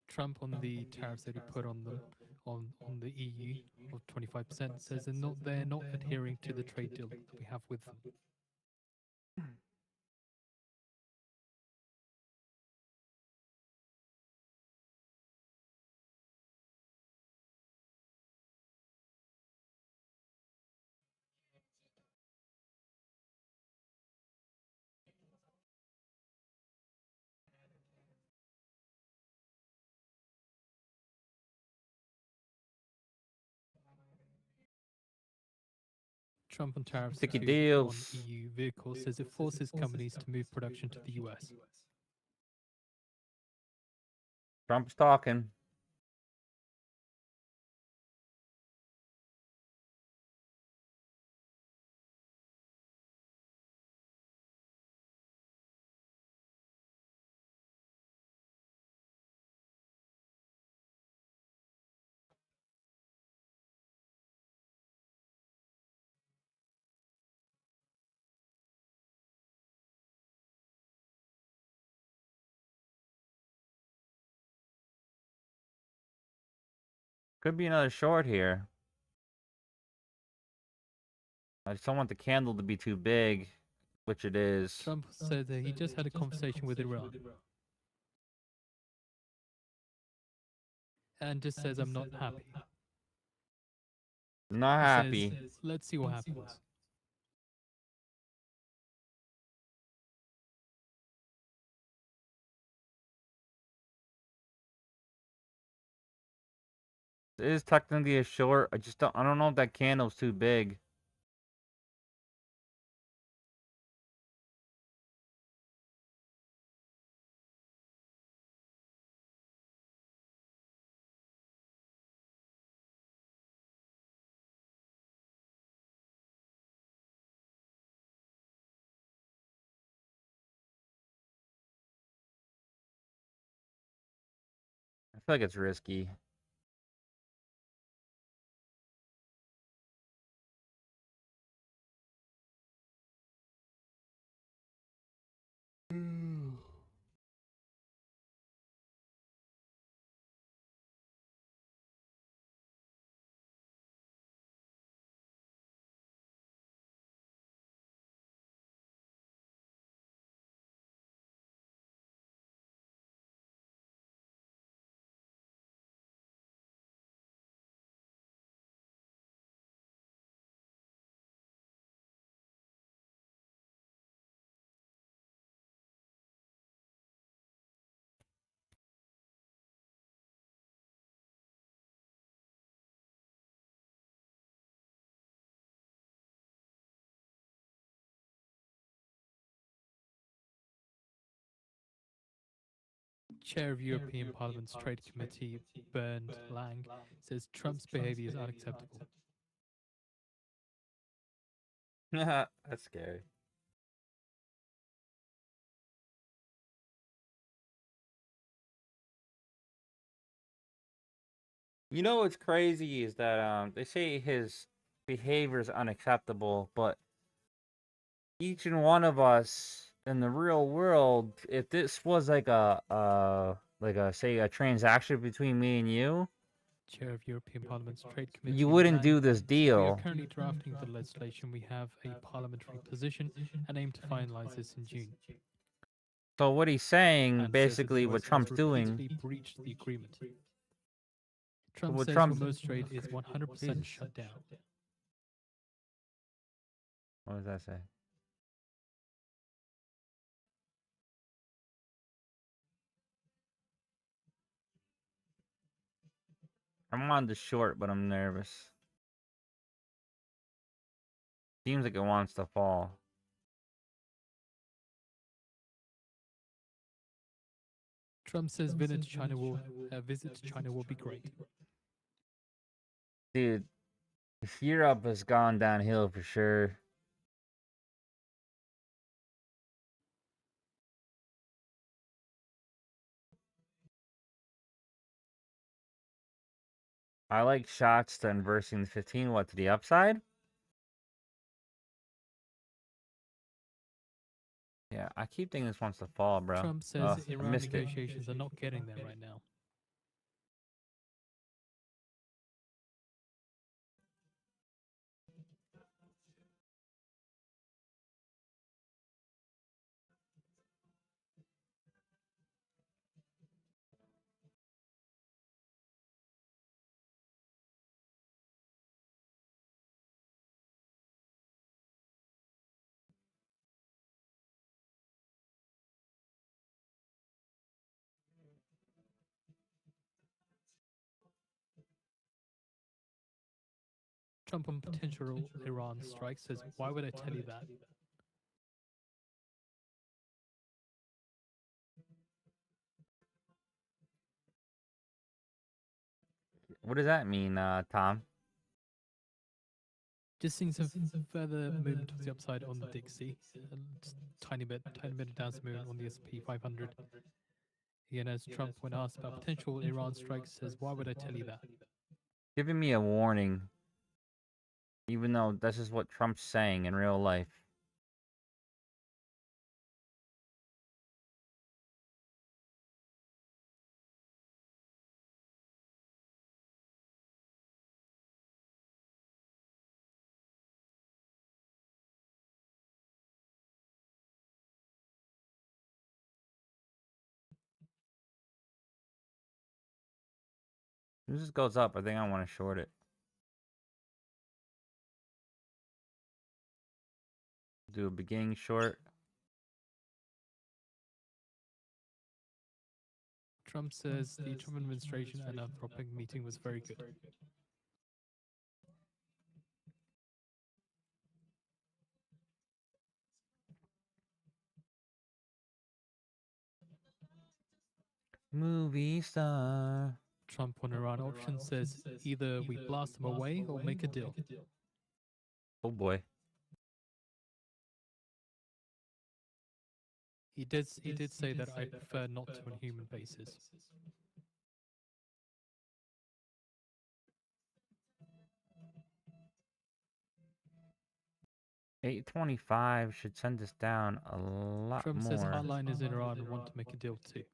Trump on the tariffs that he put on them on the EU of 25% says they're not adhering to the trade deal that we have with them. Trump on tariffs Sticky on deals. EU vehicles says it forces companies to move production to the US. Trump's talking. Could be another short here. I just don't want the candle to be too big, which it is. Trump said that he just had a conversation with Iran and just says, I'm not happy. Not He happy. says, let's see what happens. It is technically a short. I don't know if that candle's too big. I feel like it's risky. Chair of European Parliament's Trade Committee, Bernd Lang, says Trump's behavior is unacceptable. That's scary. You know what's crazy is that they say his behavior is unacceptable, but each and one of us in the real world, if this was like a transaction between me and you, Chair of European Parliament's Trade Committee, you wouldn't Lang, do this says, we are deal. currently drafting the legislation. We have a parliamentary position and aim to finalize this in June. So what he's saying, And says that the basically, US what has Trump's repeatedly doing, breached the agreement. Trump what says Trump's remote trade is 100% shut down. what does that say? I'm on the short, but I'm nervous. Seems like it wants to fall. Trump says visit to China will be great. Dude, Europe has gone downhill for sure. I like shots to inversing the 15. What, to the upside? Yeah, I keep thinking this wants to fall, bro. Trump says Ugh, I Iran missed it. negotiations are not getting there right now. Trump on potential Iran strike says, "Why would I tell you that?" What does that mean, Tom? Just seeing some further movement towards the upside on the Dixie, just tiny bit of downside movement on the S&P 500. Again, as Trump, when asked about potential Iran strikes, says, "Why would I tell you that?" Giving me a warning, even though this is what Trump's saying in real life. If this goes up, I think I want to short it. Do a beginning short. Trump says the Trump administration and Anthropic meeting was very good. Movie star. Trump on Iran option says, "Either we blast them away or make a deal." Oh boy. He did say that I prefer not to on a human basis. $8.25 should send us down a lot Trump more. says hardliners in Iran want to make a deal too.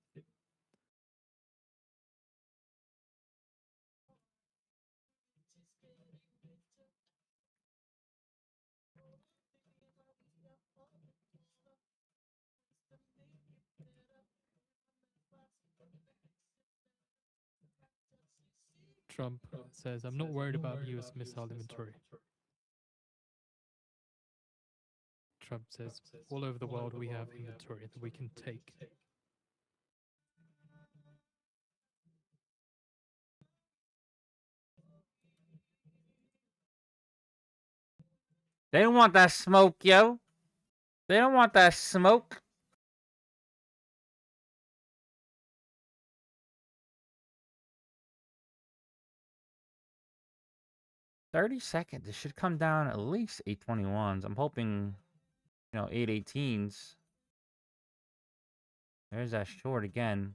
Trump says, "I'm not worried about US missile inventory." Trump says, "All over the world we have inventory that we can take." They don't want that smoke, yo. They don't want that smoke. $30. It should come down at least 821s. I'm hoping, 818s. There's that short again.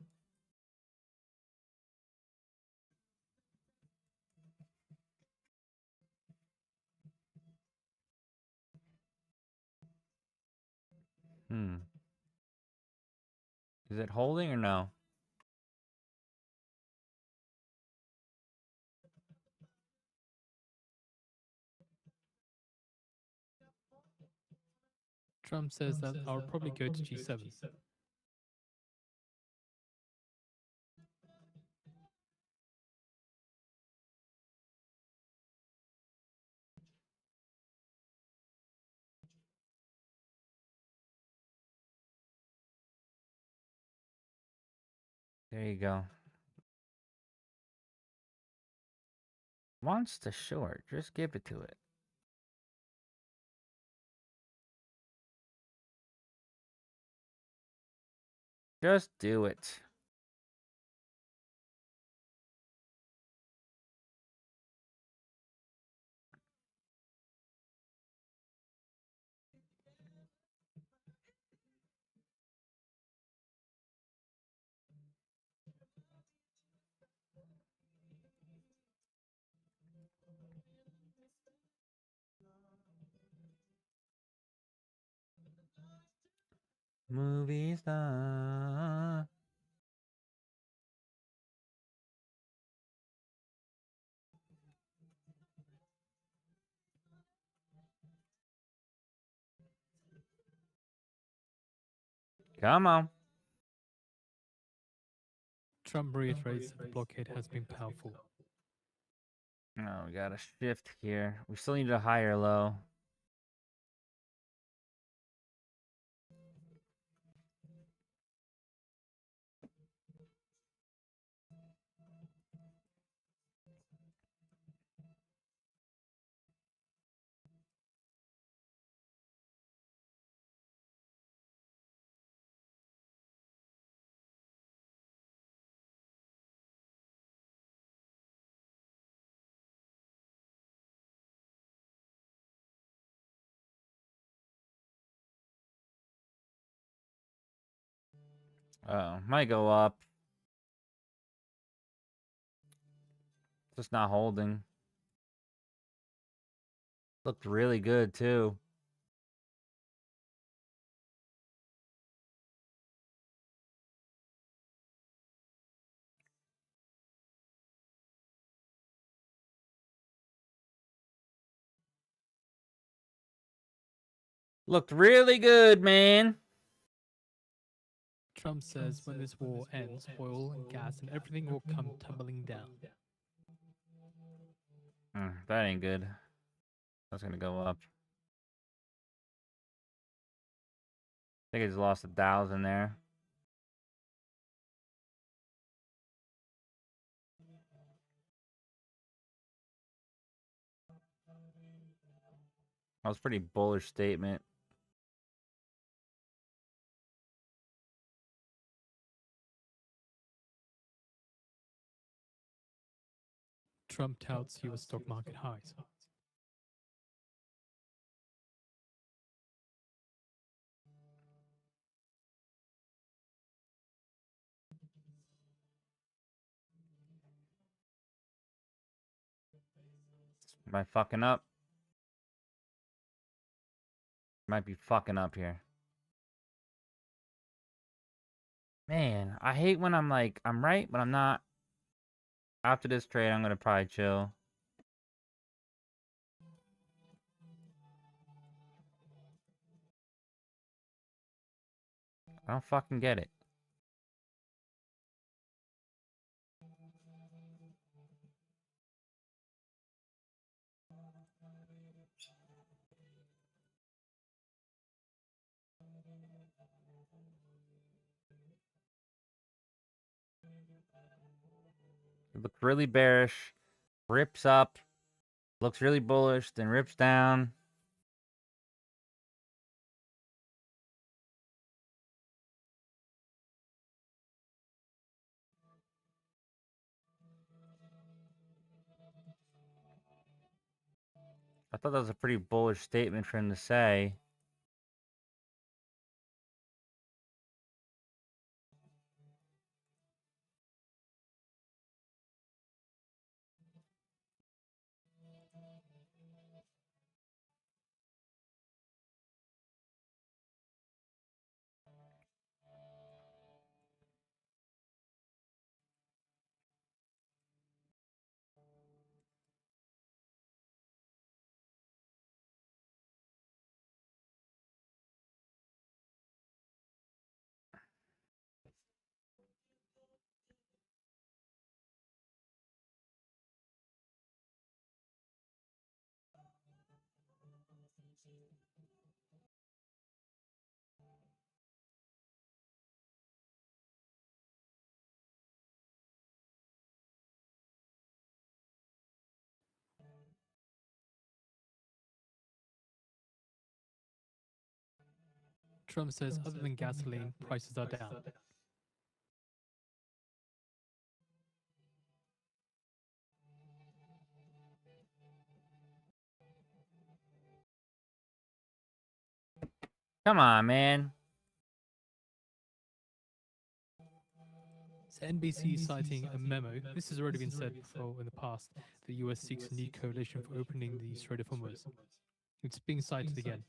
Is it holding or no? Trump says that I'll probably go to G7. There you go. Wants to short. Just give it to it. Just do it. Movie star. Come on. Trump reiterates that the blockade has been powerful. Oh, we got a shift here. We still need a higher low. Oh, might go up. Just not holding. Looked really good too. Looked really good, man. Trump says when this war ends, oil and gas and everything will come tumbling down. That ain't good. That's gonna go up. I think I just lost 1,000 there. That was a pretty bullish statement. Trump touts US stock market highs. Am I fucking up? Might be fucking up here. Man, I hate when I'm like, I'm right, but I'm not. After this trade, I'm gonna probably chill. I don't fucking get it. It looks really bearish. Rips up. Looks really bullish, then rips down. I thought that was a pretty bullish statement for him to say. Trump says other than gasoline, prices are down. Come on, man. So NBC citing a memo. This has already been said before in the past. The US seeks a new coalition for opening the Strait of Hormuz. It's being cited again.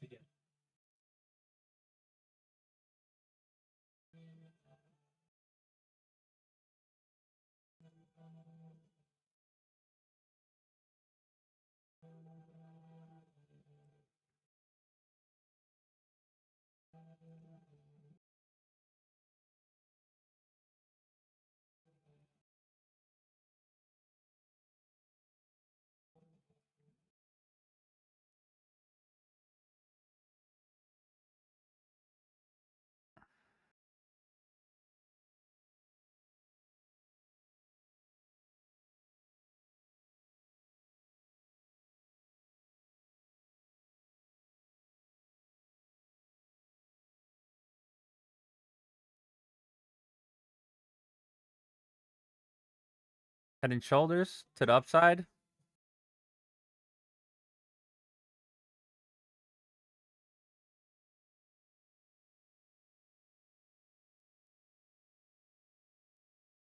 Head and shoulders to the upside.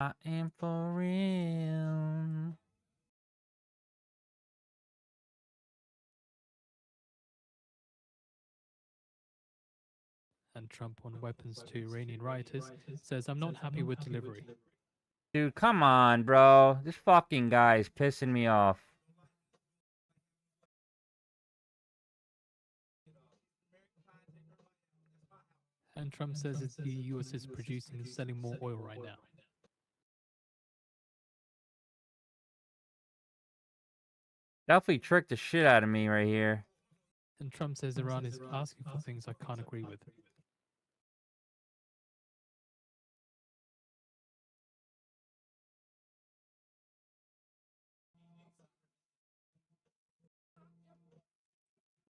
I am for real. And Trump on weapons to Iranian rioters says, I'm not happy with delivery. Dude, come on, bro. This fucking guy is pissing me off. And Trump says that the US is producing and selling more oil right now. Definitely tricked the shit out of me right here. And Trump says Iran is asking for things I can't agree with.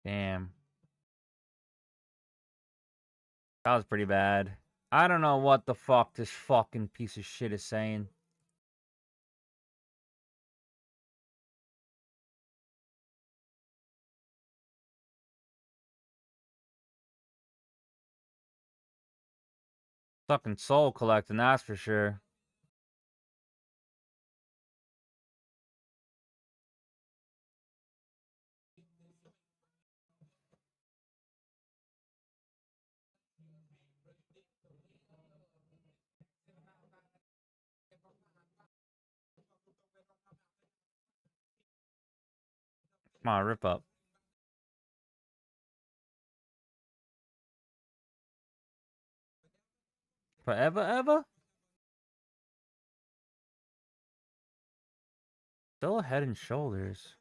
Damn. That was pretty bad. I don't know what the fuck this fucking piece of shit is saying. Fucking soul collecting, that's for sure. Come on, rip up. Forever, ever? Still head and shoulders.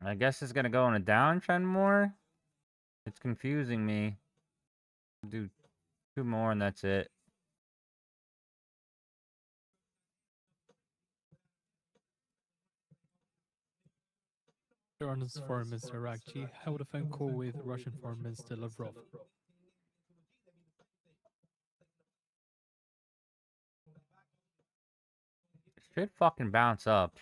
I guess it's gonna go in a downtrend more. It's confusing me. Do two more and that's it. Iran's Foreign Minister Araghchi held a phone call with Russian Foreign Minister Lavrov. Should fucking bounce up.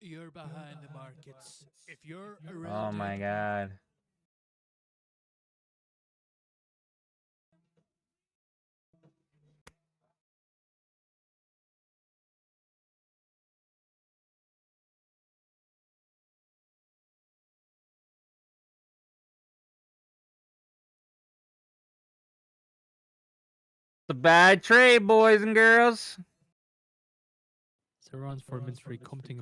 You're behind the markets. If you're a real Oh my day god. It's a bad trade, boys and girls. So Iran's Foreign Ministry commenting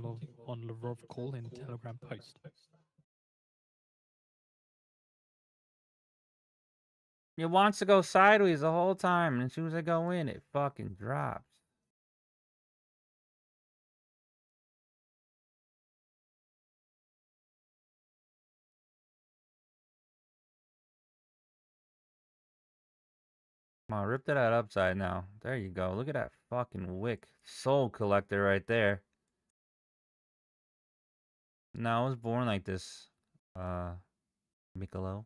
on Lavrov call in Telegram post. It wants to go sideways the whole time, and as soon as I go in, it fucking drops. Come on, rip that out upside now. There you go. Look at that fucking wick. Soul collector right there. No, I was born like this. Mikolo.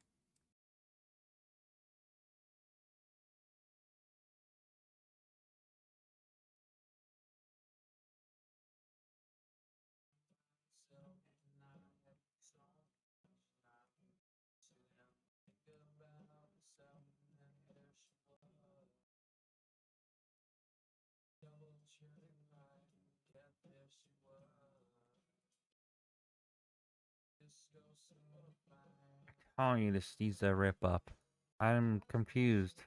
Telling you this needs to rip up. I'm confused.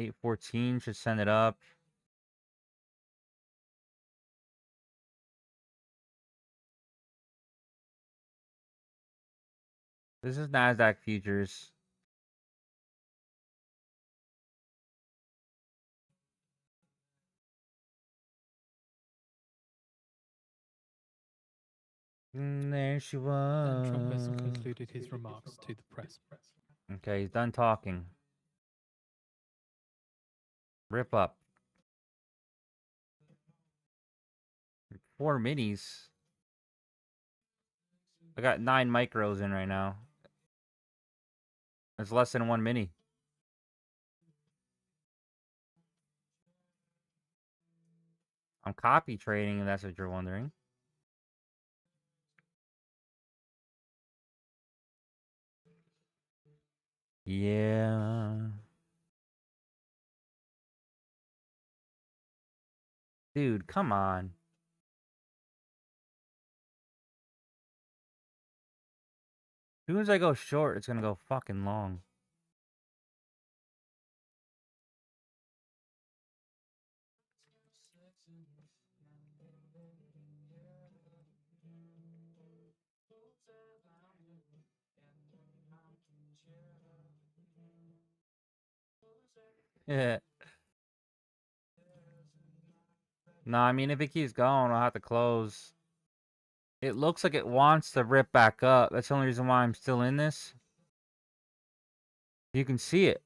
814 should send it up. This is Nasdaq futures. There she And Trump was. has concluded his remarks to the press. Okay, he's done talking. Rip up. 4 minis. I got 9 micros in right now. It's less than 1 mini. I'm copy trading, if that's what you're wondering. Yeah. Dude, come on. As soon as I go short, it's gonna go fucking long. Yeah. No, I mean, if it keeps going, I'll have to close. It looks like it wants to rip back up. That's the only reason why I'm still in this. You can see it.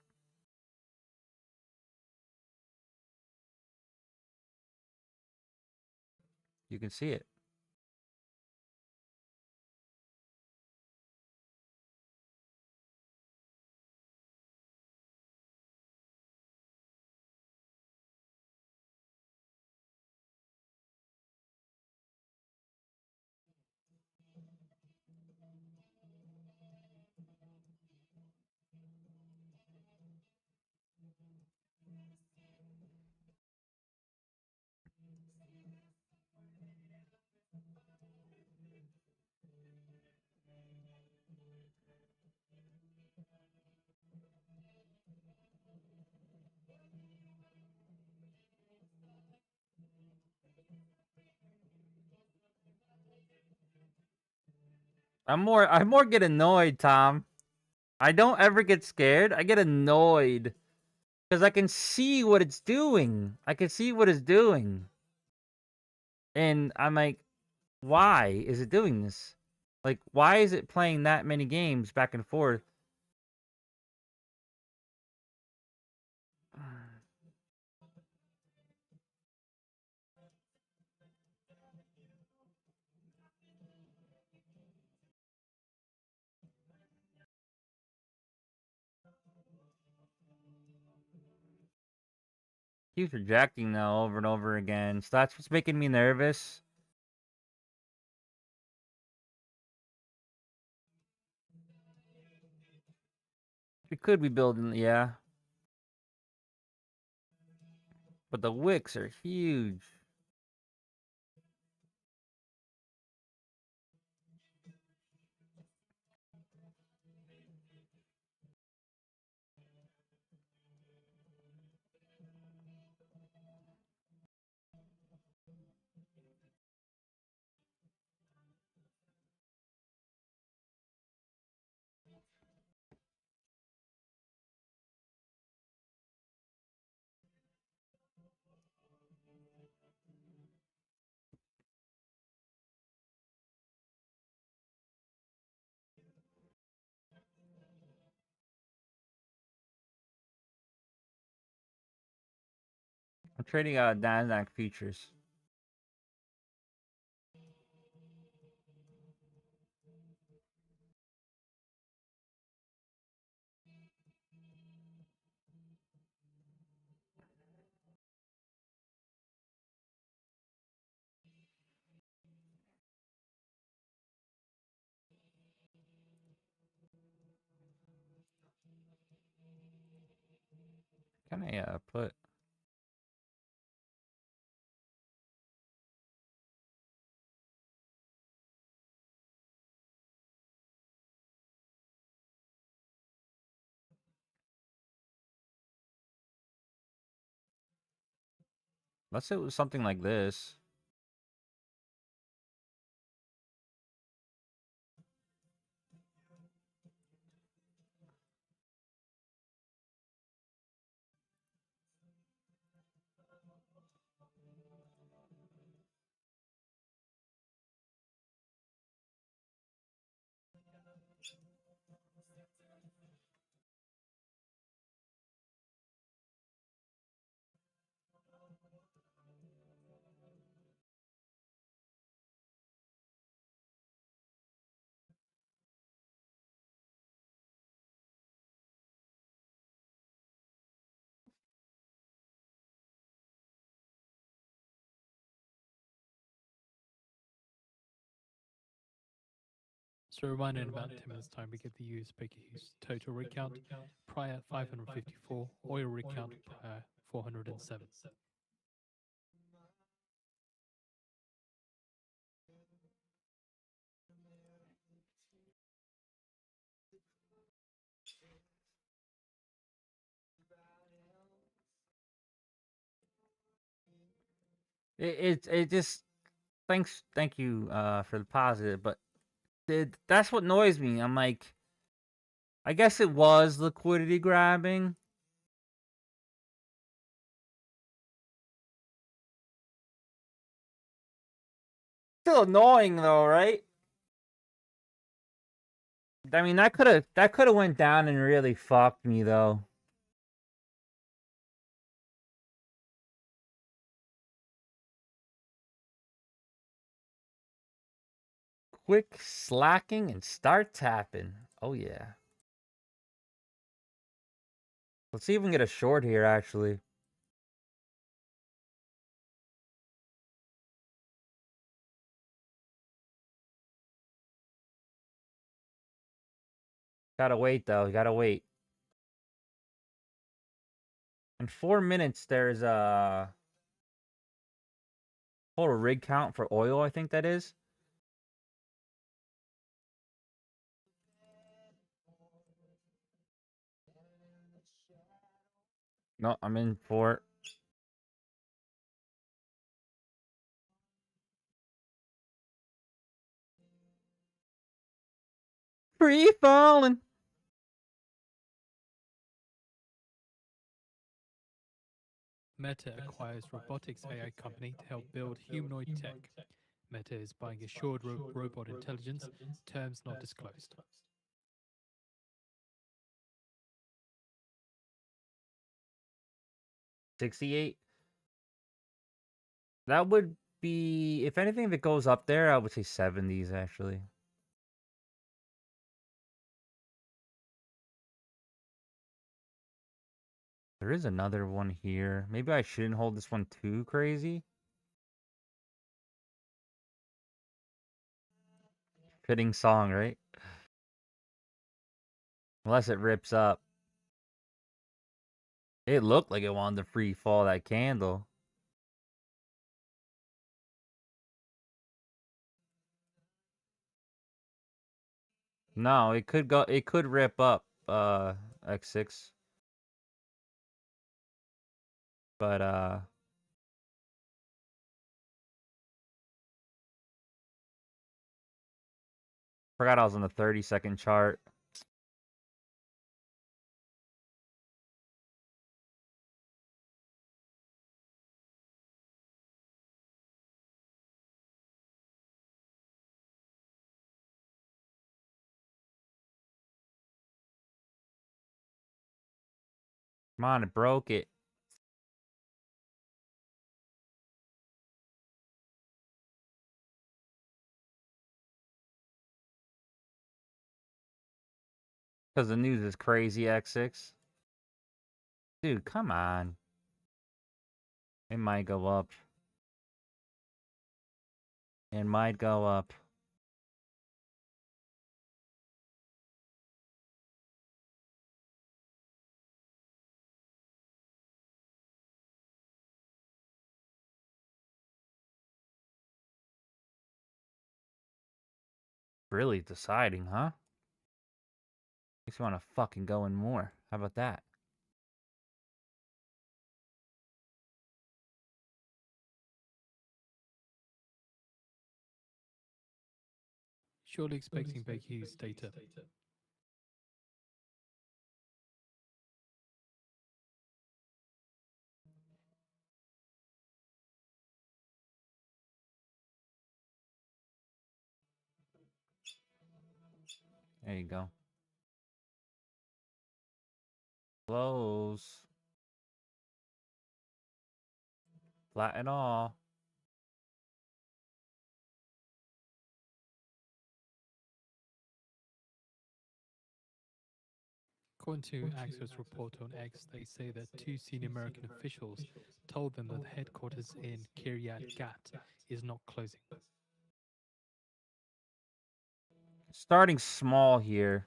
You can see it. I more get annoyed, Tom. I don't ever get scared. I get annoyed. Because I can see what it's doing. I can see what it's doing. And I'm like, why is it doing this? Like, why is it playing that many games back and forth? Keeps rejecting though over and over again. So that's what's making me nervous. It could be building, yeah. But the wicks are huge. I'm trading out Nasdaq futures. Can I put? Let's say it was something like this. So a reminder, in about 10 minutes time we get the US Baker Hughes total rig count, prior 554, oil rig count prior 407. It just thank you for the positive, but that's what annoys me. I'm like, I guess it was liquidity grabbing. Still annoying though, right? I mean, that could have went down and really fucked me though. Quick slacking and start tapping. Oh yeah. Let's see if we can get a short here actually. Gotta wait though. Gotta wait. In 4 minutes, there's a total rig count for oil. I think that is. No, I'm in for. Free falling. Meta acquires robotics AI company to help build humanoid tech. Meta is buying assured robot intelligence, terms not disclosed. $68. That would be, if anything that goes up there, I would say 70s actually. There is another one here. Maybe I shouldn't hold this one too crazy. Fitting song, right? Unless it rips up. It looked like it wanted to free fall that candle. No, it could go, it could rip up X6. But forgot I was on the 30-second chart. Come on, it broke it. Because the news is crazy, X6. Dude, come on. It might go up. It might go up. Really deciding, huh? Makes me want to fucking go in more. How about that? Surely expecting Baker Hughes data. There you go. Close. Flat and all. According to Axios report on X, they say that two senior American officials told them that the headquarters in Kiryat Gat is not closing. Starting small here.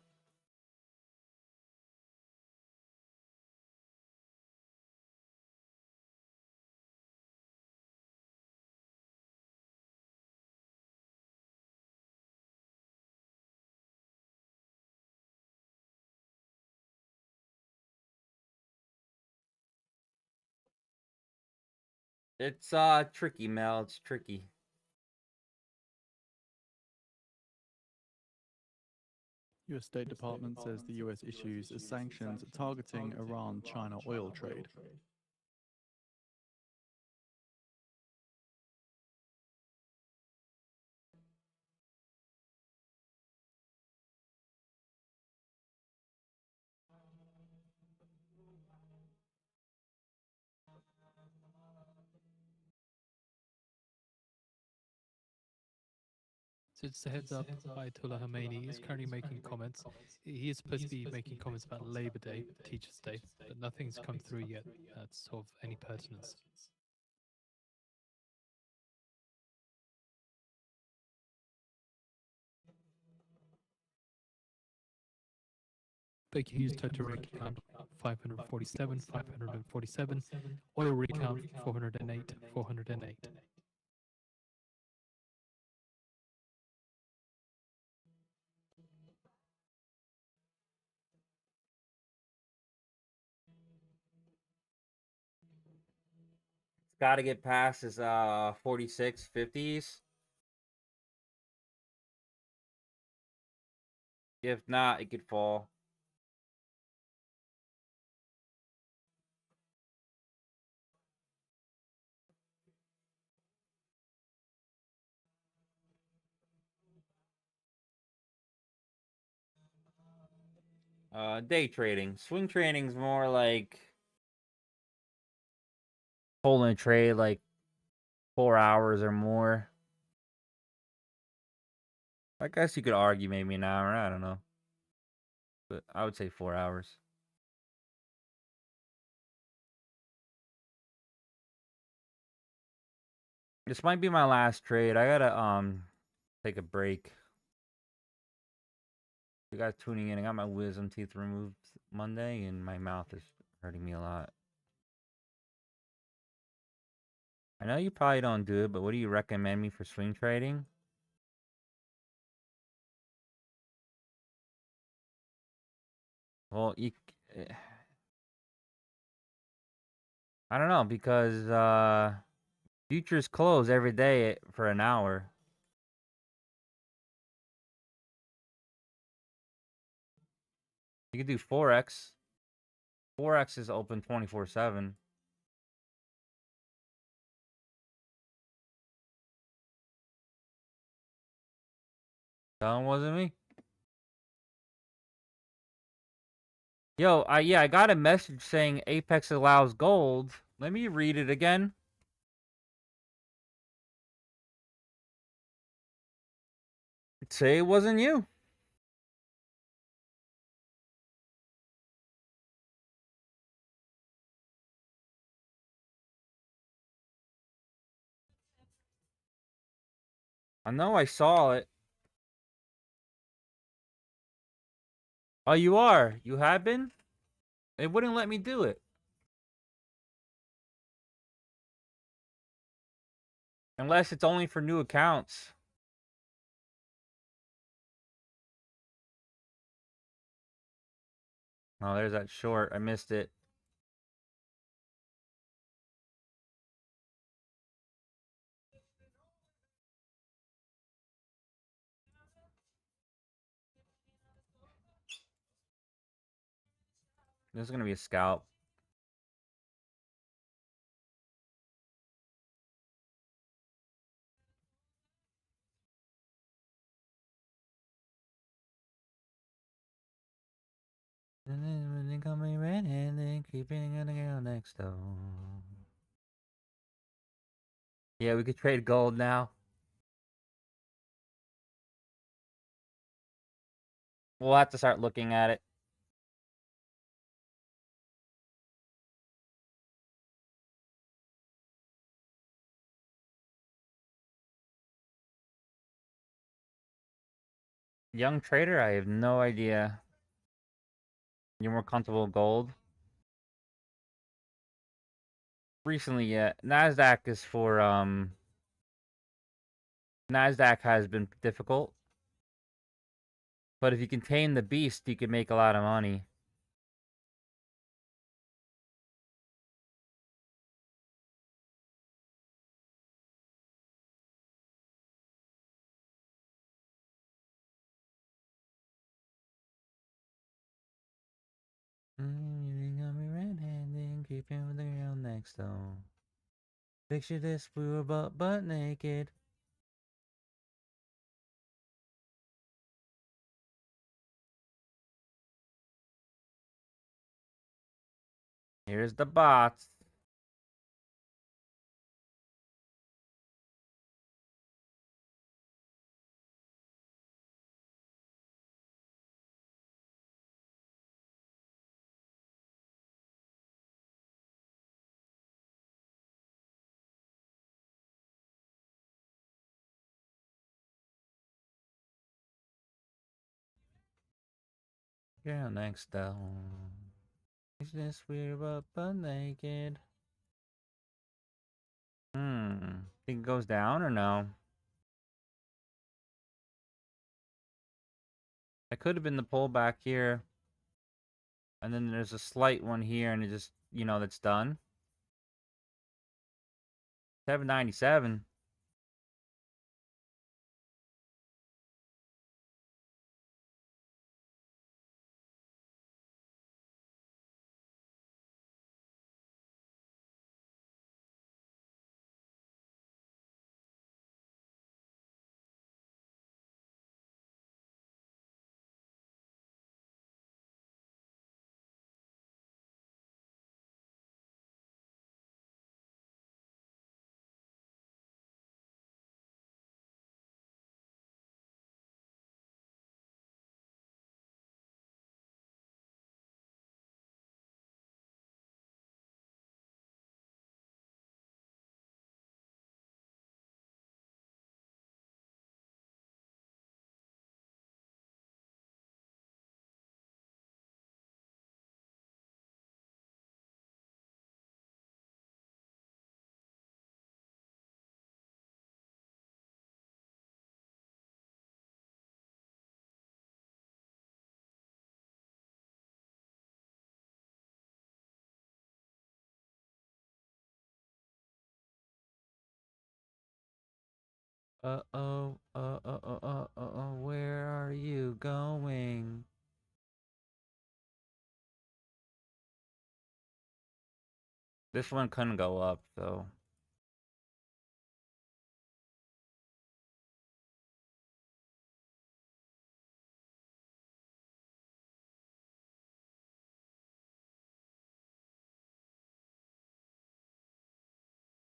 It's tricky, Mel. It's tricky. US State Department says the US issues sanctions targeting Iran-China oil trade. So just a heads up, Ayatollah Khomeini is currently making comments. He is supposed to be making comments about Labor Day, Teachers' Day, but nothing's come through yet that's of any pertinence. Baker Hughes total rig count 547, 547. Oil rig count 408, 408. It's got to get past his 46, 50s. If not, it could fall. Day trading. Swing trading's more like holding a trade like 4 hours or more. I guess you could argue maybe an hour. I don't know. But I would say 4 hours. This might be my last trade. I gotta take a break. You guys tuning in, I got my wisdom teeth removed Monday and my mouth is hurting me a lot. I know you probably don't do it, but what do you recommend me for swing trading? Well, I don't know, because futures close every day for an hour. You can do Forex. Forex is open 24/7. That one wasn't me. Yo, I got a message saying Apex allows gold. Let me read it again. Say it wasn't you. I know I saw it. Oh, you are? You have been? It wouldn't let me do it. Unless it's only for new accounts. Oh, there's that short. I missed it. This is gonna be a scalp. And then when they call me red-handed, creeping on the girl next door. Yeah, we could trade gold now. We'll have to start looking at it. Young trader, I have no idea. You're more comfortable with gold? Recently, yeah. Nasdaq is for Nasdaq has been difficult. But if you can tame the beast, you can make a lot of money. You got me red-handed, creeping with the girl next door. Picture this, we were butt naked. Here's the bots. Girl next door. Picture this, we were butt naked. Think it goes down or no? That could have been the pullback here. And then there's a slight one here and it just, that's done. 797. Where are you going? This one couldn't go up, though.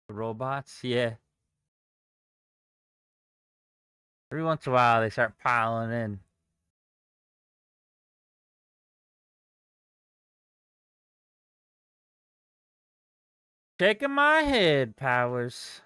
The robots, yeah. Every once in a while, they start piling in. Shaking my head, Powers.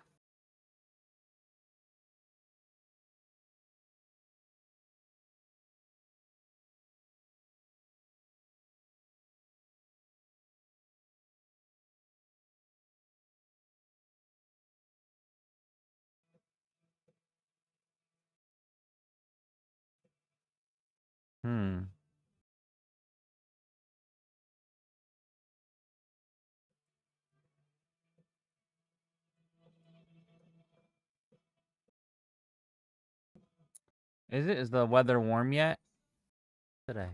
Is the weather warm yet? Today.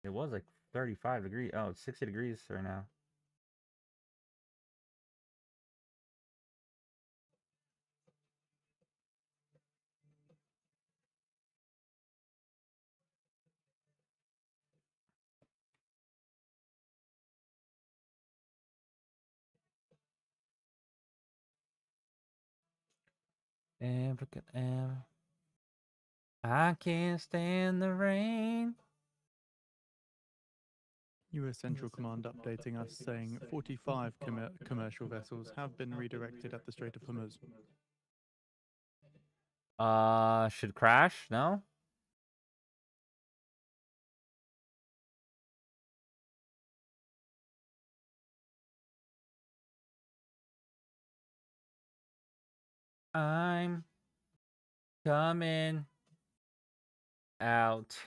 It was like 35 degrees. Oh, it's 60 degrees right now. African air. I can't stand the rain. US Central Command updating us saying 45 commercial vessels have been redirected at the Strait of Hormuz. Should crash? No? I'm coming out.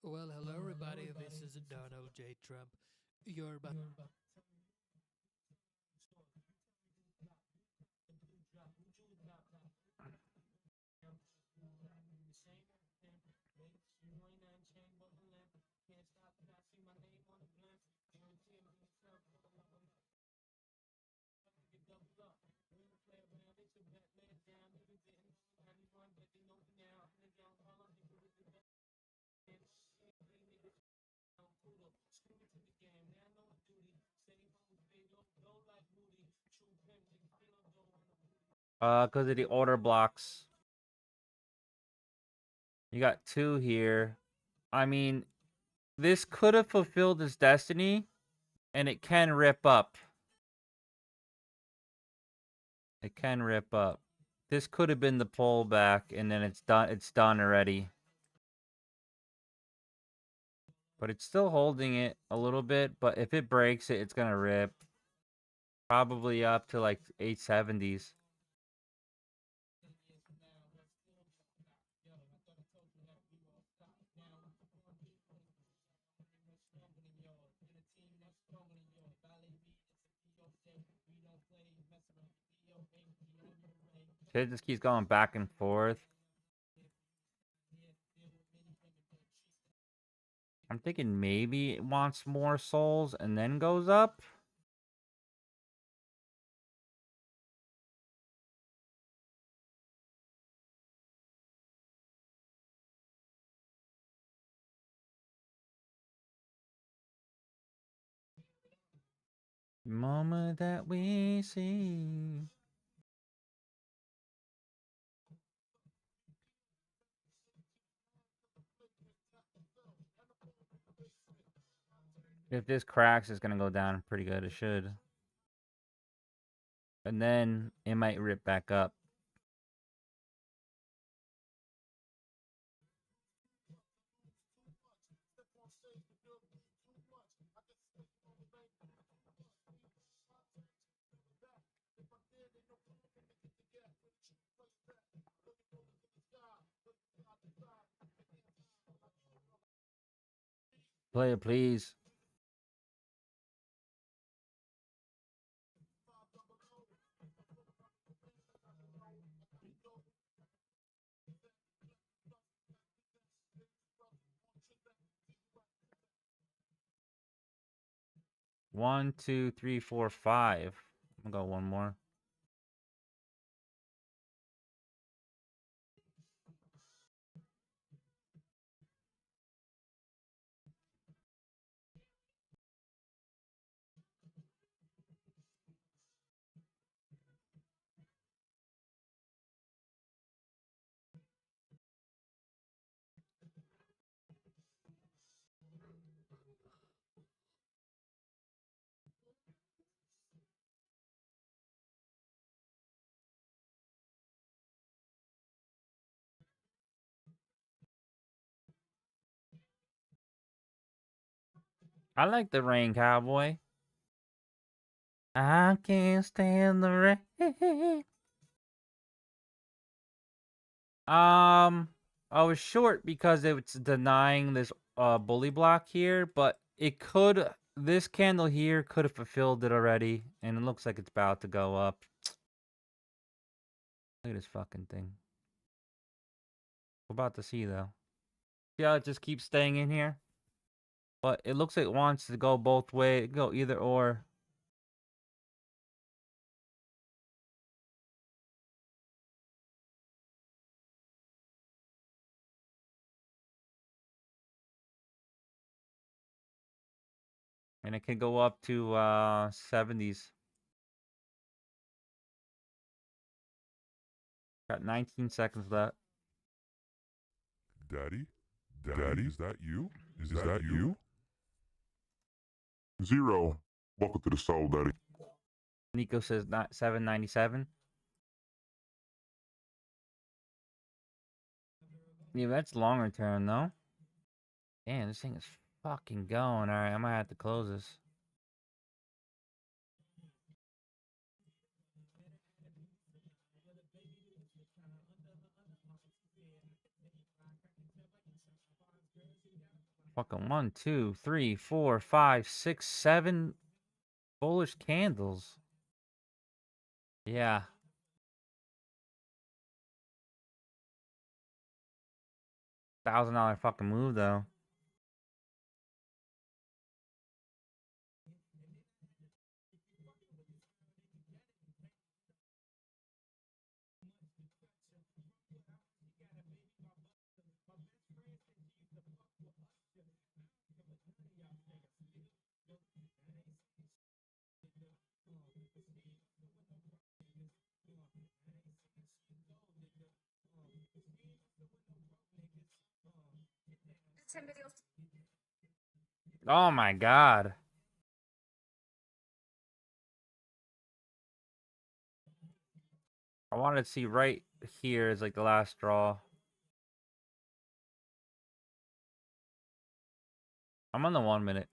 Well, hello, everybody. This is Donald J. Trump. You're behind. Because of the order blocks. You got 2 here. I mean, this could have fulfilled its destiny, and it can rip up. It can rip up. This could have been the pullback, and then it's done. It's done already. But it's still holding it a little bit. But if it breaks it, it's gonna rip. Probably up to like 870s. It just keeps going back and forth. I'm thinking maybe it wants more souls and then goes up. Moment that we see. If this cracks, it's gonna go down pretty good. It should. And then it might rip back up. Play it, please. One, two, three, four, five. I'm gonna go one more. I like the rain, cowboy. I can't stand the rain. I was short because it's denying this bully block here, but it could. This candle here could have fulfilled it already, and it looks like it's about to go up. Look at this fucking thing. We're about to see though. See how it just keeps staying in here? But it looks like it wants to go both ways. Go either or. And it can go up to 70s. Got 19 seconds left. Daddy? Daddy? Is that you? Is that you? Zero. Welcome to the Soul Daddy. Nico says not 797. Yeah, that's longer term though. Damn, this thing is fucking going. Alright, I might have to close this. Fucking 1, 2, 3, 4, 5, 6, 7 bullish candles. Yeah. $1,000 fucking move though. Oh my god. I wanted to see right here is like the last straw. I'm on the 1 minute.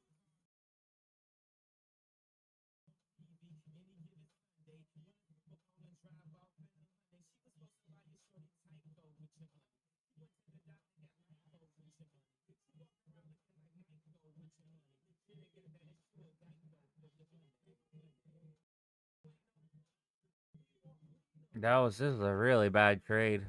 This is a really bad trade.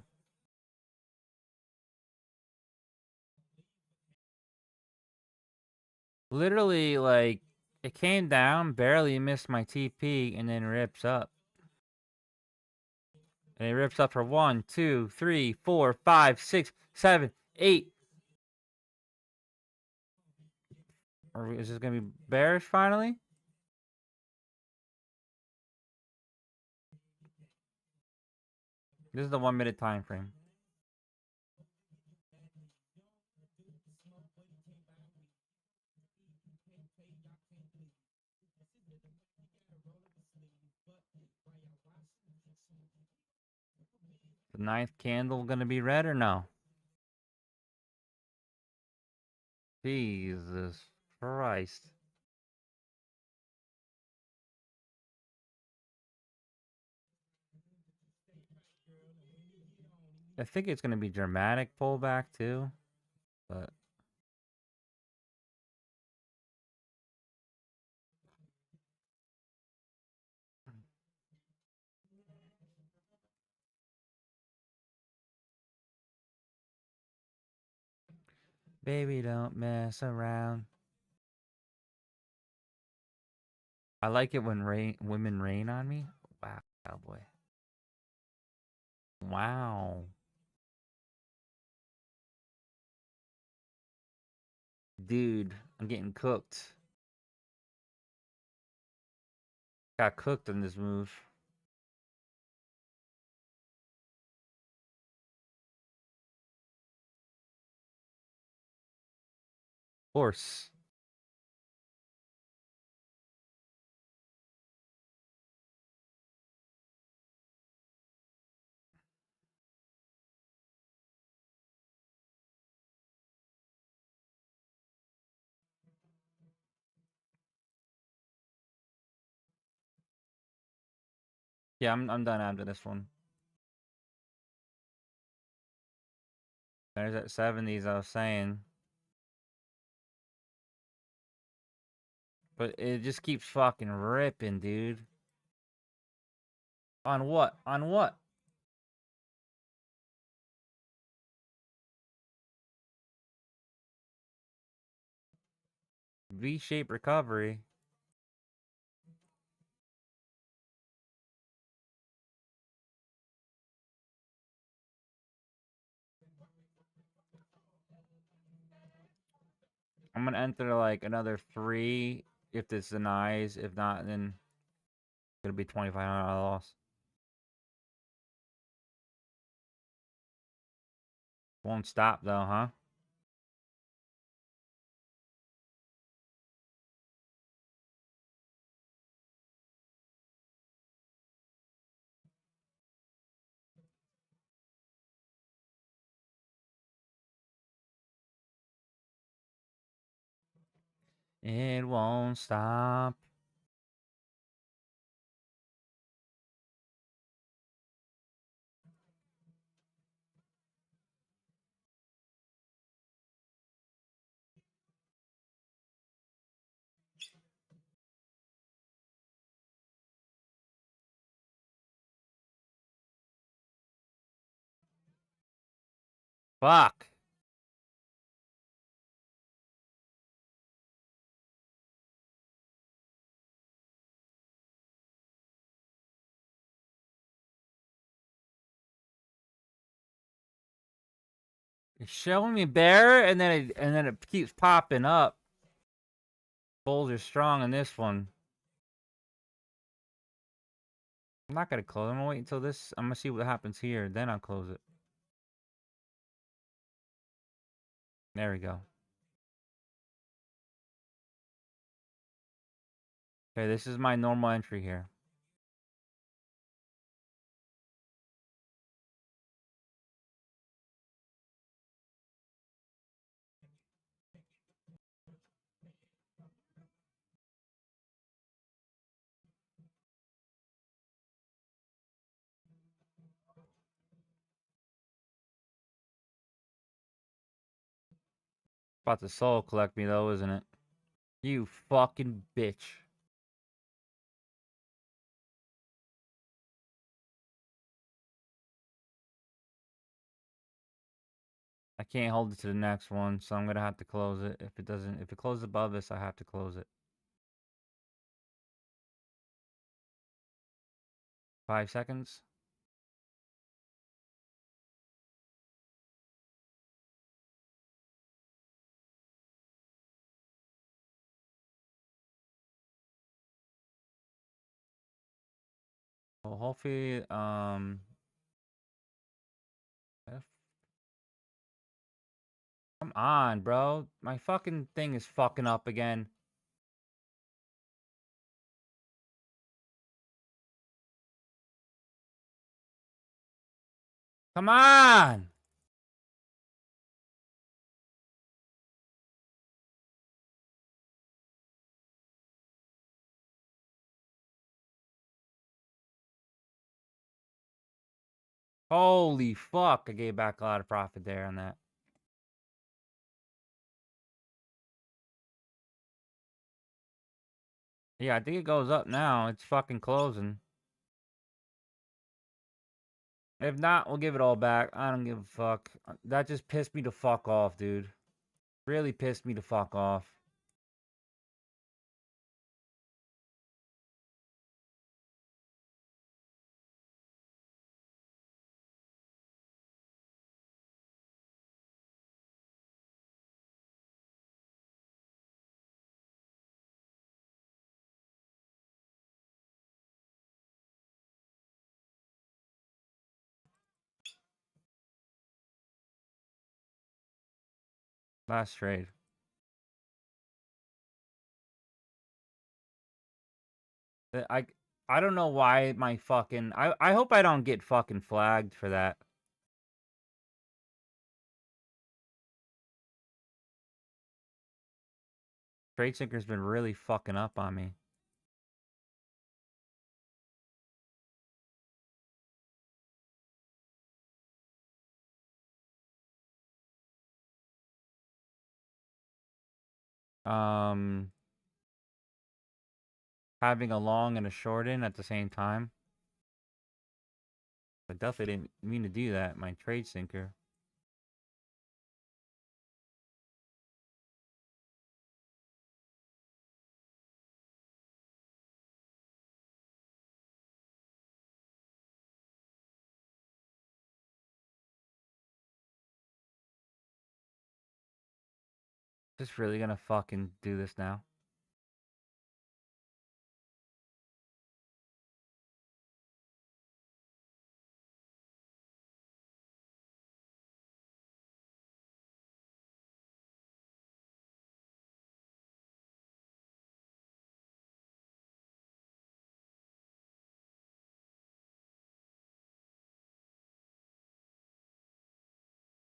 Literally, like, it came down, barely missed my TP, and then rips up. And it rips up for 1, 2, 3, 4, 5, 6, 7, 8. Is this gonna be bearish finally? This is the 1 minute time frame. The 9th candle gonna be red or no? Jesus Christ. I think it's gonna be dramatic pullback too, but baby, don't mess around. I like it when women rain on me. Wow, cowboy. Wow. Dude, I'm getting cooked. Got cooked in this move. Horse. Yeah, I'm done after this one. There's that 70s I was saying. But it just keeps fucking ripping, dude. On what? On what? V-shaped recovery. I'm gonna enter like another 3 if this denies. If not, then it'll be $2,500 loss. Won't stop though, huh? It won't stop. Fuck. It's showing me bear, and then it keeps popping up. Bulls are strong in this one. I'm not gonna close. I'm gonna wait until this. I'm gonna see what happens here. Then I'll close it. There we go. Okay, this is my normal entry here. About to soul collect me though, isn't it? You fucking bitch. I can't hold it to the next one, so I'm gonna have to close it. If it closes above this, I have to close it. 5 seconds. Well, hopefully, come on, bro. My fucking thing is fucking up again. Come on! Holy fuck, I gave back a lot of profit there on that. Yeah, I think it goes up now. It's fucking closing. If not, we'll give it all back. I don't give a fuck. That just pissed me the fuck off, dude. Really pissed me the fuck off. Last trade. I don't know why my fucking... I hope I don't get fucking flagged for that. Trade Sinker's been really fucking up on me. Having a long and a short in at the same time. I definitely didn't mean to do that, my Trade Sinker. Just really gonna fucking do this now?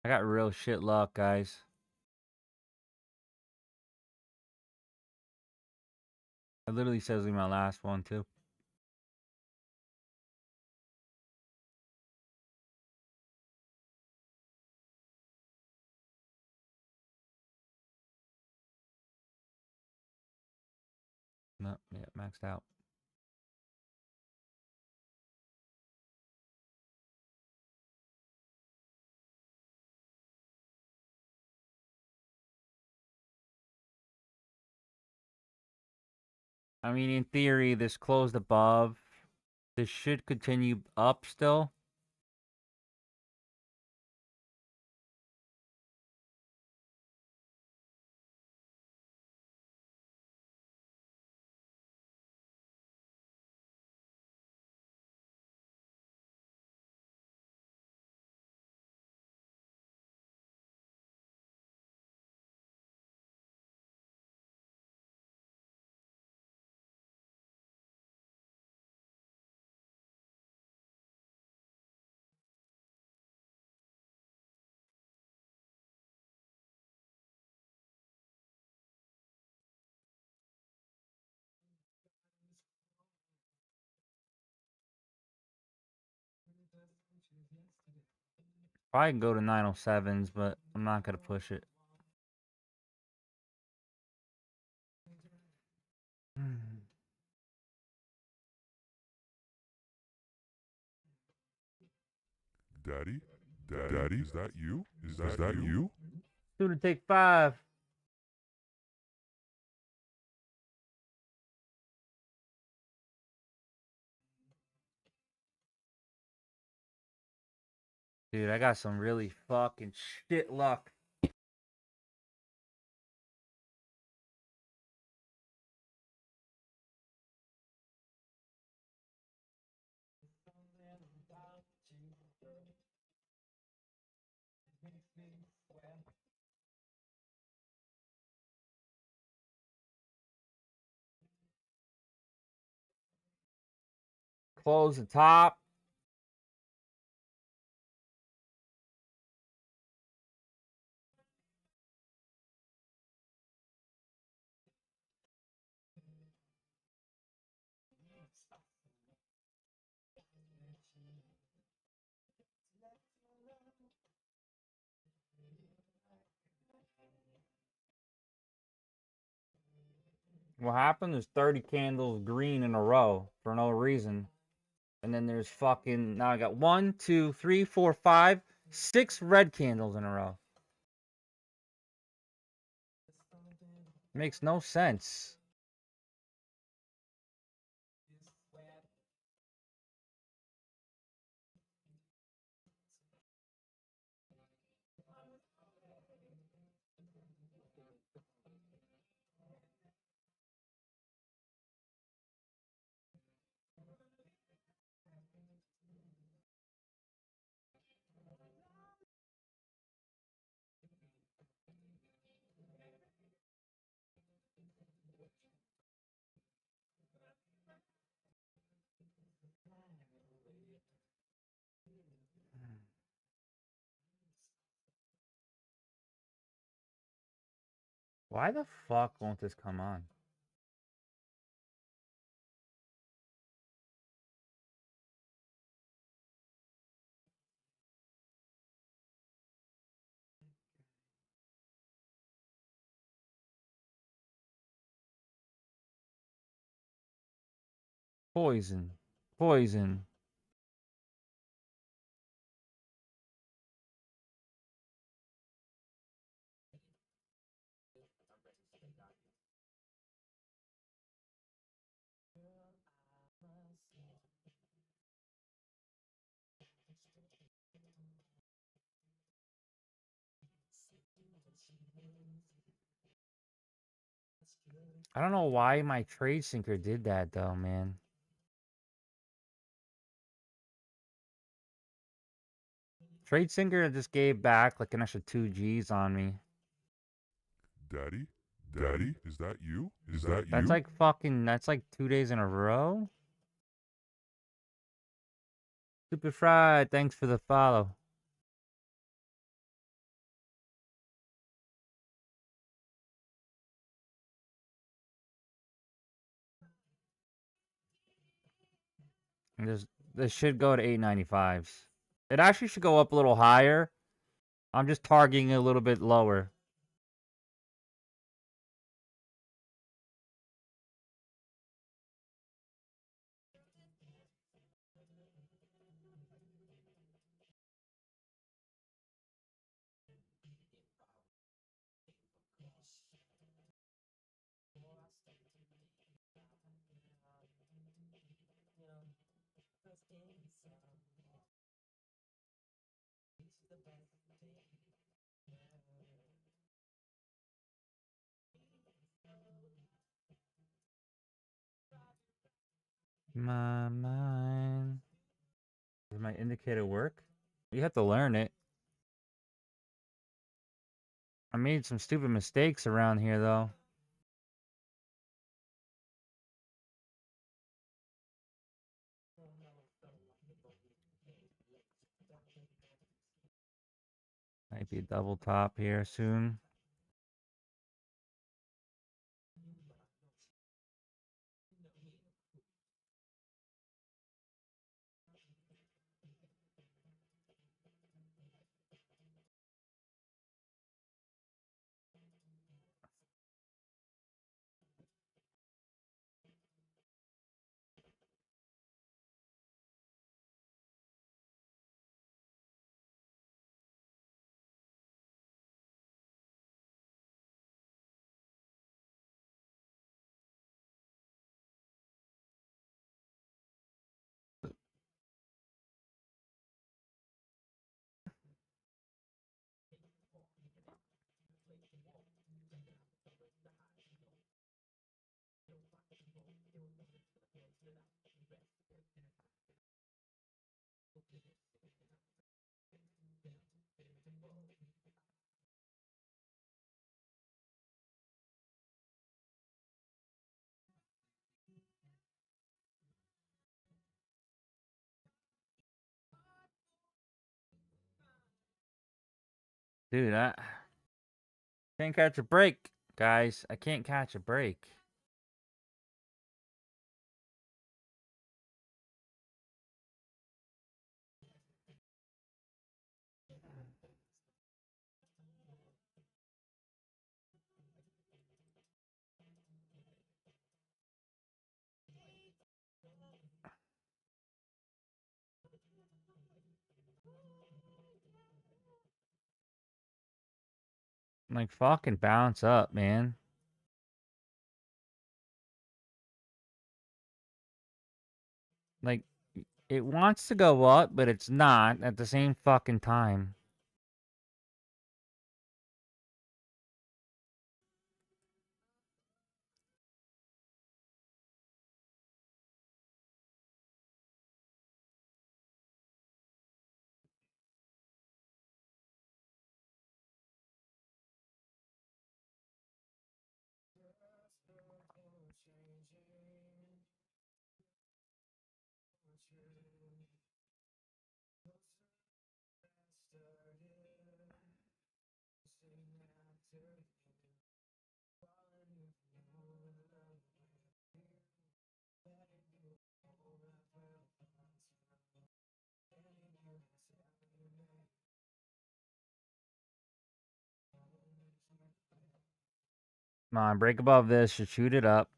I got real shit luck, guys. It literally says in my last one, too. No, yeah, maxed out. I mean, in theory, this closed above. This should continue up still. Probably can go to 907s, but I'm not gonna push it. Daddy? Daddy? Is that you? Is that you? Student take 5. Dude, I got some really fucking shit luck. Close the top. What happened? There's 30 candles green in a row for no reason. And then there's fucking, now I got 1, 2, 3, 4, 5, 6 red candles in a row. Makes no sense. Why the fuck won't this come on? Poison. Poison. I don't know why my trade sinker did that though, man. Trade sinker just gave back like an extra 2 G's on me. Daddy? Daddy? Is that you? Is that That's you? like fucking, that's like 2 days in a row. Super Fried, thanks for the follow. And this should go to 895s. It actually should go up a little higher. I'm just targeting a little bit lower. My mind. Does my indicator work? You have to learn it. I made some stupid mistakes around here though. Might be a double top here soon. Dude, I can't catch a break, guys. I can't catch a break. Like, fucking bounce up, man. Like, it wants to go up, but it's not at the same fucking time. Come on, break above this. Should shoot it up.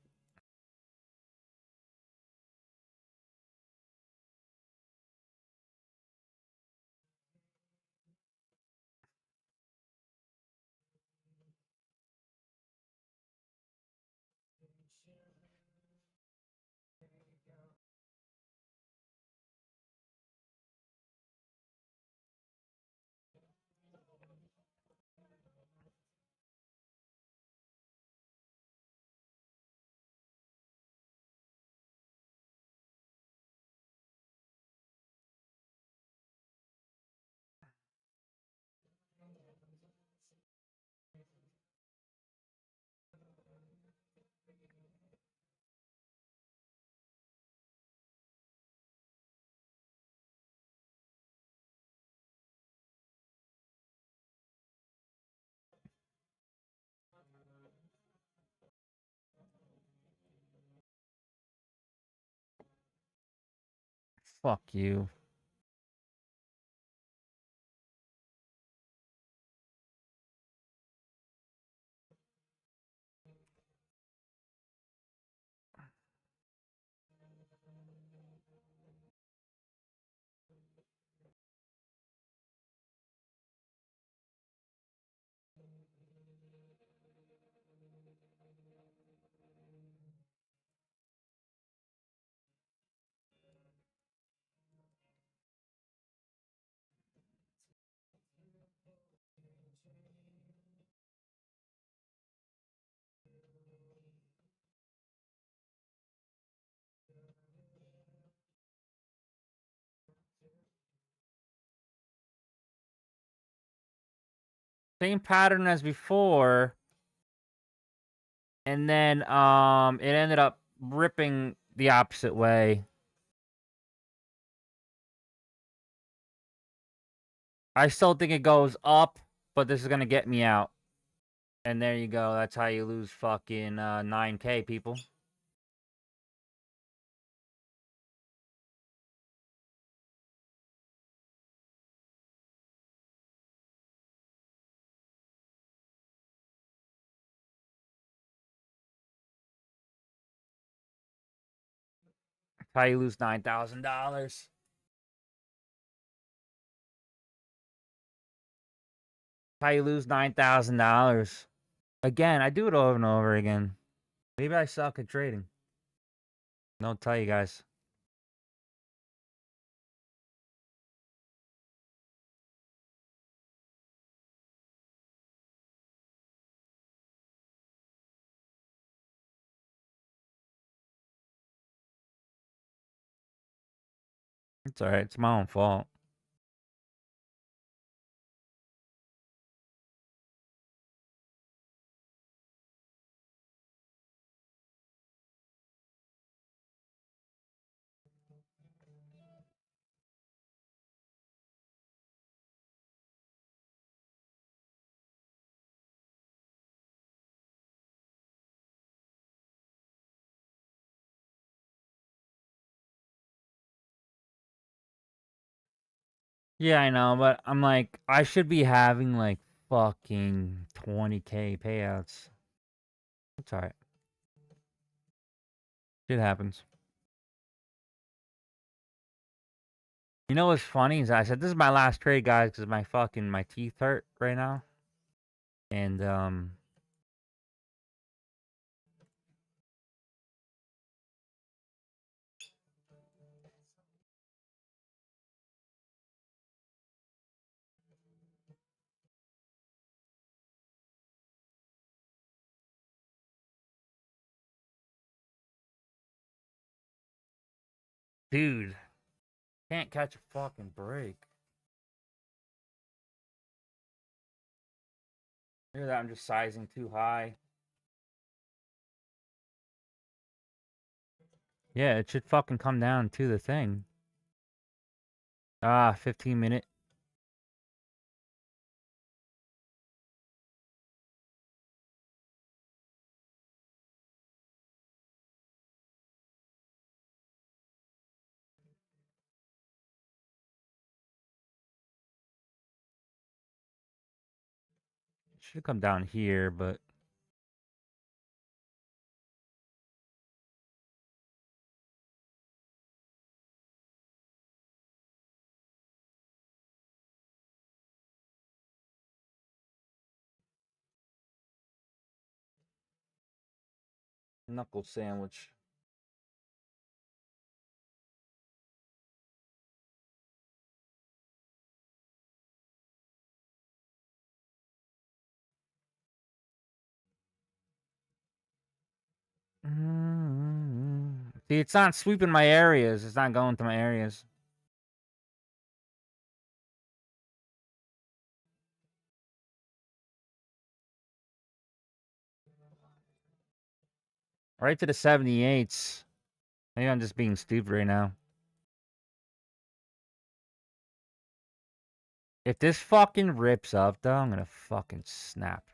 Fuck you. Same pattern as before. And then it ended up ripping the opposite way. I still think it goes up, but this is gonna get me out. And there you go. That's how you lose fucking 9K, people. That's how you lose $9,000. How you lose $9,000. Again, I do it over and over again. Maybe I suck at trading. Don't tell you guys. It's alright. It's my own fault. Yeah, I know, but I'm like, I should be having like fucking 20K payouts. It's alright. Shit happens. You know what's funny is I said this is my last trade, guys, because my teeth hurt right now, and dude, can't catch a fucking break. Hear that? I'm just sizing too high. Yeah, it should fucking come down to the thing. 15-minute. Should come down here, but knuckle sandwich. See, it's not sweeping my areas. It's not going to my areas. Right to the 78s. Maybe I'm just being stupid right now. If this fucking rips up, though, I'm gonna fucking snap.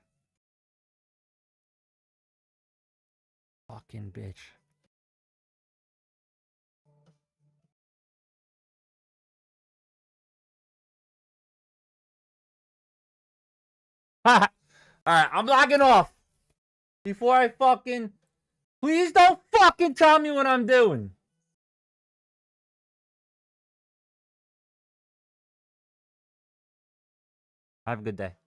Fucking bitch. Alright, I'm logging off. Before I fucking... Please don't fucking tell me what I'm doing. Have a good day.